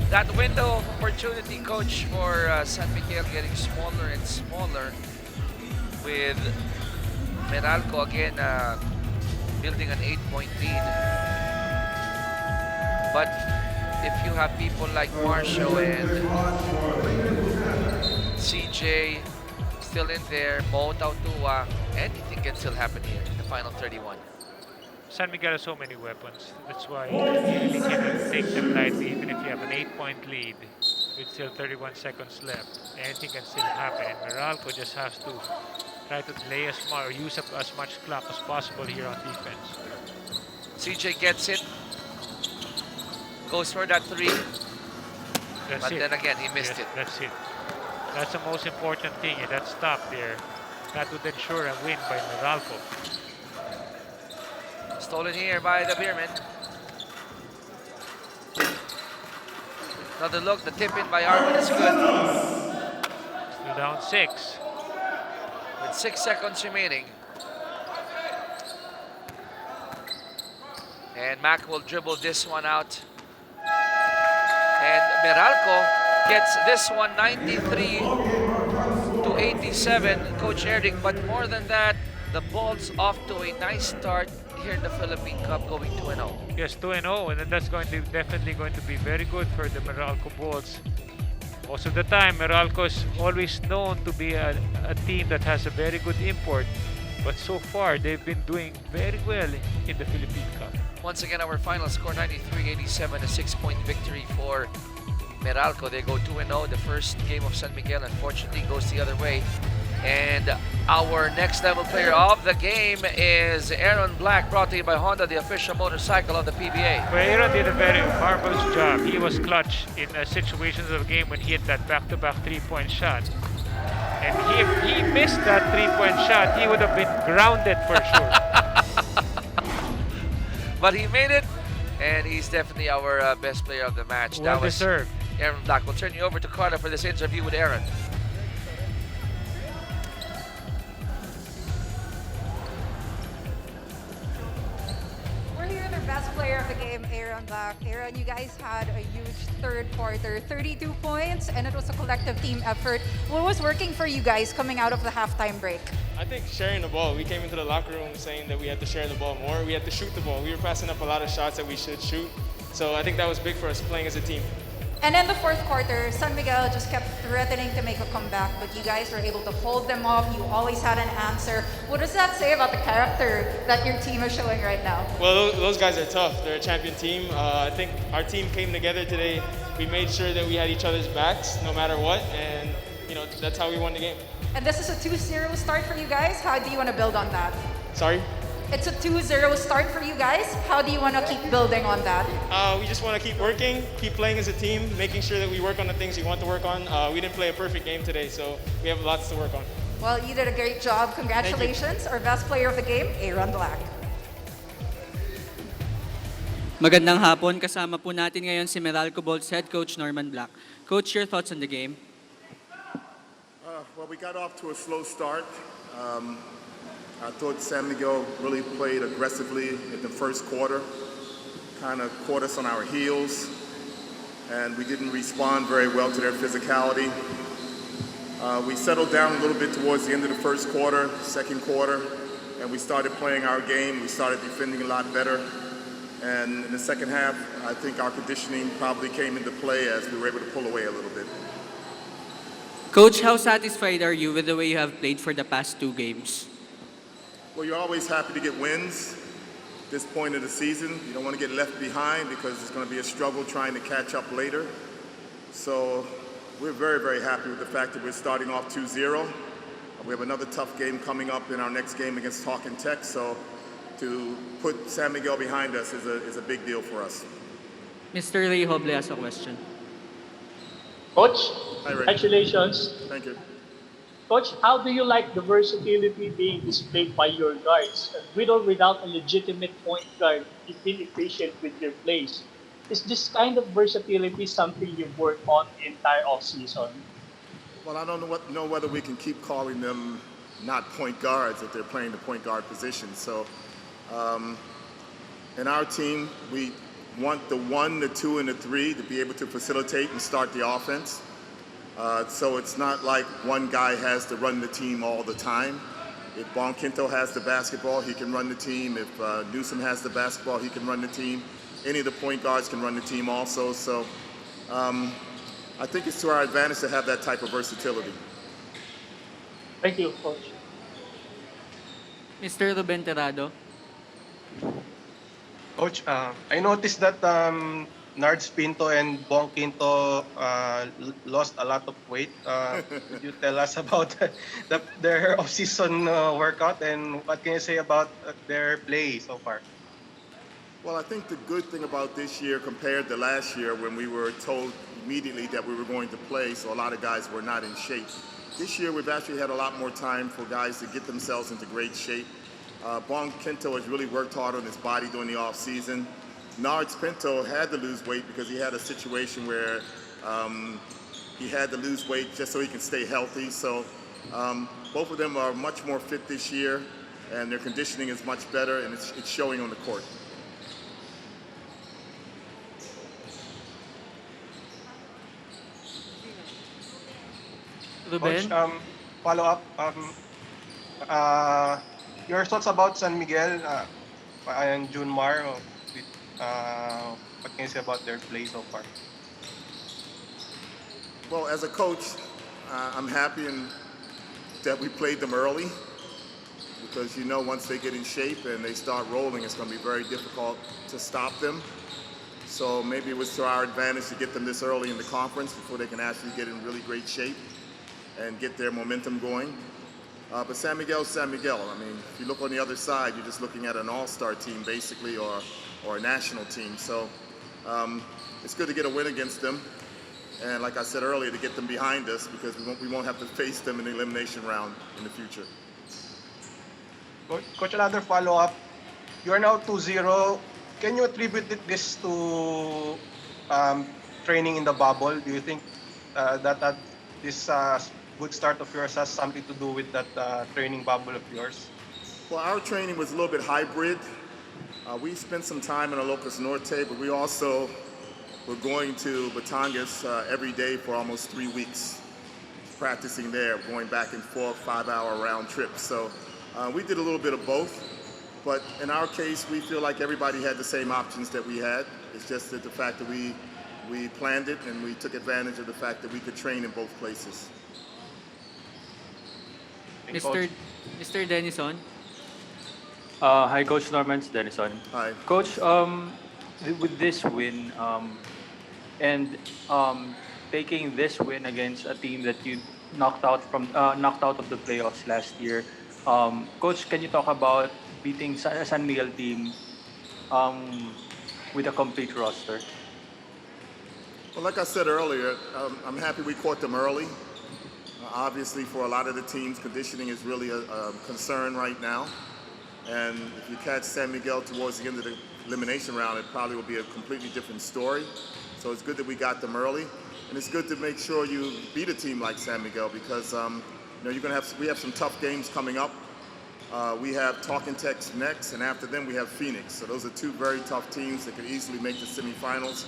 That window of opportunity, coach, for San Miguel getting smaller and smaller with Meralco again building an 8-point lead. But if you have people like Marshall and CJ still in there, Mo Tautua, anything can still happen here in the final 31. San Miguel has so many weapons. That's why you really cannot take them lightly. Even if you have an 8-point lead with still 31 seconds left, anything can still happen. And Meralco just has to try to delay as much or use up as much clock as possible here on defense. CJ gets it, goes for that 3, but then again he missed it. That's it. That's the most important thing. That stop there, that would ensure a win by Meralco. Stolen here by the Beermen. Another look, the tip in by Arvin is good. Still down 6. With 6 seconds remaining. And Mac will dribble this one out. And Meralco gets this one 93-87, Coach Eric. But more than that, the ball's off to a nice start here in the Philippine Cup, going 2-0. Yes, 2-0, and then that's definitely going to be very good for the Meralco Bulls. Most of the time, Meralco is always known to be a team that has a very good import, but so far they've been doing very well in the Philippine Cup. Once again, our final score 93-87, a 6-point victory for Meralco. They go 2-0. The first game of San Miguel, unfortunately, goes the other way. And our next level player of the game is Aaron Black, brought to you by Honda, the official motorcycle of the PBA. Well, Aaron did a very marvelous job. He was clutch in situations of the game when he hit that back-to-back 3-point shot. And if he missed that 3-point shot, he would have been grounded for sure. But he made it, and he's definitely our best player of the match. Well That was deserved. Aaron Black. We'll turn you over to Carla for this interview with Aaron. We're here in the best player of the game, Aaron Black. Aaron, you guys had a huge third quarter, 32 points, and it was a collective team effort. What was working for you guys coming out of the halftime break? I think sharing the ball. We came into the locker room saying that we had to share the ball more. We had to shoot the ball. We were passing up a lot of shots that we should shoot. So I think that was big for us playing as a team. And in the fourth quarter, San Miguel just kept threatening to make a comeback, but you guys were able to hold them off. You always had an answer. What does that say about the character that your team is showing right now? Well, those guys are tough. They're a champion team. I think our team came together today. We made sure that we had each other's backs no matter what, and that's how we won the game. And this is a 2-0 start for you guys. How do you want to build on that? Sorry? It's a 2-0 start for you guys. How do you want to keep building on that? We just want to keep working, keep playing as a team, making sure that we work on the things we want to work on. We didn't play a perfect game today, so we have lots to work on. Well, you did a great job. Congratulations. Our best player of the game, Aaron Black. Magandang hapon. Kasama po natin ngayon si Meralco Bolts head coach Norman Black. Coach, your thoughts on the game? Well, we got off to a slow start. I thought San Miguel really played aggressively in the first quarter, kind of caught us on our heels, and we didn't respond very well to their physicality. We settled down a little bit towards the end of the first quarter, second quarter, and we started playing our game. We started defending a lot better. And in the second half, I think our conditioning probably came into play as we were able to pull away a little bit. Coach, how satisfied are you with the way you have played for the past 2 games? Well, you're always happy to get wins at this point of the season. You don't want to get left behind because it's going to be a struggle trying to catch up later. So we're very, very happy with the fact that we're starting off 2-0. We have another tough game coming up in our next game against Talking Tech. So to put San Miguel behind us is a big deal for us. Mr. Ray Hoble has a question. Coach, Hi, Ray. congratulations. Thank you. Coach, how do you like the versatility being displayed by your guards? With or without a legitimate point guard, you've been efficient with your plays. Is this kind of versatility something you've worked on the entire offseason? Well, I don't know whether we can keep calling them not point guards if they're playing the point guard position. So in our team, we want the 1, the 2, and the 3 to be able to facilitate and start the offense. So it's not like one guy has to run the team all the time. If Bon Quinto has the basketball, he can run the team. If Newsom has the basketball, he can run the team. Any of the point guards can run the team also. So I think it's to our advantage to have that type of versatility. Thank you, Coach. Mr. Ruben Terrado. Coach, I noticed that Nards Pinto and Bong Quinto lost a lot of weight. Could you tell us about their off-season workout and what can you say about their play so far? Well, I think the good thing about this year compared to last year when we were told immediately that we were going to play, so a lot of guys were not in shape. This year we've actually had a lot more time for guys to get themselves into great shape. Bong Quinto has really worked hard on his body during the off-season. Nards Pinto had to lose weight because he had a situation where he had to lose weight just so he can stay healthy. So both of them are much more fit this year, and their conditioning is much better, and it's showing on the court. Coach, follow up. Your thoughts about San Miguel and Junmar? What can you say about their play so far? Well, as a coach, I'm happy that we played them early because once they get in shape and they start rolling, it's going to be very difficult to stop them. So maybe it was to our advantage to get them this early in the conference before they can actually get in really great shape and get their momentum going. But San Miguel's San Miguel. I mean, if you look on the other side, you're just looking at an all-star team basically or a national team. So it's good to get a win against them. and like I said earlier, to get them behind us because we won't have to face them in the elimination round in the future. Coach, another follow-up. You are now 2-0. Can you attribute this to training in the bubble? Do you think that this good start of yours has something to do with that training bubble of yours? Well, our training was a little bit hybrid. We spent some time in Ilocos Norte, but we also were going to Batangas every day for almost 3 weeks, practicing there, going back and forth, 5-hour round trips. So we did a little bit of both, but in our case, we feel like everybody had the same options that we had. It's just that the fact that we planned it and we took advantage of the fact that we could train in both places. Mr. Denison. Hi, Coach Norman. It's Denison. Hi. Coach, with this win and taking this win against a team that you knocked out of the playoffs last year, Coach, can you talk about beating San Miguel team with a complete roster? Well, like I said earlier, I'm happy we caught them early. Obviously, for a lot of the teams, conditioning is really a concern right now. And if you catch San Miguel towards the end of the elimination round, it probably will be a completely different story. So it's good that we got them early. And it's good to make sure you beat a team like San Miguel because we have some tough games coming up. We have Talking Tex next, and after them we have Phoenix. So those are two very tough teams that could easily make the semifinals.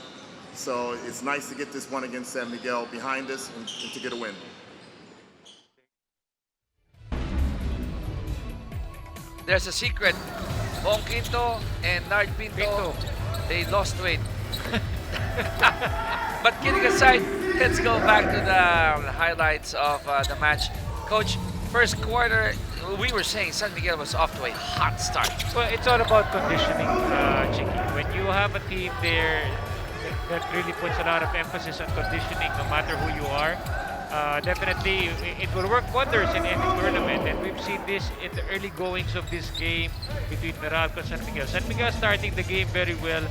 So it's nice to get this one against San Miguel behind us and to get a win. There's a secret. Bong Quinto and Nard Pinto, they lost weight. But kidding aside, let's go back to the highlights of the match. Coach, first quarter, we were saying San Miguel was off to a hot start. Well, it's all about conditioning, Chicky. When you have a team there that really puts a lot of emphasis on conditioning, no matter who you are, definitely it will work wonders in any tournament, and we've seen this in the early goings of this game between Meralco and San Miguel. San Miguel starting the game very well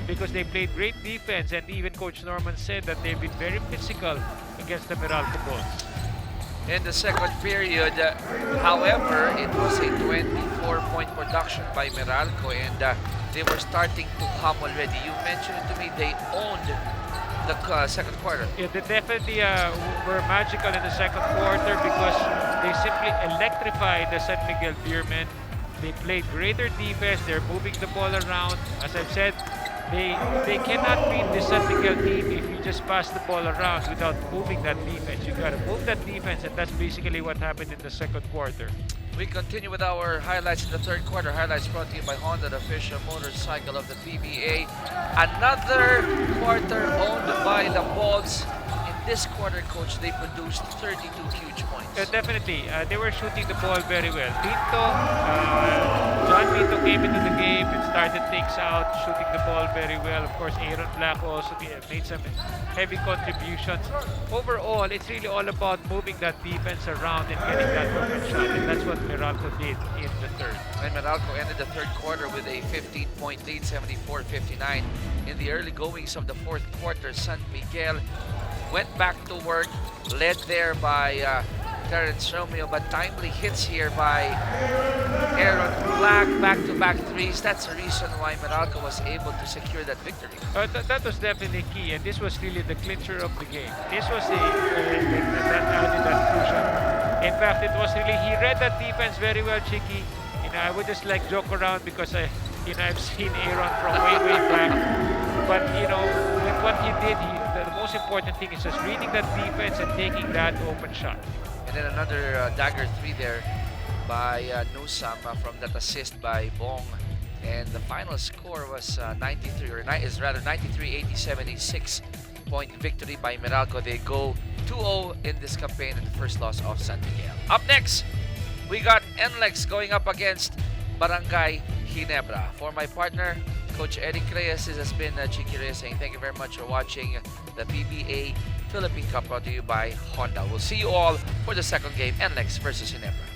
because they played great defense, and even Coach Norman said that they've been very physical against the Meralco Bulls. In the second period, however, it was a 24-point production by Meralco, and they were starting to hum already. You mentioned it to me, they owned the second quarter. Yeah, they definitely were magical in the second quarter because they simply electrified the San Miguel Beermen. They played greater defense. They're moving the ball around. As I've said, they cannot beat the San Miguel team if you just pass the ball around without moving that defense. You got to move that defense, and that's basically what happened in the second quarter. We continue with our highlights in the third quarter. Highlights brought to you by Honda, the official motorcycle of the PBA. Another quarter owned by the Bulls. In this quarter, Coach, they produced 32 huge points. Definitely. They were shooting the ball very well. John Pinto came into the game and started things out, shooting the ball very well. Of course, Aaron Black also made some heavy contributions. Overall, it's really all about moving that defense around and getting that open shot, and that's what Meralco did in the third. And Meralco ended the third quarter with a 15-point lead, 74-59. In the early goings of the fourth quarter, San Miguel went back to work, led there by Terrence Romeo, but timely hits here by Aaron Black, back-to-back threes. That's the reason why Meralco was able to secure that victory. That was definitely key, and this was really the clincher of the game. This was that added that crucial. In fact, it was really, he read that defense very well, Chicky. I would just like joke around because I've seen Aaron from way back. But with what he did, the most important thing is just reading that defense and taking that open shot. And then another dagger three there by Nusam from that assist by Bong. And the final score was 93-87, a 6-point victory by Meralco. They go 2-0 in this campaign and the first loss of San Miguel. Up next, we got NLEX going up against Barangay Ginebra. For my partner, Coach Eric Reyes, this has been Chicky Reyes saying thank you very much for watching the PBA Philippine Cup brought to you by Honda. We'll see you all for the second game, NLEX versus Ginebra.